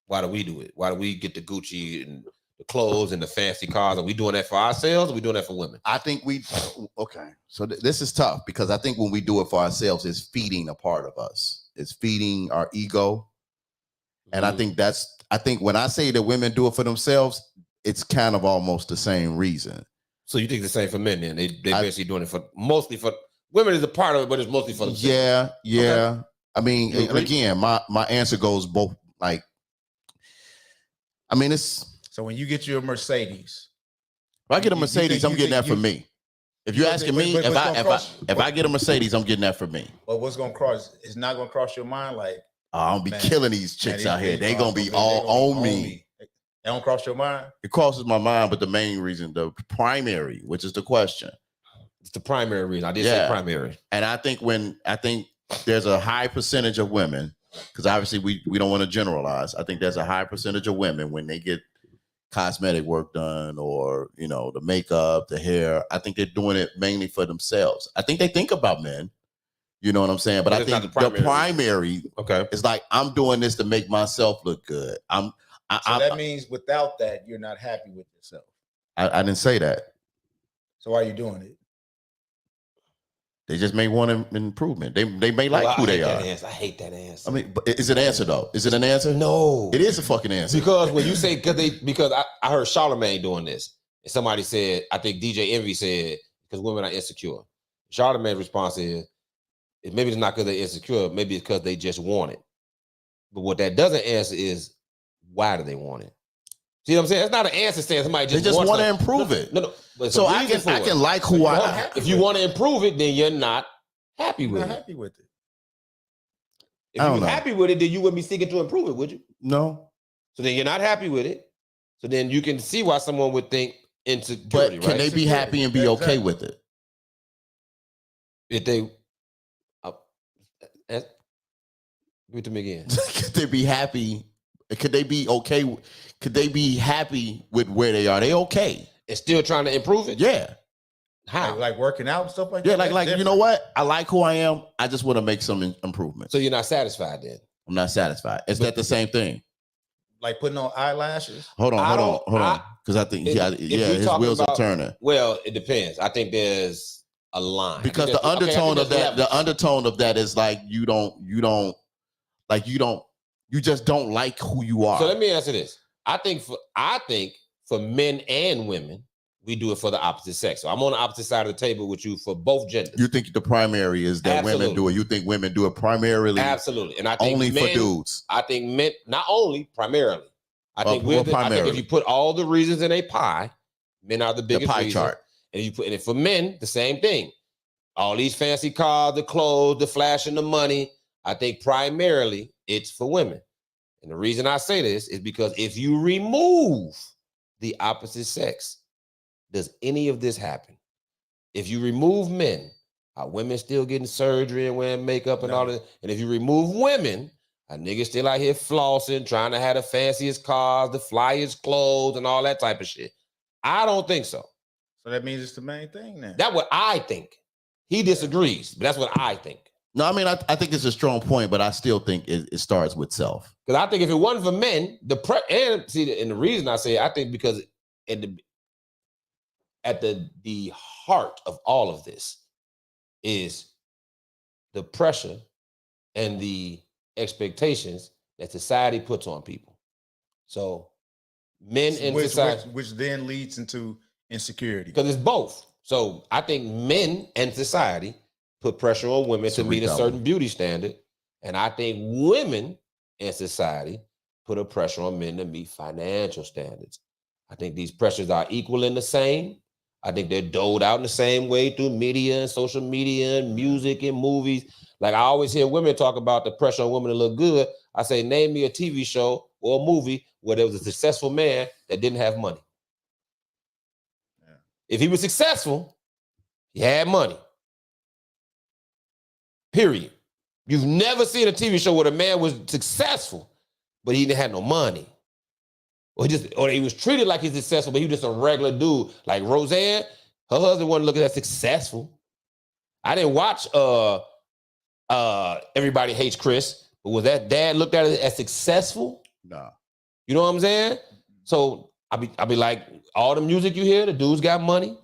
Why do we do it? Why do we get the Gucci and the clothes and the fancy cars? Are we doing that for ourselves or are we doing that for women? I think so this is tough because I think when we do it for ourselves, it's feeding a part of us. It's feeding our ego. And I think when I say that women do it for themselves, it's kind of almost the same reason. So you think the same for men then? They basically doing it mostly for women is a part of it, but it's mostly for themselves. Yeah. Okay. I mean, and again, my answer goes both. It's. So when you get your Mercedes, If I get a Mercedes, I'm getting that for me. If you're asking me, if I get a Mercedes, I'm getting that for me. But what's gonna cross? It's not gonna cross your mind like I'm gonna be killing these chicks out here. They gonna be all on me. They don't cross your mind. It crosses my mind, but the main reason, the primary, which is the question, It's the primary reason. I did say primary. and I think there's a high percentage of women, because obviously we don't want to generalize. I think there's a high percentage of women when they get cosmetic work done or the makeup, the hair. I think they're doing it mainly for themselves. I think they think about men. You know what I'm saying? But I think the primary is like, I'm doing this to make myself look good. That means without that, you're not happy with yourself. I didn't say that. So why are you doing it? They just may want an improvement. They may like who they are. I hate that answer. I mean, but is it an answer though? Is it an answer? No. It is a fucking answer. Because when you say because I heard Charlamagne doing this, and somebody said, I think DJ Envy said, because women are insecure. Charlamagne's response is maybe it's not because they're insecure, maybe it's because they just want it. But what that doesn't answer is, why do they want it? See what I'm saying? It's not an answer saying somebody just want to improve it. No. So I can like who I am. If you want to improve it, then you're not happy with it. Not happy with it. If you're happy with it, then you wouldn't be seeking to improve it, would you? No. So then you're not happy with it. So then you can see why someone would think insecurity, but can they be happy and be okay with it? If they give it to me again. Could they be happy? Could they be okay? Could they be happy with where they are? They okay? And still trying to improve it? Yeah. How? Like working out and stuff like that? Yeah, like you know what? I like who I am. I just want to make some improvements. So you're not satisfied then? I'm not satisfied. Is that the same thing? Like putting on eyelashes? Hold on. Because I think his wheels are turning. Well, it depends. I think there's a line. Because the undertone of that is like you just don't like who you are. So let me answer this. I think for men and women, we do it for the opposite sex. So I'm on the opposite side of the table with you for both genders. You think the primary is that women do it? You think women do it primarily? Absolutely. And I think only for dudes. I think men, not only, primarily. I think if you put all the reasons in a pie, men are the biggest pie reason. chart. And you put it for men, the same thing. All these fancy cars, the clothes, the flash, and the money. I think primarily it's for women. And the reason I say this is because if you remove the opposite sex, does any of this happen? If you remove men, are women still getting surgery and wearing makeup and all that? And if you remove women, are niggas still out here flossing, trying to have the fanciest cars, the flyest clothes, and all that type of shit? I don't think so. So that means it's the main thing then. That's what I think. He disagrees, but that's what I think. No, I mean, I think it's a strong point, but I still think it starts with self. Because I think if it wasn't for men, and the reason I say it, I think because at the heart of all of this is the pressure and the expectations that society puts on people. So men in society, which then leads into insecurity. Because it's both. So I think men and society put pressure on women to meet a certain beauty standard. And I think women in society put a pressure on men to meet financial standards. I think these pressures are equal and the same. I think they're doled out in the same way through media and social media and music and movies. Like I always hear women talk about the pressure on women to look good. I say, name me a TV show or a movie where there was a successful man that didn't have money. Yeah. If he was successful, he had money. Period. You've never seen a TV show where a man was successful, but he didn't have no money. Or he was treated like he's successful, but he was just a regular dude. Like Roseanne, her husband wasn't looking that successful. I didn't watch Everybody Hates Chris, but was that dad looked at it as successful? No. You know what I'm saying? So I be like, all the music you hear, the dudes got money.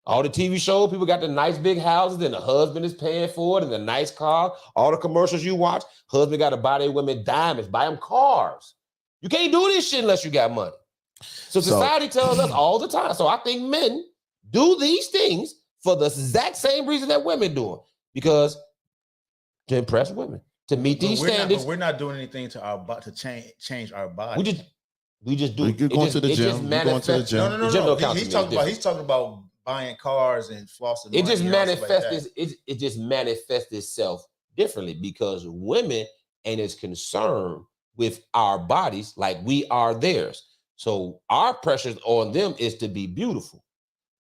All the TV shows, people got the nice big houses, and the husband is paying for it, and the nice car. All the commercials you watch, husband got to buy their women diamonds, buy them cars. You can't do this shit unless you got money. So society tells us all the time. So I think men do these things for the exact same reason that women do it. Because to impress women, to meet these standards. But we're not doing anything to our to change our body. We just do. You're going to the gym. You're going to the gym. No. He's talking about buying cars and flossing. It just manifests. It just manifests itself differently because women ain't as concerned with our bodies like we are theirs. So our pressure on them is to be beautiful.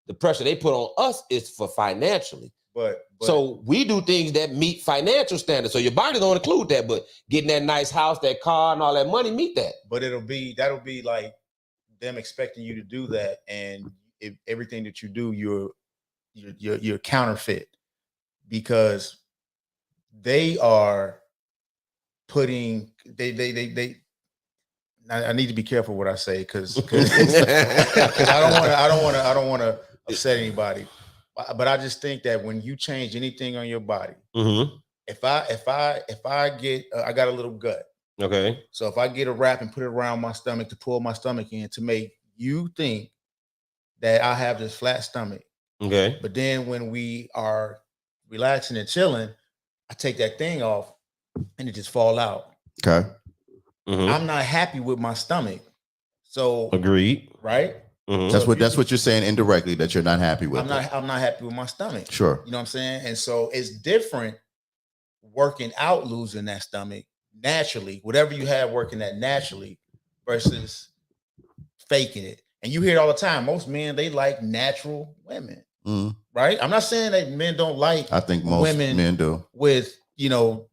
The pressure they put on us is for financially. But so we do things that meet financial standards. So your body don't include that, but getting that nice house, that car, and all that money meet that. But that'll be like them expecting you to do that, and if everything that you do, you're counterfeit because they are putting I need to be careful what I say because I don't want to upset anybody. But I just think that when you change anything on your body, if I get I got a little gut. Okay. So if I get a wrap and put it around my stomach to pull my stomach in to make you think that I have this flat stomach. Okay. But then when we are relaxing and chilling, I take that thing off and it just fall out. Okay. I'm not happy with my stomach. So agreed. Right? That's what you're saying indirectly, that you're not happy with. I'm not happy with my stomach. Sure. You know what I'm saying? And so it's different working out, losing that stomach naturally, whatever you have working that naturally versus faking it. And you hear it all the time. Most men, they like natural women. Right? I'm not saying that men don't like. I think most men do. With weed or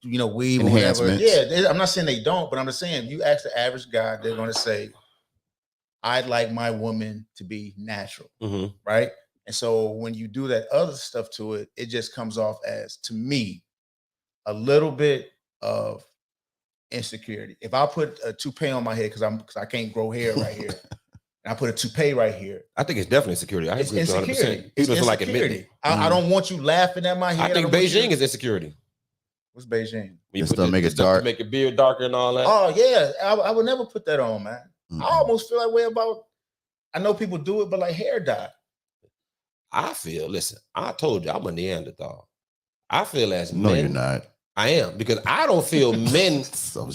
whatever. Yeah, I'm not saying they don't, but I'm just saying you ask the average guy, they're going to say, I'd like my woman to be natural, right? And so when you do that other stuff to it, it just comes off as, to me, a little bit of insecurity. If I put a toupee on my head because I can't grow hair right here, and I put a toupee right here, I think it's definitely insecurity. I agree 100%. It's People like admitting it. I don't want you laughing at my head. I think Beijing is insecurity. What's Beijing? Just to make it dark, make your beard darker and all that. Oh yeah, I would never put that on, man. I almost feel that way about. I know people do it, but like hair dye. Listen, I told you I'm a Neanderthal. I feel as no, men, you're not. I am, because I don't feel men.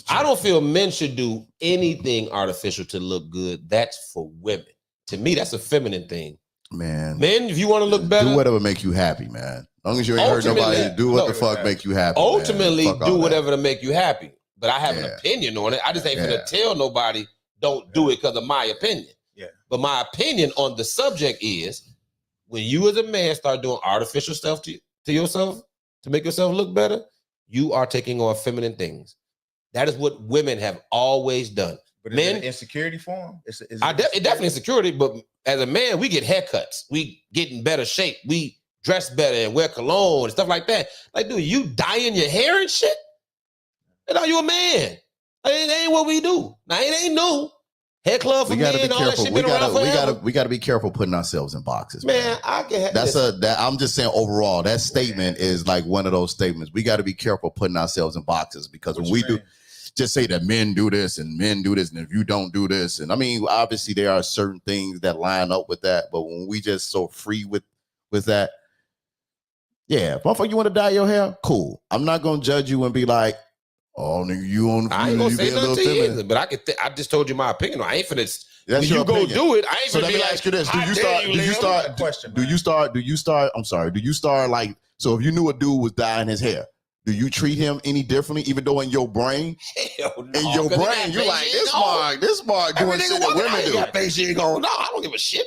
I don't feel men should do anything artificial to look good. That's for women. To me, that's a feminine thing. Man, Men, if you want to look better, do whatever make you happy, man. As long as you ain't hurt nobody, do what the fuck make you happy. Ultimately, man. do whatever to make you happy. But I have an opinion on it. I just ain't gonna tell nobody don't do it because of my opinion. Yeah. But my opinion on the subject is, when you as a man start doing artificial stuff to yourself to make yourself look better, you are taking on feminine things. That is what women have always done. But is men, it insecurity for them? It definitely insecurity, but as a man, we get haircuts. We get in better shape. We dress better and wear cologne and stuff like that. Like, dude, you dyeing your hair and shit? And are you a man? It ain't what we do. Now, it ain't new. Hair club for men, all that shit been around forever. We gotta be careful putting ourselves in boxes, man. I can have I'm just saying overall, that statement is like one of those statements. We got to be careful putting ourselves in boxes, because when we do just say that men do this and men do this, and if you don't do this, and I mean, obviously there are certain things that line up with that, but when we just so free with that, yeah, motherfucker, you want to dye your hair? Cool. I'm not gonna judge you and be like, oh, nigga, you on? I ain't gonna say nothing to you either, but I just told you my opinion. I ain't finna. When you go do it, I ain't. So let me ask you this: Do you start like? So if you knew a dude was dyeing his hair, do you treat him any differently? Even though in your brain, you're like, this mark doing shit that women do. No, I don't give a shit.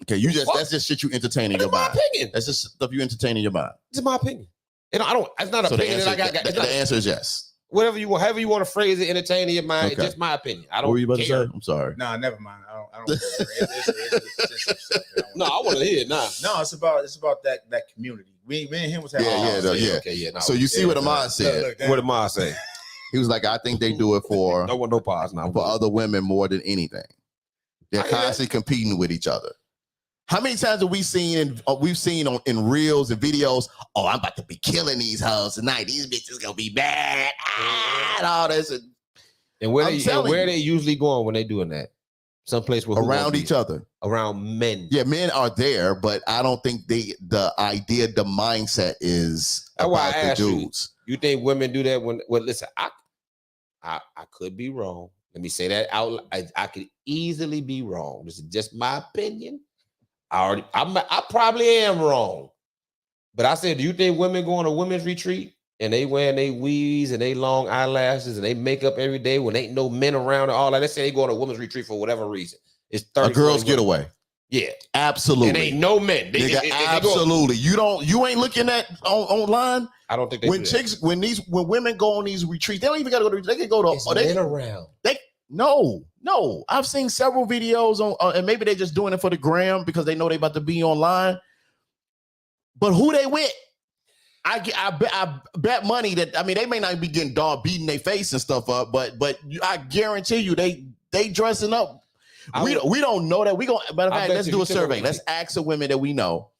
Okay, that's just shit you entertain in your mind. Opinion. That's just stuff you entertain in your mind. It's my opinion, and I don't. It's not an opinion. The answer is yes. Whatever you want, however you want to phrase it, entertain in your mind. It's just my opinion. I don't. What were you about care. to say? I'm sorry. No, never mind. I don't. No, I want to hear it now. No, it's about that community. Me and him was having. Okay, so you see what Ahmad said. What did Ahmad say? He was like, I think they do it for no pause now for other women more than anything. They're constantly competing with each other. How many times have we seen in reels and videos? Oh, I'm about to be killing these hoes tonight. These bitches gonna be bad. And all this. And where are they usually going when they doing that? Someplace where around each other, around men. Yeah, men are there, but I don't think the mindset is about the dudes. You think women do that when? Well, listen, I could be wrong. Let me say that out. I could easily be wrong. This is just my opinion. I probably am wrong, but I said, do you think women go on a women's retreat and they wearing they weaves and they long eyelashes and they makeup every day when ain't no men around and all that? Let's say they go on a women's retreat for whatever reason. It's 30, a girl's getaway. Yeah, absolutely. And ain't no men. Absolutely. You ain't looking at online. I don't think when women go on these retreats, they don't even gotta go to. They can go to. Men around. No. I've seen several videos on, and maybe they're just doing it for the gram because they know they about to be online. But who they with? I bet money that, I mean, they may not be getting beating their face and stuff up, but I guarantee you they dressing up. We don't know that. Matter of fact, let's do a survey. Let's ask the women that we know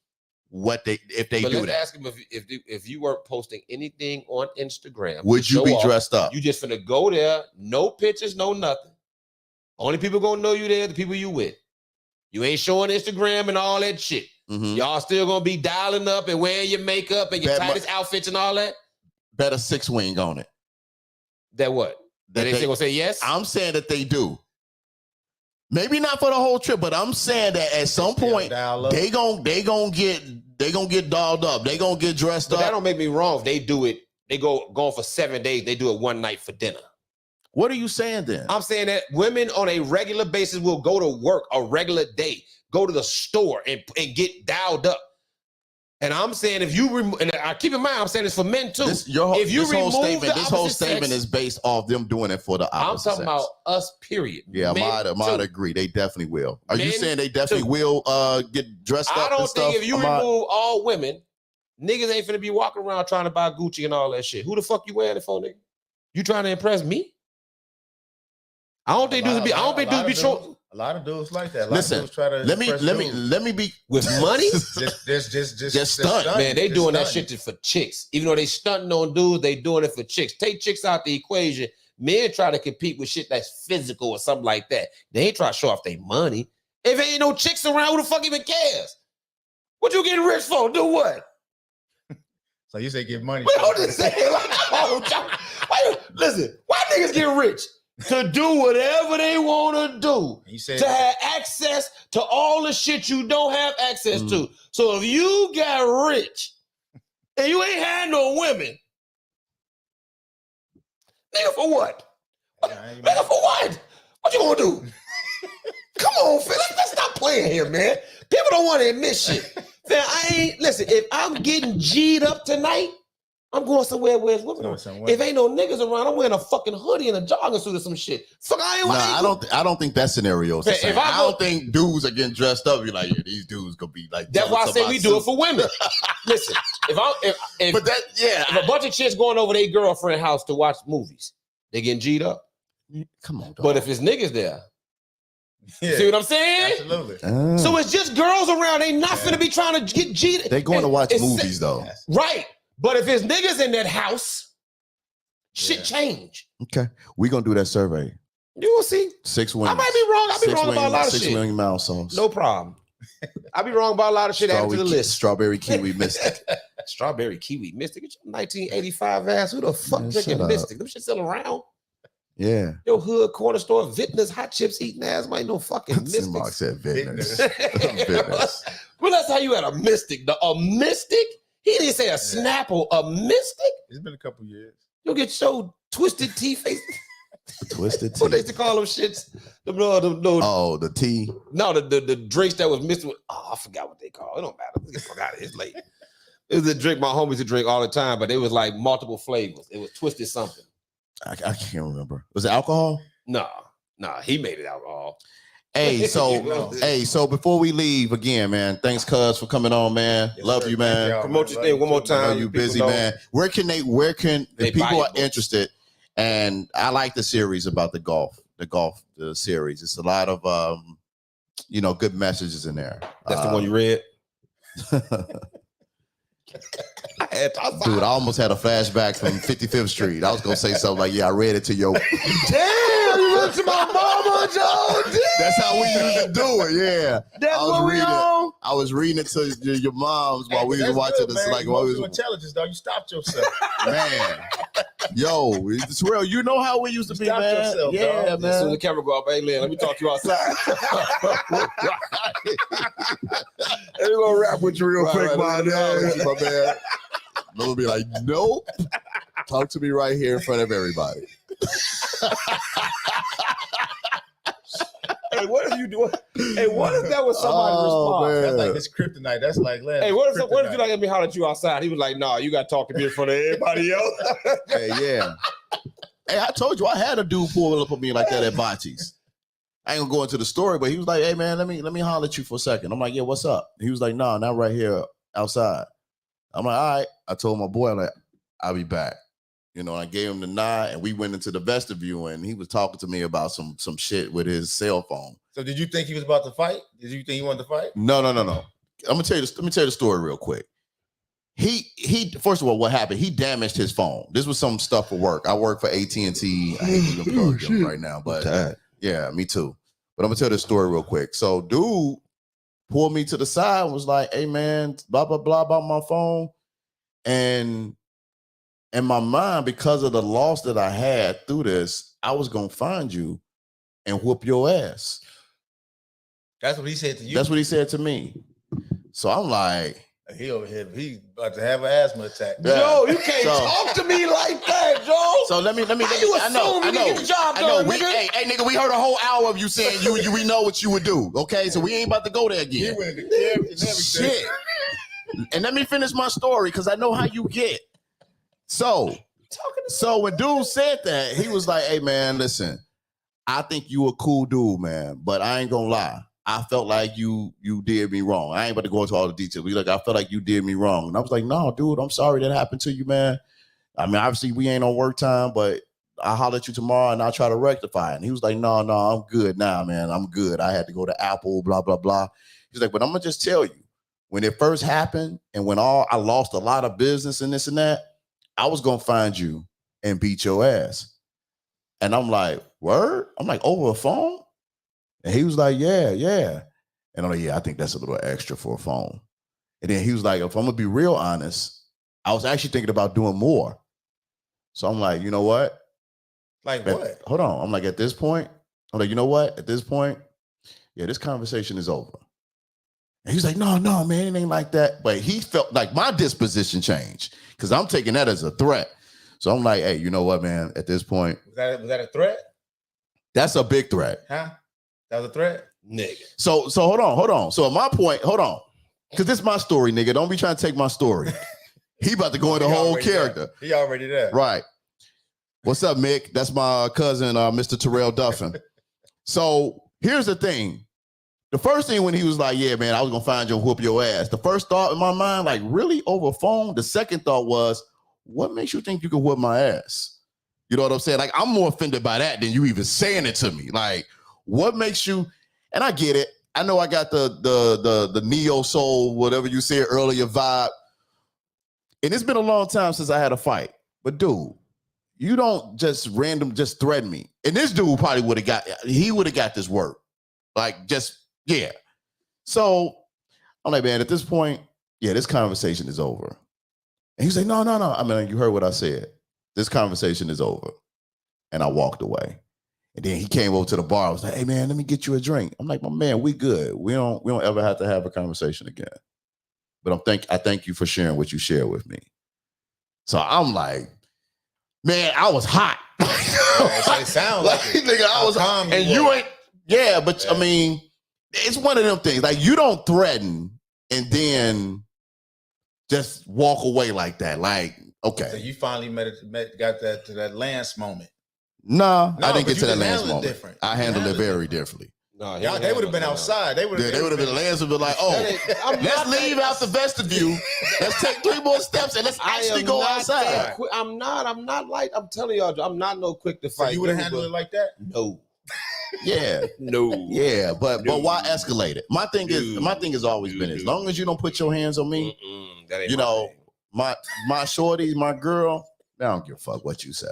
if they do that. Ask them if you weren't posting anything on Instagram, would you be dressed up? You just finna go there, no pictures, no nothing. Only people gonna know you there, the people you with. You ain't showing Instagram and all that shit. Mm-hmm. Y'all still gonna be dialing up and wearing your makeup and your tightest outfits and all that. Bet a 6-wing on it. That what? That they gonna say yes? I'm saying that they do. Maybe not for the whole trip, but I'm saying that at some point they gonna get dolled up. They gonna get dressed up. That don't make me wrong. If they do it, they go for 7 days. They do it one night for dinner. What are you saying then? I'm saying that women on a regular basis will go to work a regular day, go to the store and get dialed up. And I'm saying if you remove, and I keep in mind, I'm saying this for men too. This whole statement is based off them doing it for the opposite I'm talking about us, period. Yeah, I might agree. They definitely will. Are you saying they definitely will get dressed up? I don't think if you remove all women, niggas ain't finna be walking around trying to buy Gucci and all that shit. Who the fuck you wearing it for, nigga? You trying to impress me? I don't think dudes be. I don't think dudes be short. A lot of dudes like that. Listen, let me be with money. just stunt, man. They doing that shit for chicks. Even though they stunting on dudes, they doing it for chicks. Take chicks out the equation. Men try to compete with shit that's physical or something like that. They ain't try to show off their money. If ain't no chicks around, who the fuck even cares? What you getting rich for? Do what? So you say give money. Wait, hold on a second. Like, listen, why niggas get rich? To do whatever they want to do. You said to have access to all the shit you don't have access to. So if you got rich and you ain't had no women, nigga, for what? Nigga, for what? What you gonna do? Come on, Phil. Let's stop playing here, man. People don't want to admit shit. Man, listen, if I'm getting G'd up tonight, I'm going somewhere where it's women. If ain't no niggas around, I'm wearing a fucking hoodie and a jogging suit or some shit. Fuck, I don't think that scenario is the same. I don't think dudes are getting dressed up. You're like, yeah, these dudes gonna be like. That's why I say we do it for women. Listen, if a bunch of chicks going over their girlfriend house to watch movies, they getting G'd up. Come on, dog. But if it's niggas there, see what I'm saying? Absolutely. So it's just girls around. They not finna be trying to get G'd. They going to watch movies though, right? But if it's niggas in that house, shit change. Okay, we gonna do that survey. You will see. 6 women. I might be wrong. I'll be wrong about a lot of shit. 6 million mouse songs. No problem. I'll be wrong about a lot of shit added to the list. Strawberry kiwi mystic. Strawberry kiwi mystic. Get your 1985 ass. Who the fuck drinking mystic? Them shit still around. Yeah. Your hood corner store, Vintners, hot chips eating ass. Might no fucking mystic. Mark said Vintners. Well, that's how you had a mystic. A mystic? He didn't say a Snapple, a mystic? It's been a couple years. You'll get your twisted tea face. Twisted tea. What they used to call them shits? The tea. No, the drinks that was mixed with. Oh, I forgot what they call. It don't matter. Let's get the fuck out of here. It's late. It was a drink my homies would drink all the time, but it was like multiple flavors. It was twisted something. I can't remember. Was it alcohol? No, he made it alcohol. Hey, so before we leave again, man, thanks, cuz, for coming on, man. Yes, Love sir. you, man. Promote your thing one more time. I know you busy, man. Where can if people are interested? And I like the series about the series. It's a lot of good messages in there. That's the one you read. Dude, I almost had a flashback from 55th Street. I was gonna say something like, "Yeah, I read it to your." Damn, you went to my mama, Joe. Damn. That's how we used to do it. Yeah, That's what we on. I was reading it to your mom's while we was watching this. Like, while we was intelligence, though. You stopped yourself, man. Yo, it's real. You know how we used to be, man. Yourself, yeah, dog. man. As soon as the camera go up, hey, Lynn, let me talk to you outside. Let me go rap with you real quick, my man. man. They'll be like, nope. Talk to me right here in front of everybody. Hey, what are you doing? Hey, what if that was somebody's response? Man. That's like this kryptonite. That's like last. Hey, what if you like let me holler at you outside? He was like, nah, you got to talk to me in front of everybody else. Hey, yeah. Hey, I told you I had a dude pull up on me like that at Bocce's. I ain't gonna go into the story, but he was like, hey man, let me holler at you for a second. I'm like, yeah, what's up? He was like, nah, not right here outside. I'm like, all right. I told my boy, like, I'll be back. I gave him the nod and we went into the vestibule and he was talking to me about some shit with his cell phone. So did you think he was about to fight? Did you think he wanted to fight? No. I'm gonna tell you this. Let me tell you the story real quick. He first of all, what happened? He damaged his phone. This was some stuff for work. I work for AT&T. I hate to even plug them right now, but yeah, me too. But I'm gonna tell this story real quick. So, dude pulled me to the side and was like, "Hey, man, blah blah blah about my phone," and in my mind, because of the loss that I had through this, I was gonna find you and whoop your ass. That's what he said to you. That's what he said to me. So I'm like, he over here. He about to have an asthma attack. Yeah. Joe, you can't talk to me like that, Joe. So let me. How you assume you can get the job done, nigga? Hey, nigga, we heard a whole hour of you saying we know what you would do. Okay, so we ain't about to go there again. He went to camp and everything. Shit. And let me finish my story because I know how you get. So when dude said that, he was like, "Hey, man, listen, I think you a cool dude, man, but I ain't gonna lie. I felt like you did me wrong. I ain't about to go into all the details. I felt like you did me wrong." And I was like, "No, dude, I'm sorry that happened to you, man. I mean, obviously we ain't on work time, but I'll holler at you tomorrow and I'll try to rectify it." And he was like, no, I'm good now, man. I'm good. I had to go to Apple, blah, blah, blah. He's like, but I'm gonna just tell you, when it first happened and when I lost a lot of business and this and that, I was gonna find you and beat your ass. And I'm like, word? I'm like, over a phone? And he was like, yeah. And I'm like, yeah, I think that's a little extra for a phone. And then he was like, if I'm gonna be real honest, I was actually thinking about doing more. So I'm like, you know what? Like Man, what? hold on. I'm like, at this point, I'm like, you know what? At this point, yeah, this conversation is over. And he's like, no, man, it ain't like that. But he felt like my disposition changed because I'm taking that as a threat. So I'm like, hey, you know what, man? At this point, Was that a threat? that's a big threat. Huh? That was a threat? Nigga. So hold on. So at my point, hold on. Because this is my story, nigga. Don't be trying to take my story. He about to go into the whole character. There. He already there. Right. What's up, Mick? That's my cousin, Mr. Terrell Duffin. So here's the thing. The first thing when he was like, yeah, man, I was going to find you and whoop your ass. The first thought in my mind, like, really? Over phone? The second thought was, what makes you think you can whoop my ass? You know what I'm saying? Like, I'm more offended by that than you even saying it to me. Like, what makes you... And I get it. I know I got the neo soul, whatever you said earlier, vibe. And it's been a long time since I had a fight. But dude, you don't just threaten me. And this dude probably would have got this work. Like, just, yeah. So I'm like, man, at this point, yeah, this conversation is over. And he's like, no. I mean, you heard what I said. This conversation is over. And I walked away. And then he came over to the bar. I was like, hey, man, let me get you a drink. I'm like, my man, we good. We don't ever have to have a conversation again. But I thank you for sharing what you shared with me. So I'm like, man, I was hot. It sounds like it. Nigga, I was hot. And you ain't, yeah, but I mean, it's one of them things. Like, you don't threaten and then just walk away like that. Like, okay. So you finally got that to that Lance moment. No, I didn't but get to you that Lance moment. Different. I handled it very differently. No, they would have been outside. They would have been. Lance would be like, oh, let's leave out the vestibule. Let's take 3 more steps and let's actually go outside. I'm not like, I'm telling y'all, I'm not no quick to fight. So you would have handled it like that? No. Yeah. No. Yeah, but why escalate it? My thing has always been, as long as you don't put your hands on me, that ain't you know, my shorty, my girl, I don't give a fuck what you say.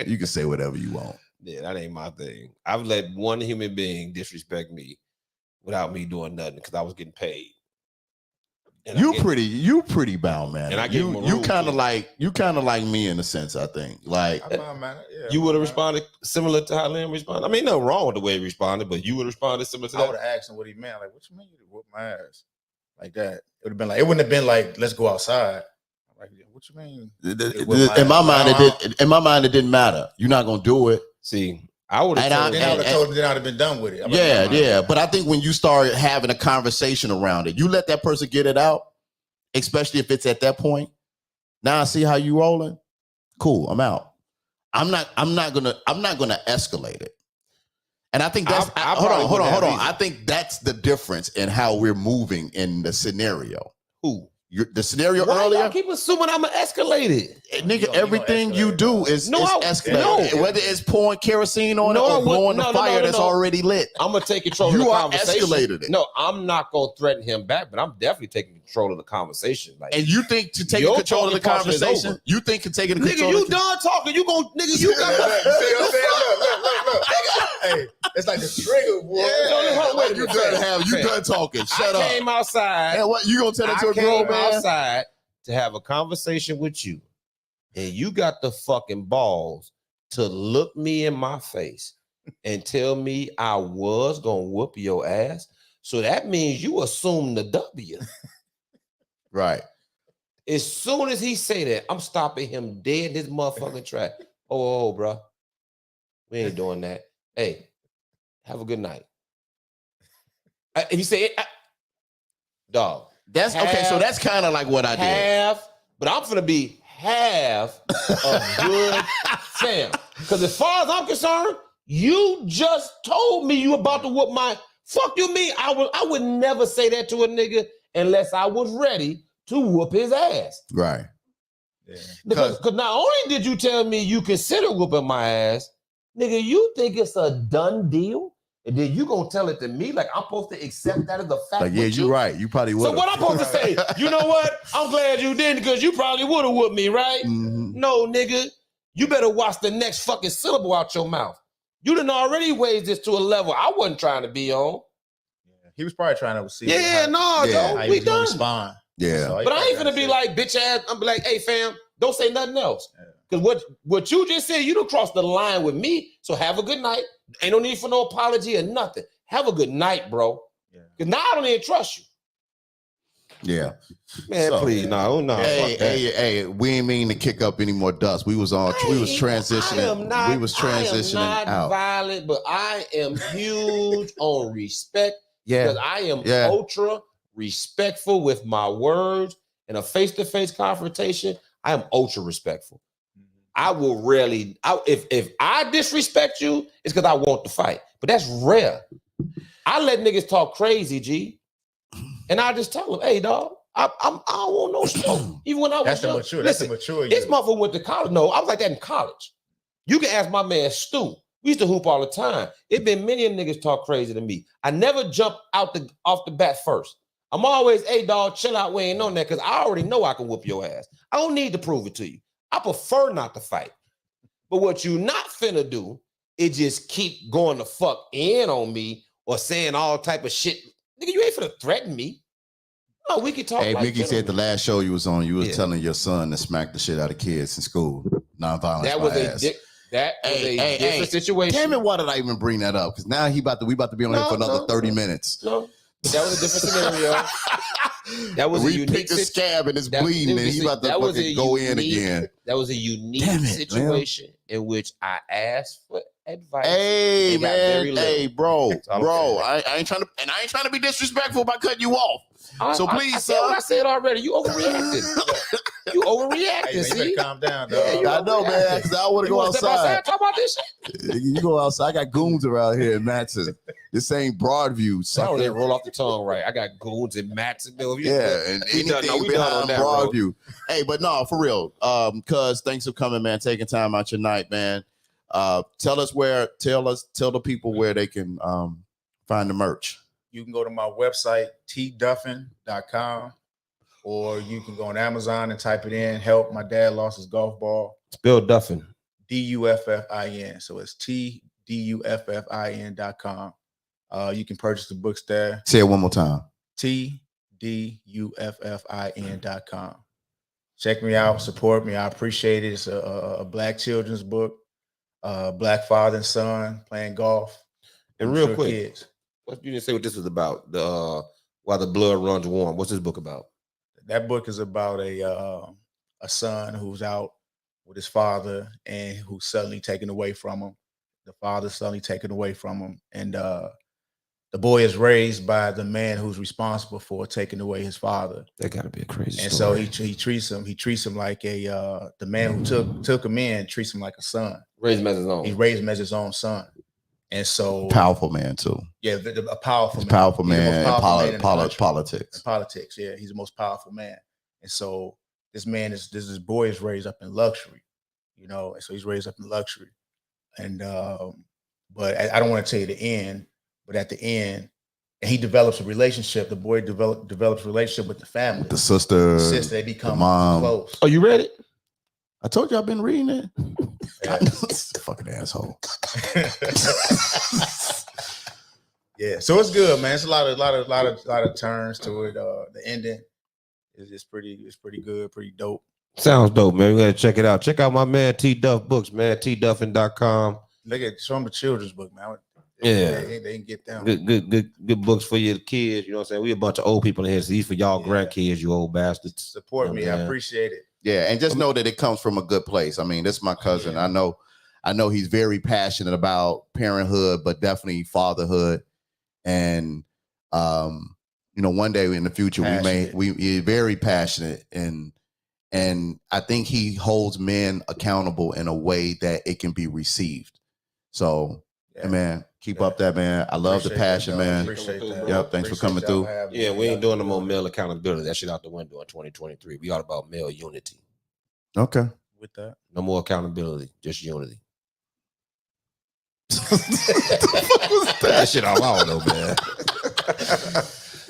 You can say whatever you want. Yeah, that ain't my thing. I've let one human being disrespect me without me doing nothing because I was getting paid. And you pretty bound, man. And I you kind of like me in a sense. I think like you would have responded similar to how Lynn responded. I mean, nothing wrong with the way he responded, but you would have responded similar to that. I would have asked him what he meant. Like, what you mean you whoop my ass like that? It would have been like, it wouldn't have been like, let's go outside. Like, what you mean? In my mind, it didn't matter. You're not gonna do it. See, I would have told him. Then I'd have been done with it. Yeah. But I think when you start having a conversation around it, you let that person get it out, especially if it's at that point. Now I see how you rolling. Cool, I'm out. I'm not gonna escalate it. And I think that's hold on. I think that's the difference in how we're moving in the scenario. Who? The scenario Why earlier. Y'all keep assuming I'm gonna escalate it. Nigga, everything you do is escalated. No. Whether it's pouring kerosene on it or blowing the fire that's already lit. I'm gonna take control of the conversation. Escalated it. No, I'm not gonna threaten him back, but I'm definitely taking control of the conversation. Like, and you think to take control of the conversation? You think to take control? Nigga, you done talking? You gonna you got look. Hey, it's like the trigger, boy. You done talking? Shut up. I came outside. And what you gonna tell that to a grown man? Outside to have a conversation with you, and you got the fucking balls to look me in my face and tell me I was gonna whoop your ass. So that means you assume the W. Right. As soon as he say that, I'm stopping him dead in his motherfucking track. Oh, bro, we ain't doing that. Hey, have a good night. If you say it, dog. That's okay. So that's kind of like what I did. But I'm gonna be half a good Sam. Because as far as I'm concerned, you just told me you about to whoop my. Fuck you mean? I would never say that to a nigga unless I was ready to whoop his ass. Right. Yeah. Because not only did you tell me you consider whooping my ass, nigga, you think it's a done deal? And then you gonna tell it to me like I'm supposed to accept that as a fact? Like, yeah, you're right. You probably would. So what I'm supposed to say? You know what? I'm glad you didn't because you probably would have whooped me, right? Mm-hmm. No, nigga. You better watch the next fucking syllable out your mouth. You done already raised this to a level I wasn't trying to be on. Yeah. He was probably trying to see. Yeah, no, how we he was gonna done. respond. Yeah. So But I ain't gonna be like bitch ass. I'm be like, hey fam, don't say nothing else. Because what you just said, you don't cross the line with me. So have a good night. Ain't no need for no apology or nothing. Have a good night, bro. Because now I don't even trust you. Yeah. Man, So, please, no. Hey, we ain't mean to kick up any more dust. We was transitioning. I transitioning am not out. violent, but I am huge on respect. Yeah. Because I am ultra respectful with my words. In a face-to-face confrontation, I am ultra respectful. I will rarely, if I disrespect you, it's because I want to fight. But that's rare. I let niggas talk crazy, G. And I just tell them, hey, dog, I don't want no smoke. Even when I was young. That's the mature you. This motherfucker went to college. No, I was like that in college. You can ask my man Stu. We used to hoop all the time. It been many niggas talk crazy to me. I never jump off the bat first. I'm always, hey, dog, chill out. We ain't on that because I already know I can whoop your ass. I don't need to prove it to you. I prefer not to fight. But what you not finna do is just keep going the fuck in on me or saying all type of shit. Nigga, you ain't finna threaten me. No, we can talk. Hey, like Mickey said the last show you was on, you was telling your son to smack the shit out of kids in school. Nonviolence. That was a different situation. Damn it, why did I even bring that up? Because now we about to be on here for another 30 minutes. No, but that was a different scenario. That was we a unique picked the scab and it's bleeding, and he about to fucking go in again. That was a unique situation in which I asked for advice. Hey man, hey bro, I ain't trying to be disrespectful by cutting you off. So please, I said what I said already. You overreacted. You overreacted. You see, calm down, dog. I know, man. Because I want to go outside. Talk about this shit. You go outside. I got goons around here in Matson. This ain't Broadview. So they roll off the tongue right. I got goons in Matson. Yeah, and anything behind Broadview. Hey, but no, for real. Cuz thanks for coming, man. Taking time out your night, man. Tell the people where they can find the merch. You can go to my website, tduffin.com, or you can go on Amazon and type it in, help my dad lost his golf ball. Spell Duffin. Duffin. So it's tduffin.com. You can purchase the books there. Say it one more time. tduffin.com. Check me out, support me. I appreciate it. It's a Black children's book, Black father and son playing golf. And real quick, kids. What you didn't say what this was about? The Why the Blood Runs Warm. What's this book about? That book is about a son who's out with his father and who's suddenly taken away from him. The father's suddenly taken away from him, and the boy is raised by the man who's responsible for taking away his father. That gotta be a crazy and story. So he treats him like the man who took him in treats him like a son. Raised him as his own. He raised him as his own son. And so powerful man too. Yeah, a powerful man. Powerful man in politics. Politics, yeah, he's the most powerful man. And so this boy is raised up in luxury, and so he's raised up in luxury. And but I don't want to tell you the end, but at the end, and he develops a relationship. The boy develops a relationship with the family, the sister, they become mom. Close. Oh, you read it? I told you I've been reading it. Fucking asshole. Yeah, so it's good, man. It's a lot of turns to it. The ending is pretty good, pretty dope. Sounds dope, man. We gotta check it out. Check out my man T Duff Books, man. tduffin.com. Show them a children's book, man. Yeah, they can get them. Good books for your kids. You know what I'm saying? We a bunch of old people in here, so these for y'all grandkids, you old bastards. Support me, I appreciate it. Yeah, and just know that it comes from a good place. I mean, this is my cousin. Yeah. I know he's very passionate about parenthood, but definitely fatherhood. And one day in the future we very passionate, and I think he holds men accountable in a way that it can be received. So man, keep up that, man. I love the passion, man. Appreciate that. Yep, thanks for coming through. Yeah, we ain't doing no more male accountability. That shit out the window in 2023. We all about male unity. Okay. With that. No more accountability, just unity. That shit off. I don't know, man.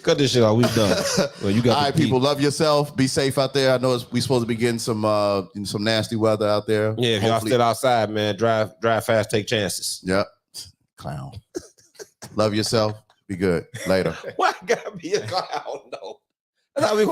Cut this shit off. We done. Well, you got all right, people. Love yourself. Be safe out there. I know we supposed to be getting some nasty weather out there. Yeah, if y'all still outside, man, drive fast, take chances. Yep. Clown. Love yourself. Be good. Later. Why gotta be a clown? No. That's how we